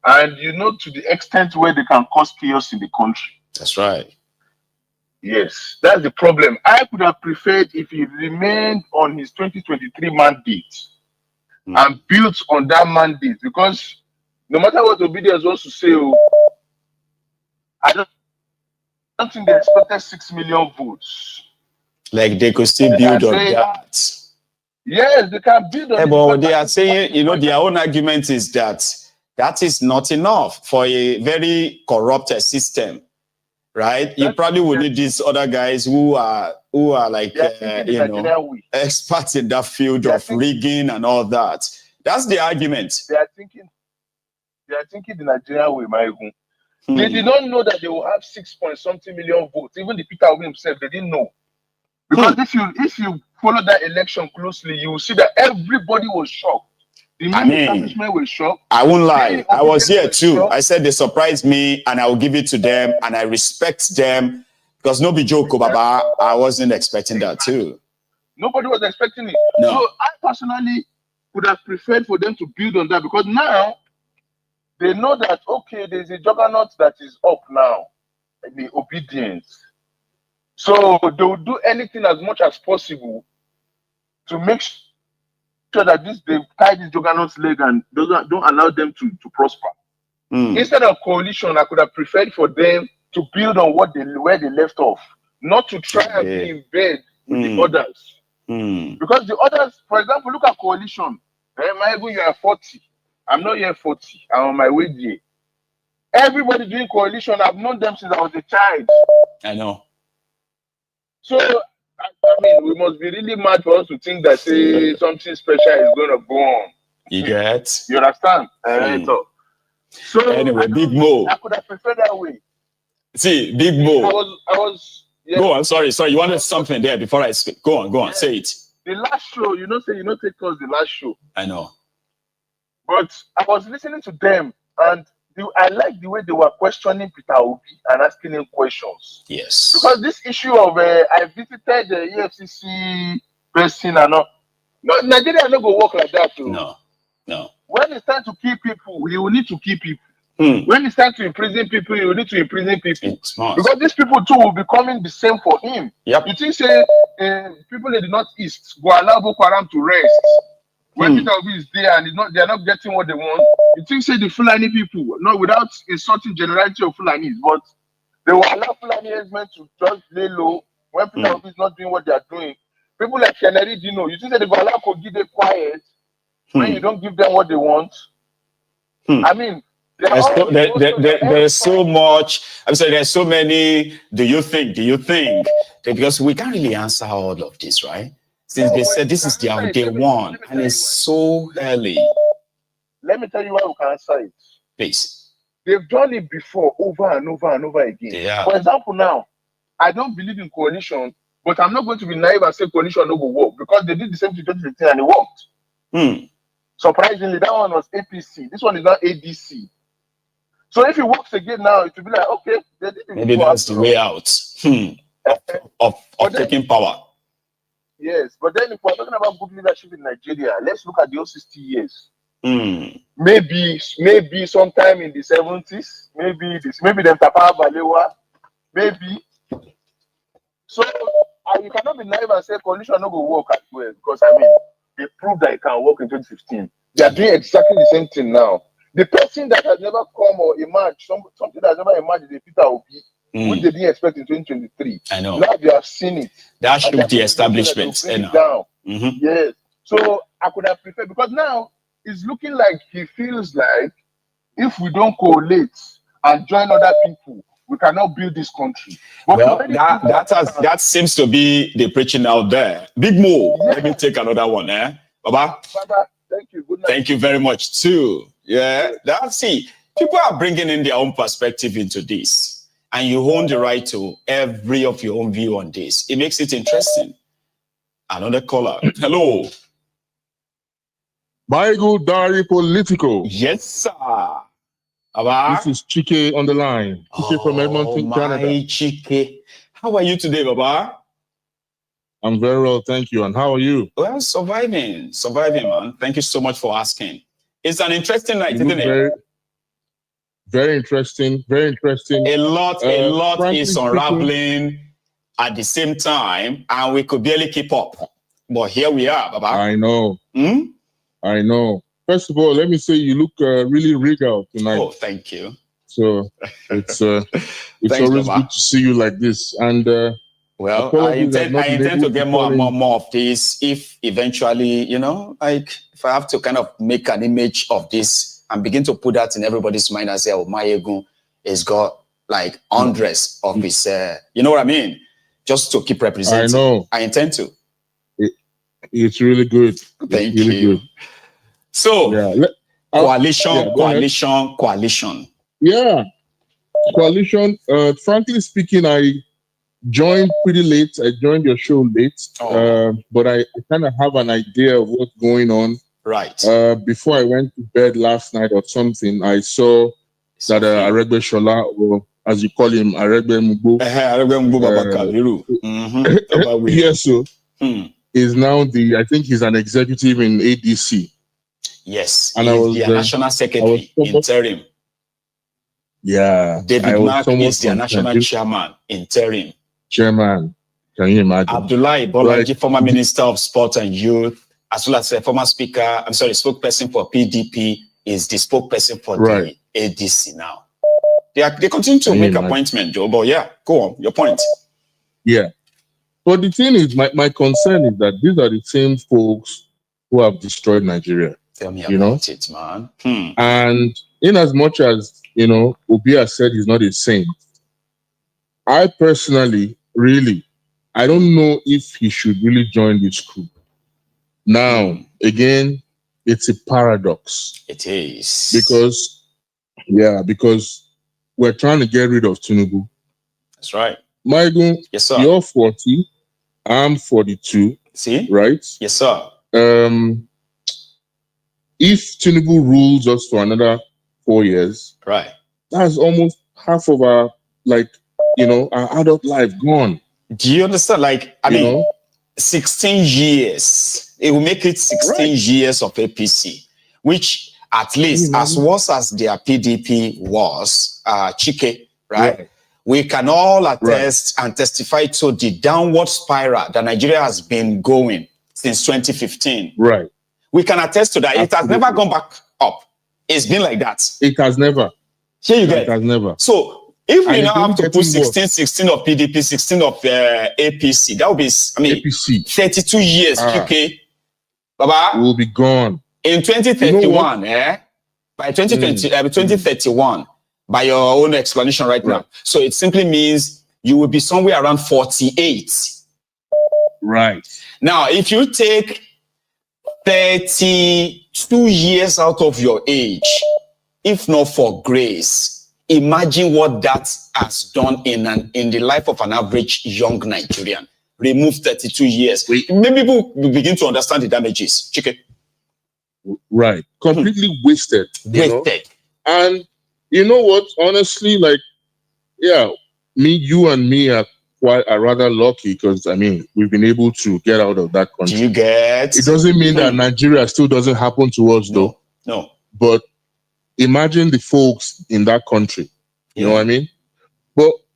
And to the extent where they can cause chaos in the country. That's right. Yes, that's the problem. I could have preferred if he remained on his 2023 mandate and built on that mandate, because no matter what Obedience wants to say, I don't think they expected 6 million votes. Like they could still build on that. Yes, they can build on it. But they are saying, their own argument is that is not enough for a very corrupted system, right? You probably would need these other guys who are like, experts in that field of rigging and all that. That's the argument. They are thinking the Nigerian way, Maegu. They did not know that they will have 6 point something million votes. Even the Peter Obi himself, they didn't know. Because if you follow that election closely, you will see that everybody was shocked. The main establishment was shocked. I won't lie. I was here too. Shocked. I said they surprised me, and I will give it to them, and I respect them because no be joke, Baba. I wasn't expecting that too. Nobody was expecting it. No. So I personally would have preferred for them to build on that because now they know that okay, there's a juggernaut that is up now, the obedience. So they will do anything as much as possible to make sure that they tie this juggernaut's leg and don't allow them to prosper. Instead of coalition, I could have preferred for them to build on where they left off, not to try and be in bed with the others. Because the others, for example, look at coalition. Maybe you are 40. I'm not here 40. I'm on my way there. Everybody doing coalition, I've known them since I was a child. I know. So, I mean, we must be really mad for us to think that say something special is going to go on. You get? You understand? So anyway, Big Mo. I could have preferred that way. See, Big Mo. I was. Yeah. Go on. Sorry. You wanted something there before I speak. Go on. Yeah. Say it. The last show, take us the last show. I know. But I was listening to them, and I like the way they were questioning Peter Obi and asking him questions. Yes. Because this issue of I visited the EFCC person and all. No, Nigeria no go work like that too. No. When it's time to kill people, you will need to kill people. When it's time to imprison people, you will need to imprison people. Because these people too will be coming the same for him. Yep. You think say people in the northeast go allow Boko Haram to rest when Peter Obi is there and they are not getting what they want? You think say the Fulani people, not without insulting generality of Fulanis, but they will allow Fulani herdsmen to just lay low when Peter Obi is not doing what they are doing. People like Keneri Dino, you think that they will allow Kogi they quiet when you don't give them what they want? I mean, there's so much. I'm saying there's so many. Do you think? Because we can't really answer all of this, right? Since they said this is their day one, and it's so early. Let me tell you why we can answer it. Please. They've done it before, over and over and over again. Yeah. For example, now I don't believe in coalition, but I'm not going to be naive and say coalition no go work because they did the same thing in 2015 and it worked. Surprisingly, that one was APC. This one is now ADC. So if it works again now, it will be like, okay, they did it. Maybe that's the way out of taking power. Yes, but then if we're talking about good leadership in Nigeria, let's look at the old 60 years. Maybe sometime in the 70s, maybe them Tafawa Balewa, maybe. So you cannot be naive and say coalition no go work as well because I mean they proved that it can work in 2015. They are doing exactly the same thing now. The person that has never come or emerged, something that has never emerged is Peter Obi, which they didn't expect in 2023. I know. Now they have seen it. That shook the establishment. Down. Yes. So I could have preferred because now it's looking like he feels like if we don't collate and join other people, we cannot build this country. But well, that seems to be the preaching out there. Big Mo, let me take another one, Baba? Baba, thank you. Good night. Thank you very much, too. Yeah, people are bringing in their own perspective into this, and you own the right to every of your own view on this. It makes it interesting. Another caller. Hello. Bible Diary Political. Yes, sir. This is Chike on the line. Chike from Edmonton, Canada. Chike. How are you today, Baba? I'm very well, thank you. And how are you? Well, surviving, man. Thank you so much for asking. It's an interesting night, isn't it? Very interesting, very interesting. A lot is unraveling at the same time, and we could barely keep up. But here we are, Baba. I know. I know. First of all, let me say you look really regal tonight. Oh, thank you. So it's always good to see you like this. And well, I intend to get more and more of this. If eventually, if I have to kind of make an image of this and begin to put that in everybody's mind and say, oh, Mayegu has got like hundreds of his, you know what I mean? Just to keep representing. I know. I intend to. It's really good. Thank you. Good. So, coalition. Yeah, coalition. Frankly speaking, joined pretty late. I joined your show late, but I kind of have an idea of what's going on. Right. Before I went to bed last night or something, I saw that Aregbesola, or as you call him, Aregbemugo, Kabiru. Yes, so is now I think he's an executive in ADC. Yes, and he's the national secretary interim. Yeah, David Mark is the national chairman interim. Chairman, can you imagine? Abdullahi Bolaji, former minister of sport and youth, as well as a former spokesperson for PDP, is the spokesperson for the ADC now. They continue to make appointments, Joe, but yeah, go on, your point. Yeah. But the thing is, my concern is that these are the same folks who have destroyed Nigeria. Tell me about it, man. And in as much as, Obi has said he's not a saint, I personally, I don't know if he should really join this crew. Now, again, it's a paradox. It is. Because we're trying to get rid of Tinubu. That's right. Maigun, yes, sir. You're 40, I'm 42. See? Right? Yes, sir. If Tinubu rules us for another 4 years, right, that's almost half of our, our adult life gone. Do you understand? I mean, 16 years. It will make it 16 years of APC, which at least as worse as their PDP was, Chike, right? We can all attest and testify to the downward spiral that Nigeria has been going since 2015. Right. We can attest to that. Absolutely. It has never gone back up. It's been like that. It has never. Here you go. It has never. So if we now have to put 16 of PDP, 16 of APC, that would be, APC. 32 years, Chike. Baba. Will be gone. In 2031, by 2031, by your own explanation right now. So it simply means you will be somewhere around 48. Right. Now, if you take 32 years out of your age, if not for grace, imagine what that has done in the life of an average young Nigerian. Remove 32 years. Maybe people will begin to understand the damages. Chike. Right. Completely wasted. Wasted. And you know what? Honestly, you and me are rather lucky because, we've been able to get out of that country. Do you get? It doesn't mean that Nigeria still doesn't happen to us, though. No. But imagine the folks in that country. You know what I mean?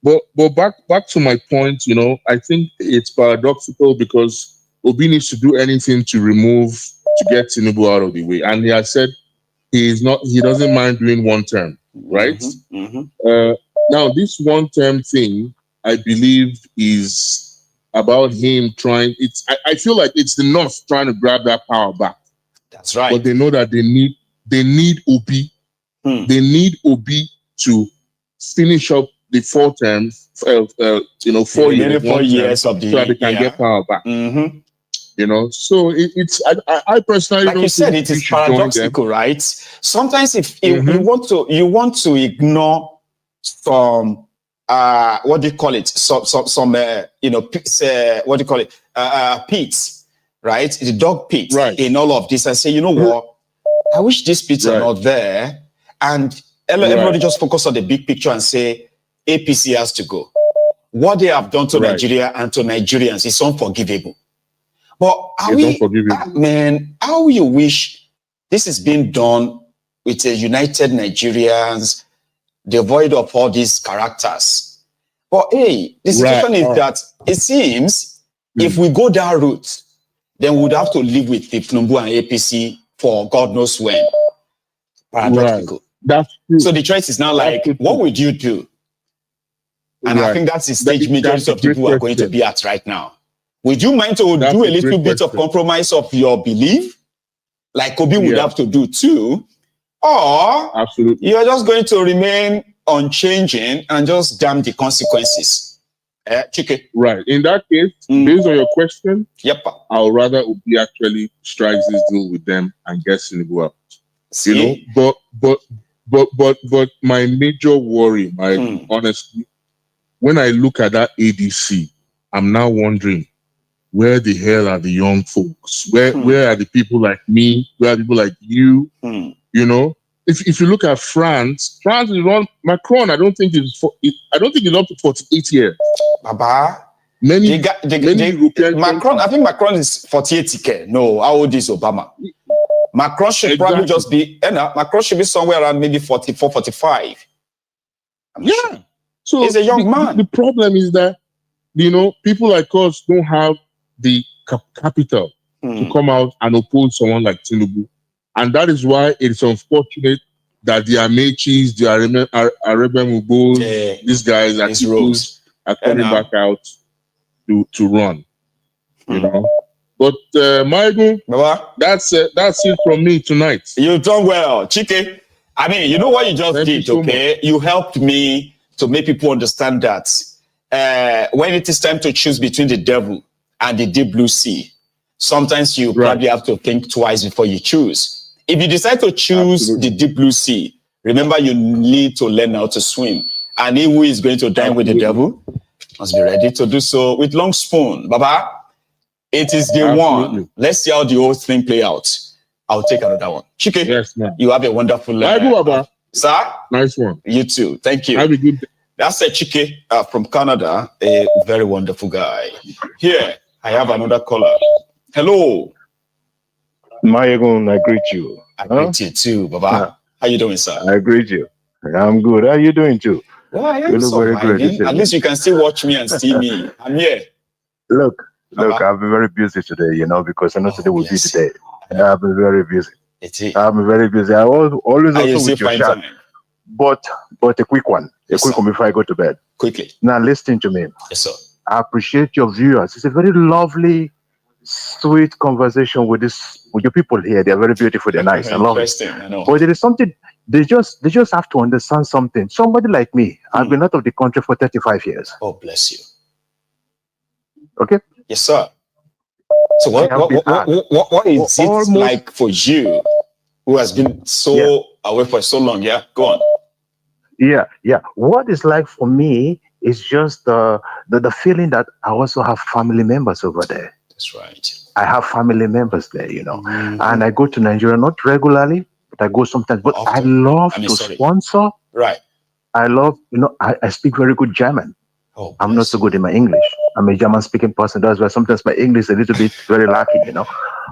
But back to my point, I think it's paradoxical because Obi needs to do anything to get Tinubu out of the way. And he has said he doesn't mind doing one term, right? Now, this one term thing, I believe, is about him trying. I feel like it's the North trying to grab that power back. That's right. But they know that they need Obi. They need Obi to finish up the 4 terms, 4 years, 4 years of the, so that they can get power back. So I personally, like don't you said, it is paradoxical, right? Sometimes if you want to ignore some what do you call it? Some pits, right? The dog pits in all of this, and say, you know what? I wish these pits are not there, and everybody just focus on the big picture and say APC has to go. What they have done to Nigeria and to Nigerians is unforgivable. But how you wish this is being done with a united Nigerians, devoid of all these characters. But hey, the situation is that it seems if we go that route, then we would have to live with the Tinubu and APC for God knows when. Paradoxical. That's true. So the choice is now what would you do? And I think that's the stage majority of people are going to be at right now. Would you mind to do a little bit of compromise of your belief, like Obi would have to do too? Or you're just going to remain unchanging and just damn the consequences? Chike. Right. In that case, based on your question, yep, I would rather Obi actually strikes this deal with them and gets Tinubu out. See? But my major worry, honestly, when I look at that ADC, I'm now wondering, where the hell are the young folks? Where are the people like me? Where are people like you? You know, if you look at France is on Macron. I don't think he's up to 48 years. Baba. Many European Macron. I think Macron is 48. No, how old is Obama? Macron should probably just be. Macron should be somewhere around maybe 44, 45. Sure. So he's a young man. The problem is that, you know, people like us don't have the capital to come out and oppose someone like Tinubu. And that is why it's unfortunate that the Amechis, the Aregbemugbos, these guys are coming back out to run. You know? But Michael, that's it from me tonight. You've done well. Chike, I mean, you know what you just did, so okay? You helped me to make people understand that when it is time to choose between the devil and the deep blue sea, sometimes you probably have to think twice before you choose. If you decide to choose the deep blue sea, remember you need to learn how to swim. And he who is going to dine with the devil must be ready to do so with long spoon. Baba, it is day one. Let's see how the whole thing play out. I'll take another one. Chike, yes, man. You have a wonderful sir. Nice one. You too. Thank you. Have a good day. That's a Chike from Canada, a very wonderful guy. Here, I have another caller. Hello. Mayegun, I greet you. I greet you too, Baba. How you doing, sir? I greet you. I'm good. How are you doing too? Well, I am you look very good. At least you can still watch me and see me. I'm here. Look, I've been very busy today, you know, because I know today will be the day. I've been very busy. I've been very busy. I always also with your chat. But a quick one. Quick one before I go to bed. Quickly. Now listen to me. Yes, sir. I appreciate your viewers. It's a very lovely, sweet conversation with your people here. They're very beautiful. They're nice. I love it. I know. But there is something they just have to understand something. Somebody like me, I've been out of the country for 35 years. Oh, bless you. Okay. Yes, sir. So what is it like for you, who has been so away for so long? Yeah, go on. Yeah. What it's like for me is just the feeling that I also have family members over there. That's right. I have family members there, you know, and I go to Nigeria not regularly, but I go sometimes. But I love to sponsor. Right. I love, you know, I speak very good German. Oh, I'm not so good in my English. I'm a German-speaking person. That's why sometimes my English is a little bit very lacking, you know.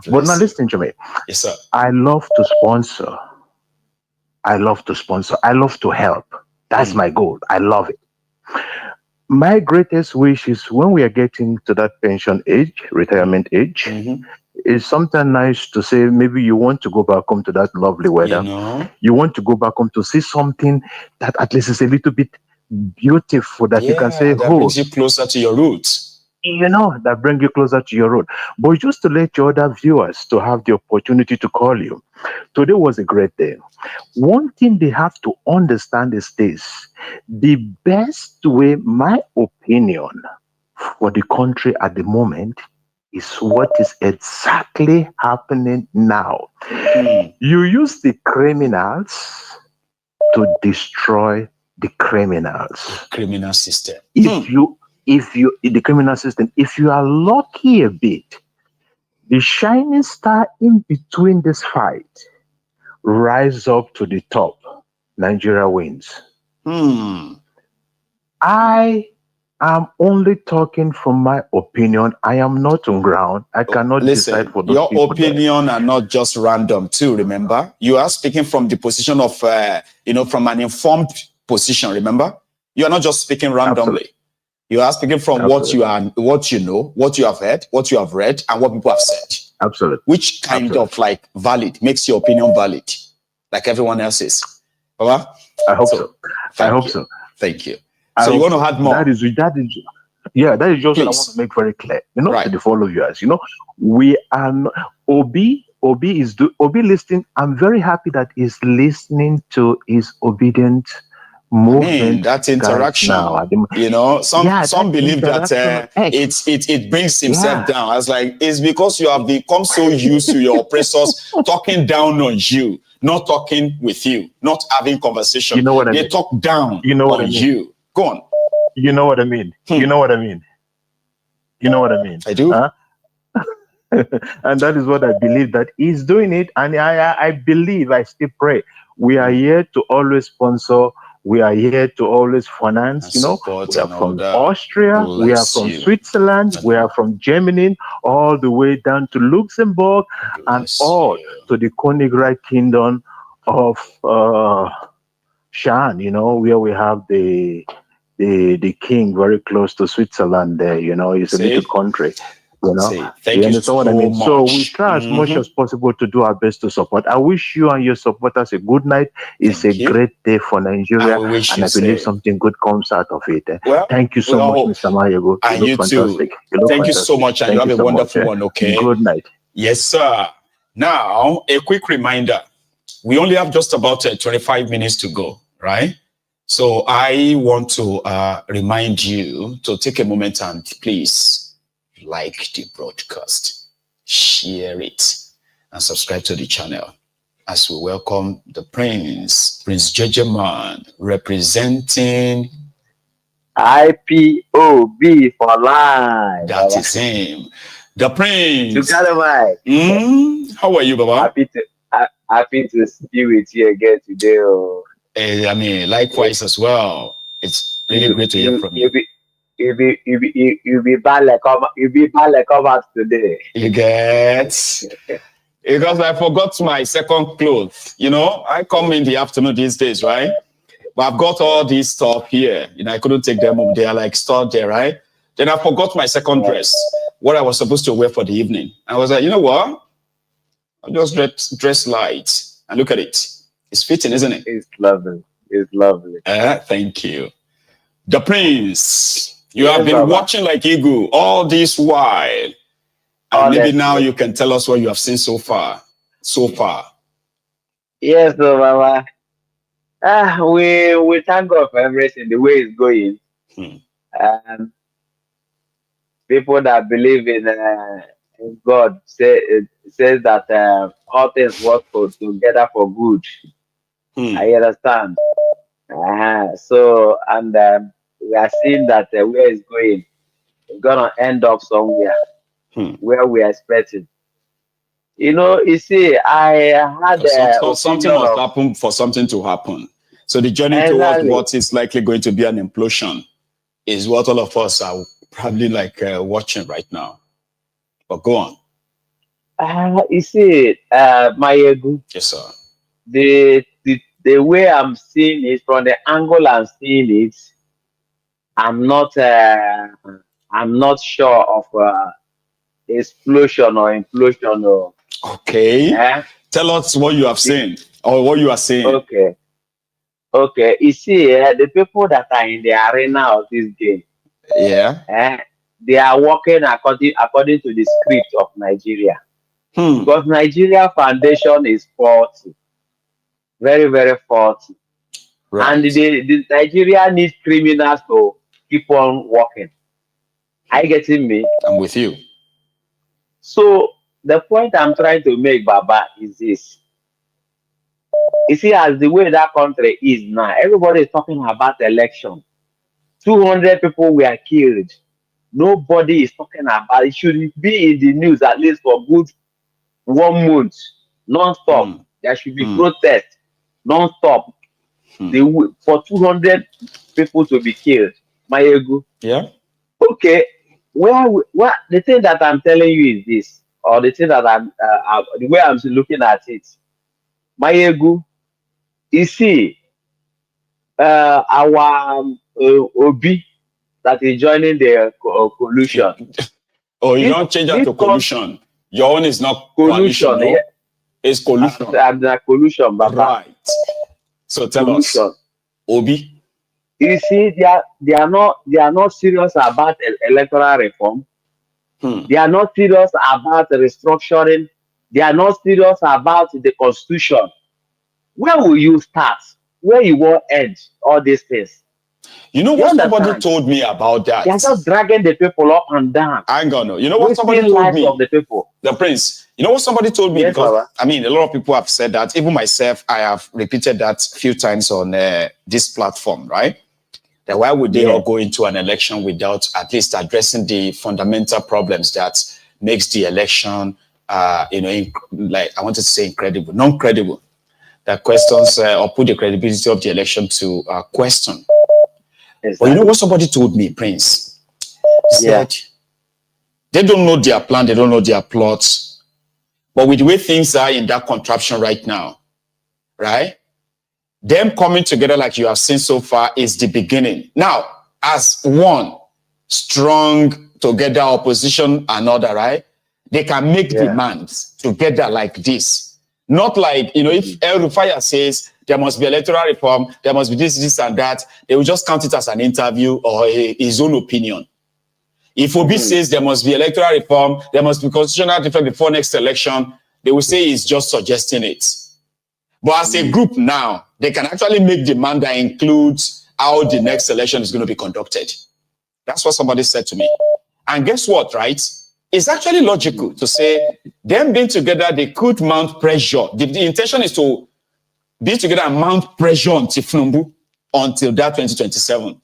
But now listen to me. Yes, sir. I love to sponsor. I love to help. That's my goal. I love it. My greatest wish is when we are getting to that pension age, retirement age, it's sometimes nice to say maybe you want to go back home to that lovely weather. You want to go back home to see something that at least is a little bit beautiful that you can say, that brings you closer to your roots. You know, that bring you closer to your root. But just to let your other viewers to have the opportunity to call you. Today was a great day. One thing they have to understand is this. The best way, my opinion, for the country at the moment is what is exactly happening now. You use the criminals to destroy the criminals. Criminal system. The criminal system, if you are lucky a bit, the shining star in between this fight rise up to the top. Nigeria wins. I am only talking from my opinion. I am not on ground. I cannot decide for those your people opinion there. Are not just random too, remember? You are speaking from the position of, from an informed position, remember? You are not just speaking randomly. Absolutely. You are speaking from what you know, what you have heard, what you have read, and what people have said. Absolutely. Which kind of valid makes your opinion valid, like everyone else's. Baba? I hope so. I hope so. Thank you. So you want to add more? That is just what I want to make very clear. You know, to the followers. You know, we are Obi listening. I'm very happy that he's listening to his obedient movement. That interaction now, you know, some believe that it brings himself down. I was like, it's because you have become so used to your oppressors talking down on you, not talking with you, not having conversation. You know what I mean? They talk down on you. Go on. You know what I mean? You know what I mean? You know what I mean? I do. Huh? And that is what I believe that he's doing it. And I believe, I still pray. We are here to always sponsor. We are here to always finance, you know. We are from Austria, we are from Switzerland, we are from Germany, all the way down to Luxembourg, and all to the Königreich Kingdom of Shan, you know, where we have the king very close to Switzerland there, you know. It's a little country. You know, Thank you understand what I mean? so So much. we try as much as possible to do our best to support. I wish you and your supporters a good night. It's a great day for Nigeria, and I believe something good comes out of it. Well, thank you so much, Mr. Mayego. And You you look too. fantastic. You look Thank you fantastic. so much, and Thank you have a so wonderful much, one, okay? Good night. Yes, sir. Now, a quick reminder. We only have just about 25 minutes to go, right? So I want to remind you to take a moment and please like the broadcast, share it, and subscribe to the channel as we welcome the Prince Jejeman, representing IPOB for life. That is him. The Prince. Together, Mike. How are you, Baba? Happy to be with you again today. Oh. I mean, likewise as well. It's really great to hear from you. You be bad like come out today. You get because I forgot my second clothes. You know, I come in the afternoon these days, right? But I've got all these stuff here. You know, I couldn't take them up. They are like stored there, right? Then I forgot my second dress, what I was supposed to wear for the evening. I was like, you know what? I'll just dress light and look at it. It's fitting, isn't it? It's lovely. It's lovely. Thank you. The Prince. You have been watching like eagle all this while. And maybe now you can tell us what you have seen so far. Yes, Baba. We thank God for everything, the way it's going. People that believe in God says that all things work together for good. I understand. So, and we are seeing that where it's going, it's gonna end up somewhere where we are expecting. You know, you see, I had something must happen for something to happen. So the journey towards what is likely going to be an implosion is what all of us are probably like watching right now. But go on. You see, Mayegu. Yes, sir. The way I'm seeing it, from the angle I'm seeing it, I'm not sure of explosion or implosion or. Okay. Tell us what you have seen or what you are saying. Okay. You see, the people that are in the arena of this game, they are working according to the script of Nigeria. Because Nigeria foundation is faulty, very, very faulty, and the Nigeria needs criminals to keep on working. Are you getting me? I'm with you. So the point I'm trying to make, Baba, is this. You see, as the way that country is now, everybody is talking about election. 200 people were killed. Nobody is talking about it. Should be in the news at least for good 1 month, non-stop. There should be protest, non-stop. For 200 people to be killed. Mayegu. Yeah. Okay. What the thing that I'm telling you is this, or the thing that the way I'm looking at it, Mayegu, you see, our Obi that is joining the coalition. Oh, you don't change that to coalition. Your own is not coalition, no? It's coalition. I'm the coalition, Baba. Right. So tell us, Obi. You see, they are not serious about electoral reform. They are not serious about restructuring. They are not serious about the constitution. Where will you start? Where you will end all these things? You know what somebody told me about that? They are just dragging the people up and down. I'm gonna. You know what somebody told me? Of the people. The Prince. You know what somebody told me? Yes, because Baba. I mean, a lot of people have said that. Even myself, I have repeated that a few times on this platform, right? then why would they all go into an election without at least addressing the fundamental problems that makes the election, like I wanted to say incredible, non-credible, that questions or put the credibility of the election to question. Exactly. But you know what somebody told me, Prince? He said, they don't know their plan, they don't know their plots. But with the way things are in that contraption right now, right? Them coming together like you have seen so far is the beginning. Now, as one strong together opposition and other, right? They can make demands together like this. Not like, if El Rufai says there must be electoral reform, there must be this and that, they will just count it as an interview or his own opinion. If Obi says there must be electoral reform, there must be constitutional reform before next election, they will say he's just suggesting it. But as a group now, they can actually make demand that includes how the next election is going to be conducted. That's what somebody said to me. And guess what, right? It's actually logical to say them being together, they could mount pressure. The intention is to be together and mount pressure on Tinubu until that 2027.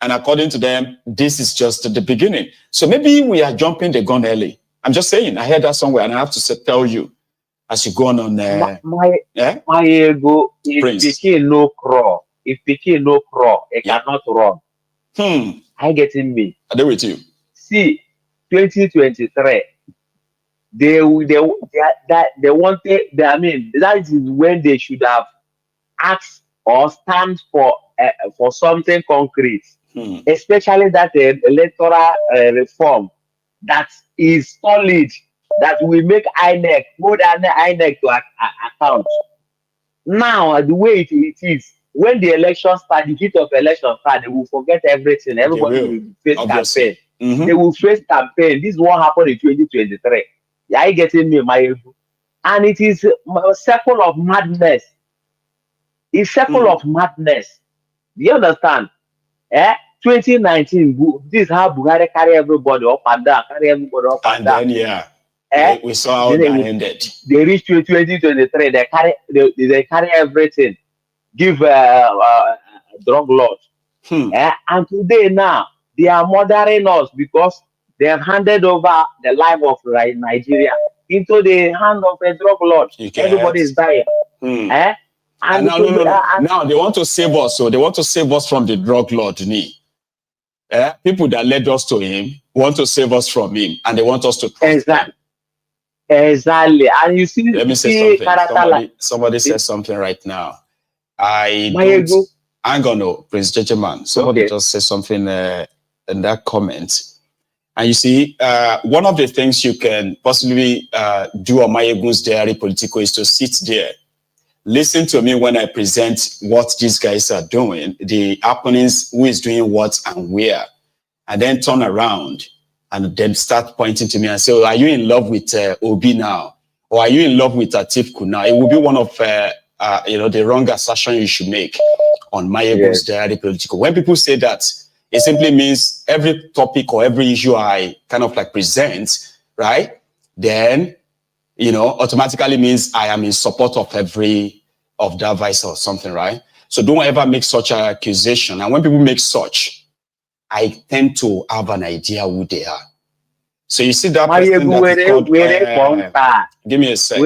And according to them, this is just the beginning. So maybe we are jumping the gun early. I'm just saying, I heard that somewhere and I have to tell you as you go on my ego, if Pikin no crawl, it cannot run. I getting me. I do with you. See, 2023, they wanted, I mean, that is when they should have asked or stand for something concrete, especially that electoral reform that is solid, that will make INEC, more than INEC to account. Now, the way it is, when the election start, the heat of election start, they will forget everything. Everybody will face campaign. They will face campaign. This won't happen in 2023. Are you getting me, my? And it is a circle of madness. It's a circle of madness. Do you understand? 2019, this is how Buhari carry everybody up and down, and then, we saw how that ended. They reached 2023, they carry everything. Give drug laws. And today now, they are murdering us because they have handed over the life of Nigeria into the hand of a drug lord. Everybody is dying. And now they want to save us. So they want to save us from the drug lord. People that led us to him want to save us from him, and they want us to trust him. Exactly. And you see, let me say something. Somebody says something right now. I'm gonna Prince Jejeman. Somebody just said something in that comment. And you see, one of the things you can possibly do on Mayegun's Diary Politico is to sit there, listen to me when I present what these guys are doing, the happenings, who is doing what and where, and then turn around and then start pointing to me and say, oh, are you in love with Obi now? Or are you in love with Atiku now? It will be one of the wrong assertion you should make on Mayegun's Diary Politico. When people say that, it simply means every topic or every issue I kind of like present, right? Then, automatically means I am in support of every of that vice or something, right? So don't ever make such an accusation. And when people make such, I tend to have an idea who they are. So you see that person that is called, give me a sec.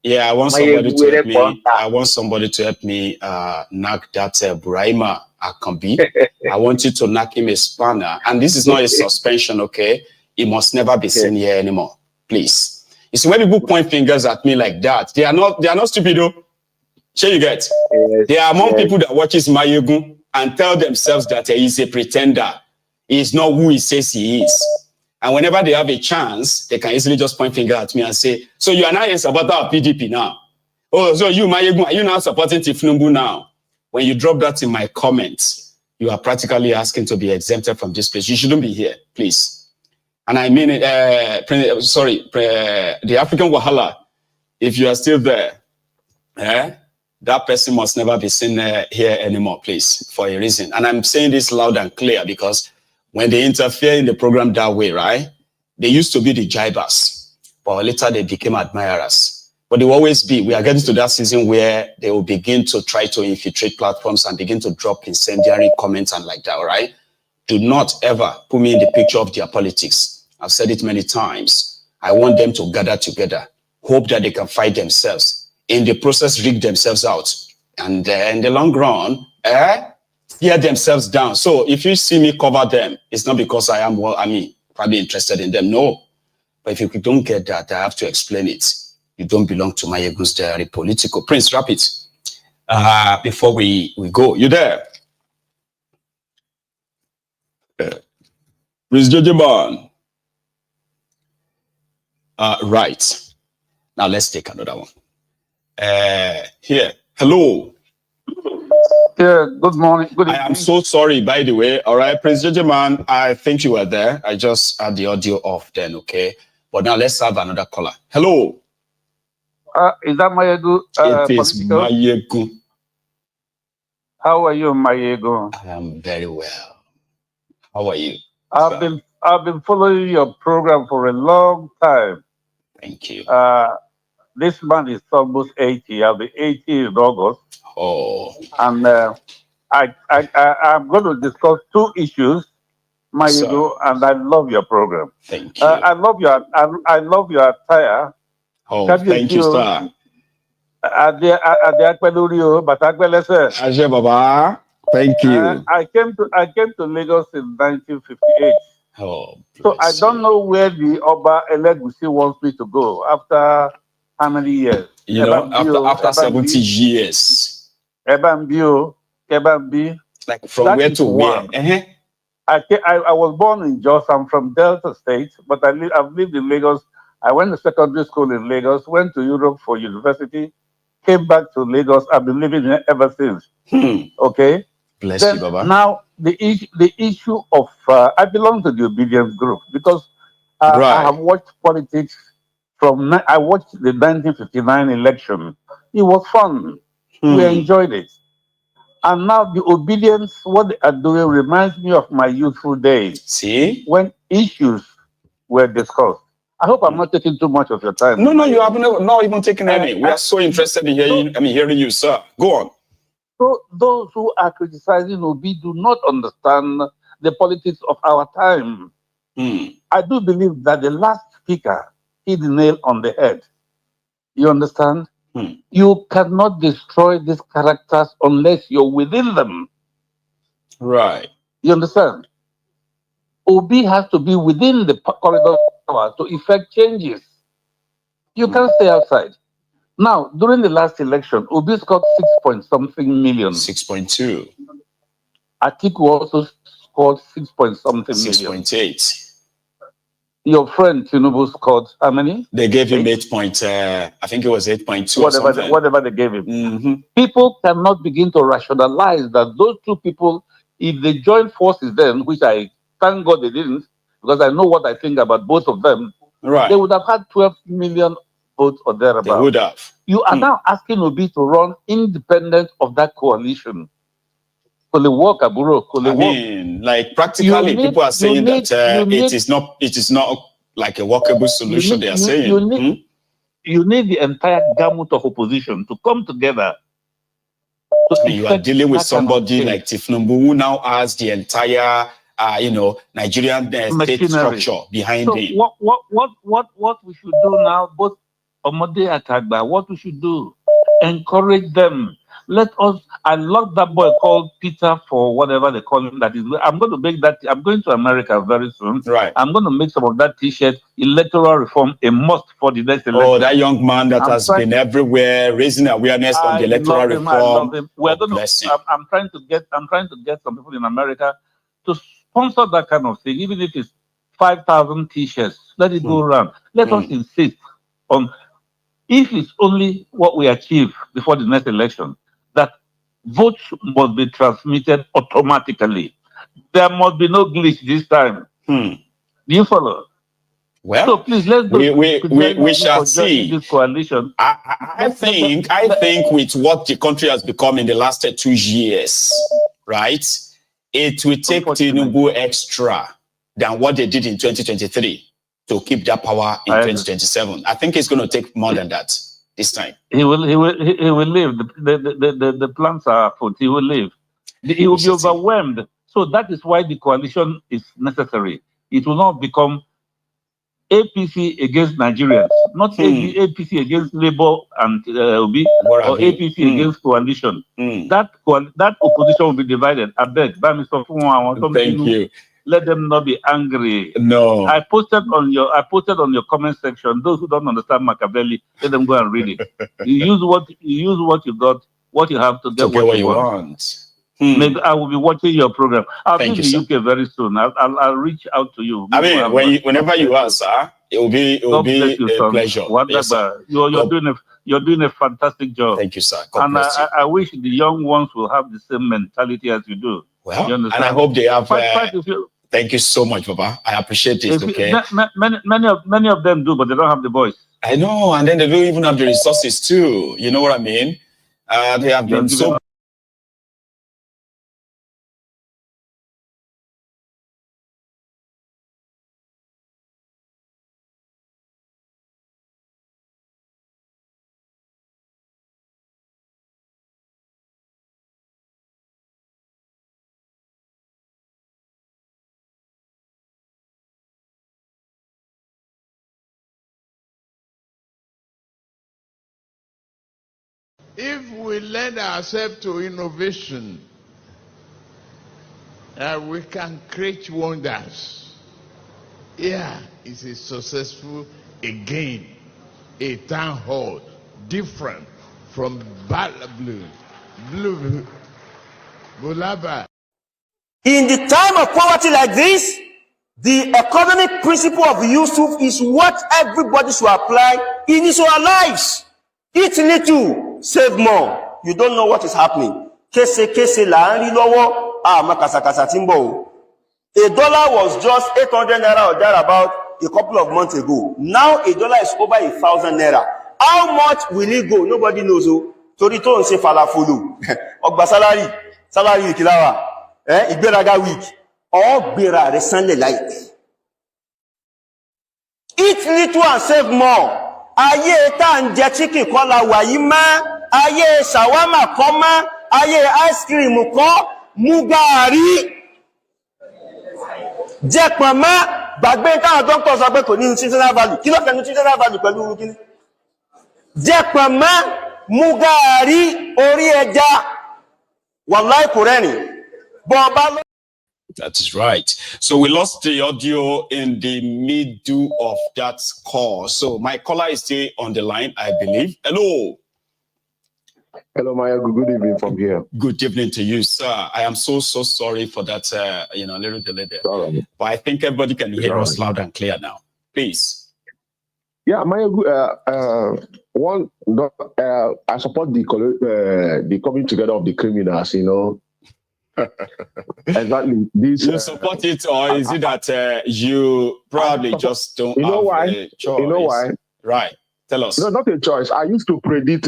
Yeah, I want somebody to help me. I want somebody to help me knock that Buraima Akambi. I want you to knock him a spanner. And this is not a suspension, okay? It must never be seen here anymore. Please. You see, when people point fingers at me like that, they are not stupid though. Sure you get? There are more people that watches Mayegun and tell themselves that he is a pretender. He is not who he says he is. And whenever they have a chance, they can easily just point finger at me and say, so you are now a supporter of PDP now. Oh, so you, Mayegun, are you now supporting Tinubu now? When you drop that in my comments, you are practically asking to be exempted from this place. You shouldn't be here, please. And I mean, the African Wahala, if you are still there, that person must never be seen here anymore, please, for a reason. And I'm saying this loud and clear because when they interfere in the program that way, right, they used to be the jibers, but later they became admirers. But there will always be, we are getting to that season where they will begin to try to infiltrate platforms and begin to drop incendiary comments and like that, all right? Do not ever put me in the picture of their politics. I've said it many times. I want them to gather together, hope that they can fight themselves. In the process, rig themselves out. And in the long run, tear themselves down. So if you see me cover them, it's not because I am, probably interested in them. No. But if you don't get that, I have to explain it. You don't belong to my Egun's diary political. Prince, wrap it. Before we go. You there? Prince Jojeman. Right. Now let's take another one. Here. Hello. Yeah, good morning. Good evening. I am so sorry, by the way. All right, Prince Jojeman, I think you were there. I just had the audio off then, okay? But now let's have another caller. Hello. Is that Mayegu? It is Mayegu. How are you, Mayegu? I am very well. How are you? I've been following your program for a long time. Thank you. This man is almost 80. I'll be 80 in August. Oh. And I'm going to discuss two issues, Mayegu, and I love your program. Thank you. I love your attire. Oh, thank you, sir. Thank you. I came to Lagos in 1958. Oh, so I don't know where the Oba Elegushi wants me to go after how many years? You know, after 70 years. Ebambi. Like from where to where? I was born in Jos. I'm from Delta State, but I've lived in Lagos. I went to secondary school in Lagos, went to Europe for university, came back to Lagos. I've been living here ever since. Okay? Bless you, Baba. Now, the issue of, I belong to the obedience group because I have watched politics I watched the 1959 election. It was fun. We enjoyed it. And now the obedience, what they are doing reminds me of my youthful days. See? When issues were discussed. I hope I'm not taking too much of your time. No, you have not even taken any. We are so interested in hearing you, sir. Go on. So those who are criticizing Obi do not understand the politics of our time. I do believe that the last speaker hit the nail on the head. You understand? You cannot destroy these characters unless you're within them. Right. You understand? Obi has to be within the corridor of power to effect changes. You can't stay outside. Now, during the last election, Obi scored 6-point-something million. 6.2. Atiku also scored 6-point-something million. 6.8. Your friend Tinubu scored how many? They gave him 8 point, I think it was 8.2 whatever they gave him. People cannot begin to rationalize that those two people, if they join forces then, which I thank God they didn't, because I know what I think about both of them, they would have had 12 million votes or thereabouts. They would have. You are now asking Obi to run independent of that coalition. I mean, like practically, people are saying that it is not like a workable solution. They are saying you need the entire gamut of opposition to come together. You are dealing with somebody like Tinubu who now has the entire, Nigerian state structure behind him. What we should do now, both Omode and Agba, what we should do, encourage them. I love that boy called Peter for whatever they call him. That is, I'm going to make that. I'm going to America very soon. Right. I'm going to make some of that T-shirt. Electoral reform a must for the next election. Oh, that young man that has been everywhere raising awareness on the electoral reform. I love him. I'm trying to get some people in America to sponsor that kind of thing, even if it's 5,000 T-shirts. Let it go around. Let us insist on, if it's only what we achieve before the next election, that votes must be transmitted automatically. There must be no glitch this time. Do you follow? Well, so please we shall see. This coalition. I think with what the country has become in the last 2 years, right? It will take Tinubu extra than what they did in 2023 to keep that power in 2027. I think it's going to take more than that. this time. He will leave. The plans are afoot. He will leave. He will be overwhelmed. So that is why the coalition is necessary. It will not become APC against Nigerians, not APC against Labour and Obi, or APC against coalition. That opposition will be divided. I beg, thank you. Let them not be angry. No. I posted on your comment section. Those who don't understand Machiavelli, let them go and read it. You use what you got, what you have to get what you want. Maybe I will be watching your program. I'll be in the UK very soon. I'll reach out to you. I mean, whenever you are, sir, it will be a pleasure. Yes, you're doing a fantastic job. Thank you, sir. God bless you. I wish the young ones will have the same mentality as you do. Well, and I hope they have. Thank you so much, Papa. I appreciate it. Okay. Many of them do, but they don't have the voice. I know, and then they don't even have the resources too. You know what I mean? They have been so. If we lend ourselves to innovation, we can create wonders. Yeah, it's a successful, again, a town hall, different from Bulaba. In the time of poverty like this, the economic principle of Yusuf is what everybody should apply in his own lives. Eat little, save more. You don't know what is happening. Kese la nri lowo, makasakasa timbo. A dollar was just 800 naira or thereabout a couple of months ago. Now a dollar is over 1,000 naira. How much will it go? Nobody knows. Torito nse falafulu. Ogba salary kilawa. Igberaga week. Ogbera resanle like. Eat little and save more. Ayé tá ń jẹ chicken kọ́ la wà yìí mọ́, ayé shawarma kọ́ mọ́, ayé ice cream kọ́, mú gààrí. Jẹ pọ̀nmọ́, gbàgbé táwọn doctor sọ pé kò ní nutritional value. Kí ló fẹ́ nutritional value pẹ̀lú kíní? Jẹ pọ̀nmọ́, mú gààrí, orí ẹja. Wallahi kò rẹ́rìn. Bọ̀ọ̀bá ló. That is right. So we lost the audio in the middle of that call. So my caller is still on the line, I believe. Hello. Hello, Maya. Good evening from here. Good evening to you, sir. I am so sorry for that, little delay there. Right. But I think everybody can hear us loud and clear now. Please. Yeah, Maya. I support the coming together of the criminals. Exactly. You support it, or is it that you probably just don't have a choice? You know why? Right. Tell us. No, not a choice. I used to predict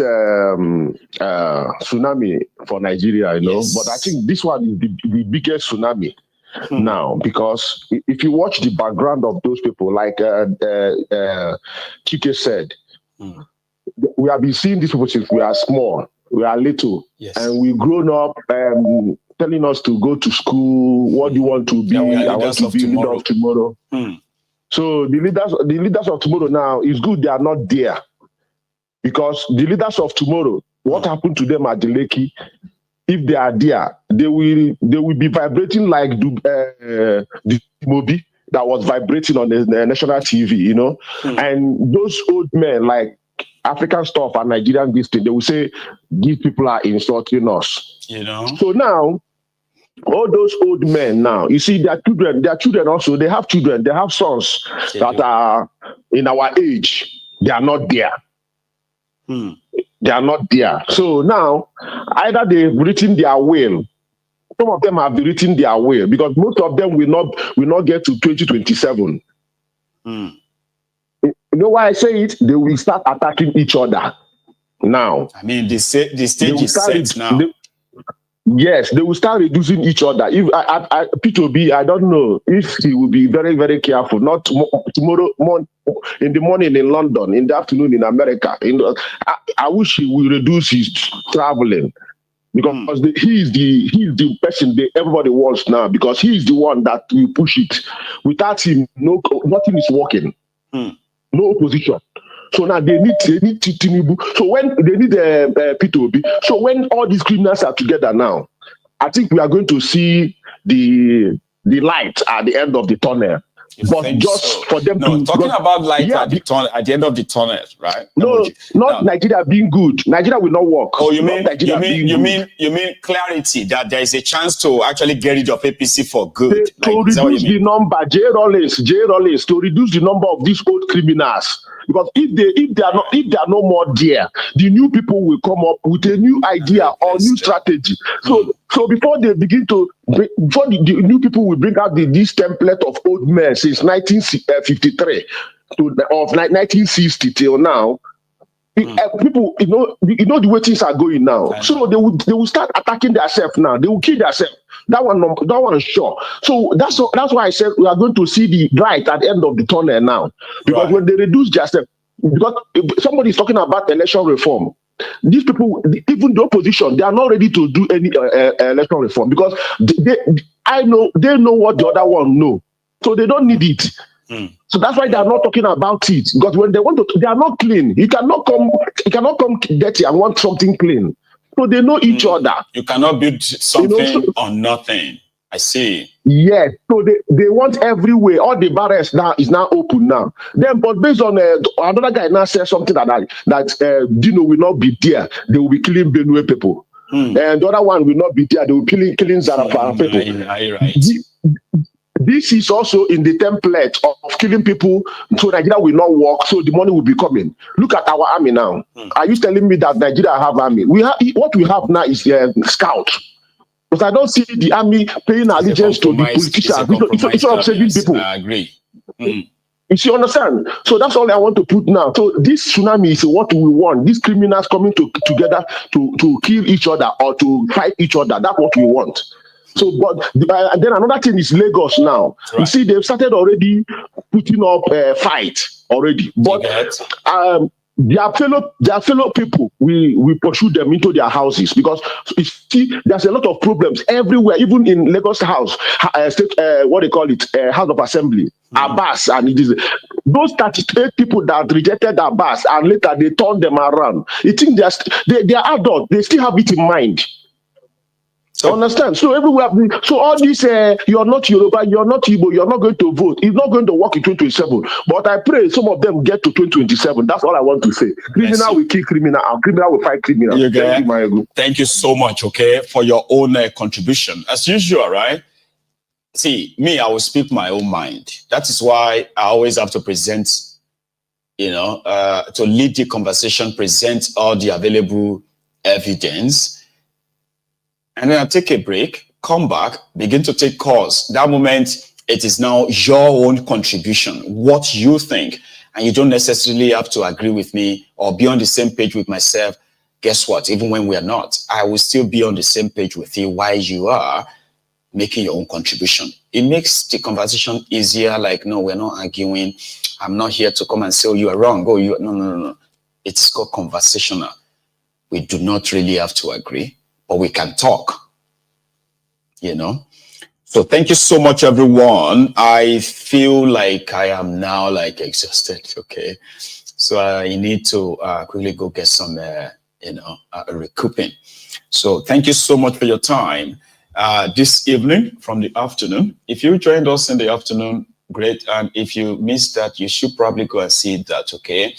tsunami for Nigeria, yes. But I think this one is the biggest tsunami now, because if you watch the background of those people, like Kike said, we have been seeing these people since we are small, we are little, yes. And we've grown up telling us to go to school. What do you want to be? I want to be leader of tomorrow. So the leaders of tomorrow now, it's good they are not there, because the leaders of tomorrow, what happened to them at the Lekki, if they are there, they will be vibrating like the Mobi that was vibrating on the national TV, and those old men like African stuff and Nigerian this thing, they will say these people are insulting us. So now, all those old men now, you see their children also, they have children, they have sons that are in our age. They are not there. They are not there. So now, either they've written their will. Some of them have written their will, because most of them will not get to 2027. You know why I say it? They will start attacking each other now. I mean, the stage is set now. Yes, they will start reducing each other. If P2B, I don't know if he will be very, very careful. Not tomorrow in the morning in London, in the afternoon in America. I wish he will reduce his traveling, because he is the person everybody wants now, because he is the one that will push it. Without him, nothing is working. No opposition. So now they need Tinubu. So when they need P2B. So when all these criminals are together now, I think we are going to see the light at the end of the tunnel. But just for them to talking about light at the end of the tunnel, right? Not Nigeria being good. Nigeria will not work. Oh, you mean clarity, that there is a chance to actually get rid of APC for good. To reduce the number, J. Rollins, to reduce the number of these old criminals. Because if they are no more there, the new people will come up with a new idea or new strategy. So before they begin to, before the new people will bring out this template of old men since 1953 of 1960 till now, people, you know the way things are going now. So they will start attacking themselves now. They will kill themselves. That one is sure. So that's why I said we are going to see the light at the end of the tunnel now. Because when they reduce themselves, because somebody is talking about election reform, these people, even the opposition, they are not ready to do any election reform, because they know what the other one know, so they don't need it. So that's why they are not talking about it, because when they want to, they are not clean. You cannot come dirty and want something clean. So they know each other. You cannot build something on nothing. I see. Yes. So they want everywhere. All the barriers now is now open now. Then, but based on another guy now said something that Dino will not be there. They will be killing Benue people. And the other one will not be there. They will be killing Zarafara people. Right. This is also in the template of killing people, so Nigeria will not work, so the money will be coming. Look at our army now. Are you telling me that Nigeria have army? What we have now is scout. Because I don't see the army paying allegiance to the politicians. It's not saving people. I agree. You see, understand? So that's all I want to put now. So this tsunami is what we want. These criminals coming together to kill each other or to fight each other. That's what we want. So, but and then another thing is Lagos now. Right. You see, they've started already putting up a fight already. But their fellow people, we pursue them into their houses, because you see, there's a lot of problems everywhere, even in Lagos House, what they call it, House of Assembly, Abbas, and it is those 38 people that rejected Abbas, and later they turned them around. You think they are adults, they still have it in mind. Understand? So everywhere, so all this, you're not Yoruba, you're not Igbo, you're not going to vote. It's not going to work in 2027. But I pray some of them get to 2027. That's all I want to say. Criminal will kill criminal, and criminal will fight criminal. Thank you so much, for your own contribution. As usual, right? See, me, I will speak my own mind. That is why I always have to present, to lead the conversation, present all the available evidence. And then I take a break, come back, begin to take calls. That moment, it is now your own contribution, what you think. And you don't necessarily have to agree with me or be on the same page with myself. Guess what? Even when we are not, I will still be on the same page with you while you are making your own contribution. It makes the conversation easier. Like, no, we're not arguing. I'm not here to come and say, oh, you are wrong. Oh, no. It's called conversational. We do not really have to agree, but we can talk, So thank you so much, everyone. I feel like I am now exhausted. Okay. So I need to quickly go get some, recouping. So thank you so much for your time this evening from the afternoon. If you joined us in the afternoon, great. And if you missed that, you should probably go and see that. Okay.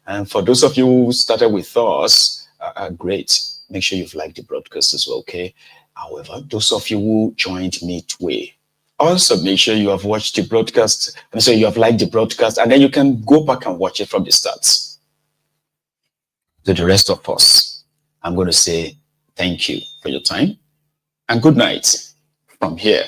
And for those of you who started with us, great. Make sure you've liked the broadcast as well, okay? However, those of you who joined midway, also make sure you have watched the broadcast, and so you have liked the broadcast, and then you can go back and watch it from the start. To the rest of us, I'm going to say thank you for your time, and good night from here.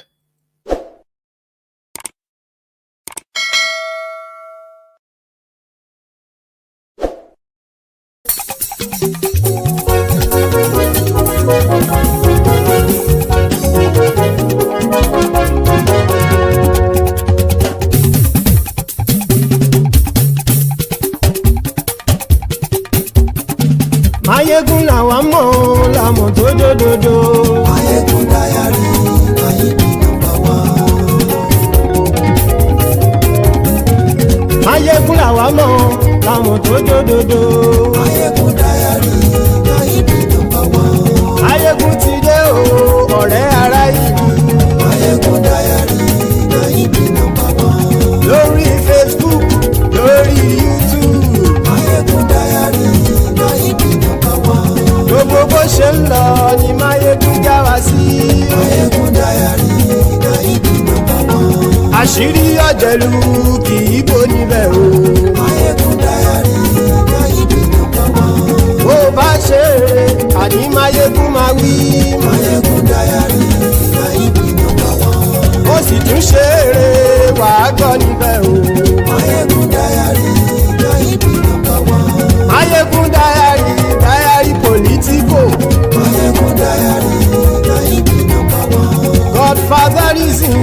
àṣírí ọ̀jẹ̀lú kì í bò níbẹ̀ o. Máyégún Diary náà ibi nọ́mbà wọn. Bó bá ṣe eré àní Máyégún máa wí. Máyégún Diary náà ibi nọ́mbà wọn. Ó sì tún ṣe eré wàá gbọ́ níbẹ̀ o. Máyégún Diary náà ibi nọ́mbà wọn. Máyégún Diary politico. Máyégún Diary náà ibi nọ́mbà wọn. Godfatherism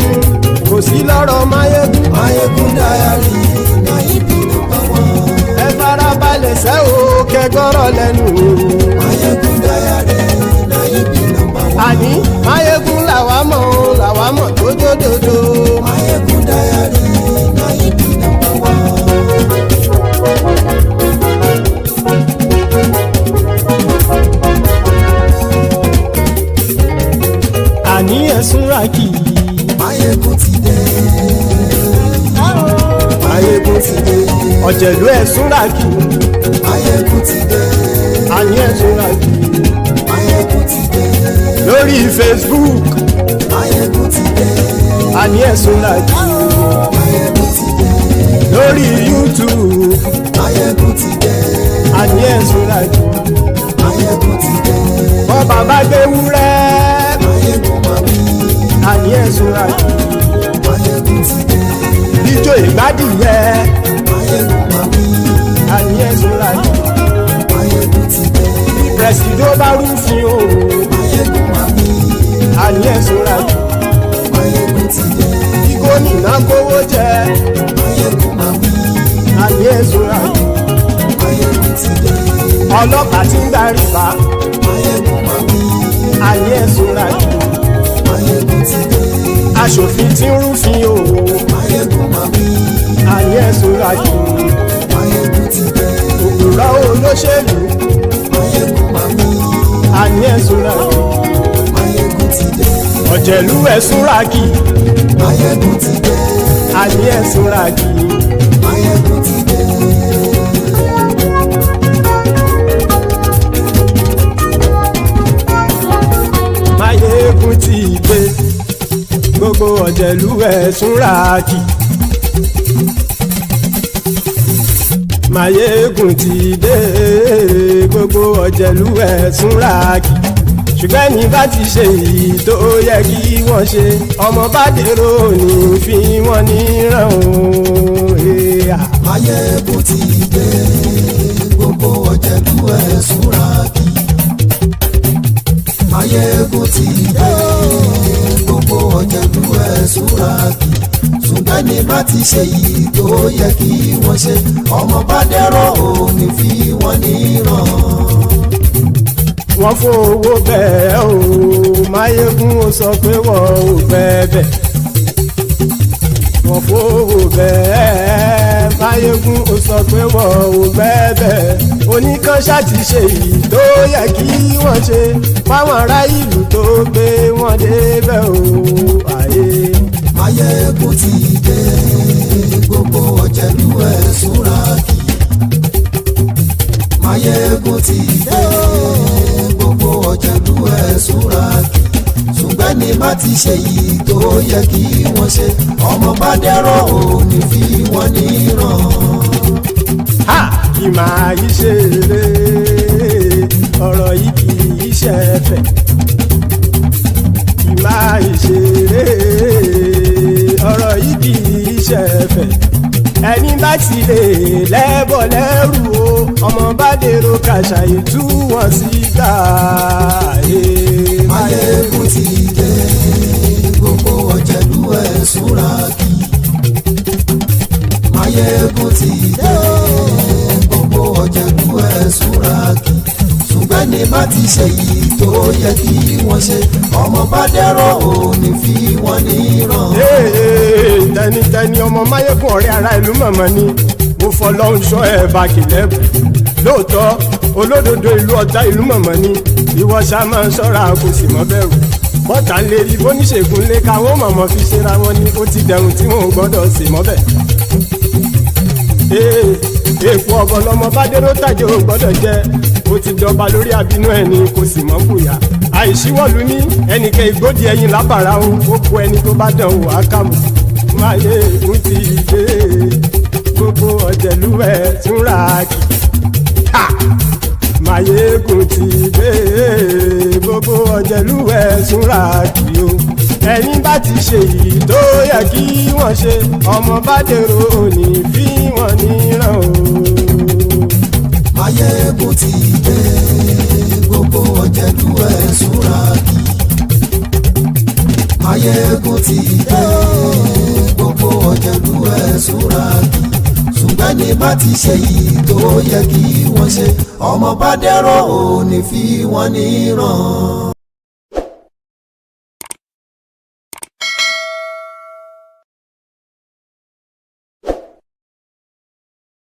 kò sí lọ́rọ̀ Máyégún. Máyégún Diary náà ibi nọ́mbà wọn. Ẹ farabalẹ̀ sẹ́ o kẹgọ́rọ̀ lẹ́nu o. Máyégún Diary náà ibi nọ́mbà wọn. Àní Máyégún làwa mọ̀ tó dódòdó. Máyégún Diary náà ibi nọ́mbà wọn. Àní ẹ̀sùn ràkì. Máyégún ti dé. Máyégún ti dé. Ọ̀jẹ̀lú ẹ̀sùn ràkì. Máyégún ti dé. Àní ẹ̀sùn ràkì. Máyégún ti dé. Lórí Facebook. Máyégún ti dé. Àní ẹ̀sùn ràkì. Máyégún ti dé. Lórí YouTube. Máyégún ti dé. Àní ẹ̀sùn ràkì. Máyégún ti dé. Bọ́ bàbá gbé wúrẹ́. Máyégún máa wí. Àní ẹ̀sùn ràkì. Máyégún ti dé. Ijó ìgbádìyẹ. Máyégún máa wí. Àní ẹ̀sùn ràkì. Máyégún ti dé. Pẹ̀sìdó bá rúfin o. Máyégún máa wí. Àní ẹ̀sùn ràkì. Máyégún ti dé. Kí gómìnà kówó jẹ. Máyégún máa wí. Àní ẹ̀sùn ràkì. Máyégún ti dé. Ọlọ́pàá ti ń darí bá. Máyégún máa wí. Àní ẹ̀sùn ràkì. Máyégún ti dé. Aṣòfin tí ń rúfin o. Máyégún máa wí. Àní ẹ̀sùn ràkì. Máyégún ti dé. Òpùrọ́ olóṣèlú. Máyégún máa wí. Àní ẹ̀sùn ràkì. Máyégún ti dé. Ọ̀jẹ̀lú ẹ̀sùn ràkì. Máyégún ti dé. Àní ẹ̀sùn ràkì. Máyégún ti dé. Máyégún ti dé. Gbogbo ọ̀jẹ̀lú ẹ̀sùn ràkì. Máyégún ti dé. Gbogbo ọ̀jẹ̀lú ẹ̀sùn ràkì. Ṣùgbọ́n ní bá ti ṣe èyí tó yẹ kí wọ́n ṣe, ọmọ bá dèrò ní fi wọ́n níran o. Máyégún ti dé. Gbogbo ọ̀jẹ̀lú ẹ̀sùn ràkì. Máyégún ti dé. Gbogbo ọ̀jẹ̀lú ẹ̀sùn ràkì. Ṣùgbọ́n ní bá ti ṣe èyí tó yẹ kí wọ́n ṣe, ọmọ bá dèrò ní fi wọ́n níran. Wọ́n fowó bẹ́ẹ̀ o. Máyégún ó sọ pé wọ́n ò fẹ́ bẹ̀. Wọ́n fowó bẹ́ẹ̀. Máyégún ó sọ pé wọ́n ò fẹ́ bẹ̀. Oníkanṣá ti ṣe èyí tó yẹ kí wọ́n ṣe fáwọn ará ìlú tó gbé wọn débẹ̀ o. Máyégún ti dé. Gbogbo ọ̀jẹ̀lú ẹ̀sùn ràkì. Máyégún ti dé. Gbogbo ọ̀jẹ̀lú ẹ̀sùn ràkì. Ṣùgbọ́n ní bá ti ṣe yìí tó yẹ kí wọ́n ṣe, ọmọ bá dẹ́rọ̀ ò ní fi wọ́n níran. Kì máa yí ṣe eré, ọ̀rọ̀ yìí kì í ṣe ẹ̀fẹ̀. Kì máa yí ṣe eré, ọ̀rọ̀ yìí kì í ṣe ẹ̀fẹ̀. Ẹni bá ti lè lẹ́bọ̀ lẹ́rù o, ọmọ bá dèrò kàṣàyè tú wọn síta. Máyégún ti dé. Gbogbo ọ̀jẹ̀lú ẹ̀sùn ràkì. Máyégún ti dé. Gbogbo ọ̀jẹ̀lú ẹ̀sùn ràkì. Ṣùgbọ́n ní bá ti ṣe yìí tó yẹ kí wọ́n ṣe, ọmọ bá dẹ́rọ̀ ò ní fi wọ́n níran. Tẹnitẹni ọmọ Máyégún ọ̀rẹ́ ara ìlú mọ̀mọ́ ni mo fọlọ́run ṣọ́ ẹ̀ bá kìlẹ́bù. Lóòótọ́ olódodo ìlú Ọ̀tà ìlú mọ̀mọ́ ni ìwọ ṣá máa ń ṣọ́ra kò sì mọ́ bẹ̀rù. Bọ́tà ń lè rí bóníṣègùn lé káwọn mọ̀mọ́ fi ṣera wọn ni ó ti dẹrùn tí wọn ò gbọ́dọ̀ sè mọ́bẹ̀. Èèpo ọ̀bọ lọmọ bá dérò tàjẹ́ ò gbọ́dọ̀ jẹ́, ó ti jọba lórí àbínú ẹni kò sì mọ́ bùyà. Àìsíwọ́lu ní ẹnìkẹ́ ìgbódì ẹyin lábàrá o, ó kó ẹni tó bá dán o àkàmù. Máyégún ti dé gbogbo ọ̀jẹ̀lú ẹ̀ túnra kì. Máyégún ti dé gbogbo ọ̀jẹ̀lú ẹ̀ túnra kì o. Ẹni bá ti ṣe èyí tó yẹ kí wọ́n ṣe ọmọ bá dèrò òní fi wọ́n níran o. Máyégún ti dé gbogbo ọ̀jẹ̀lú ẹ̀ túnra kì. Máyégún ti dé gbogbo ọ̀jẹ̀lú ẹ̀ túnra kì. Ṣùgbọ́n ní bá ti ṣe yìí tó yẹ kí wọ́n ṣe ọmọ bá dẹ̀rọ̀ òní fi wọ́n níran.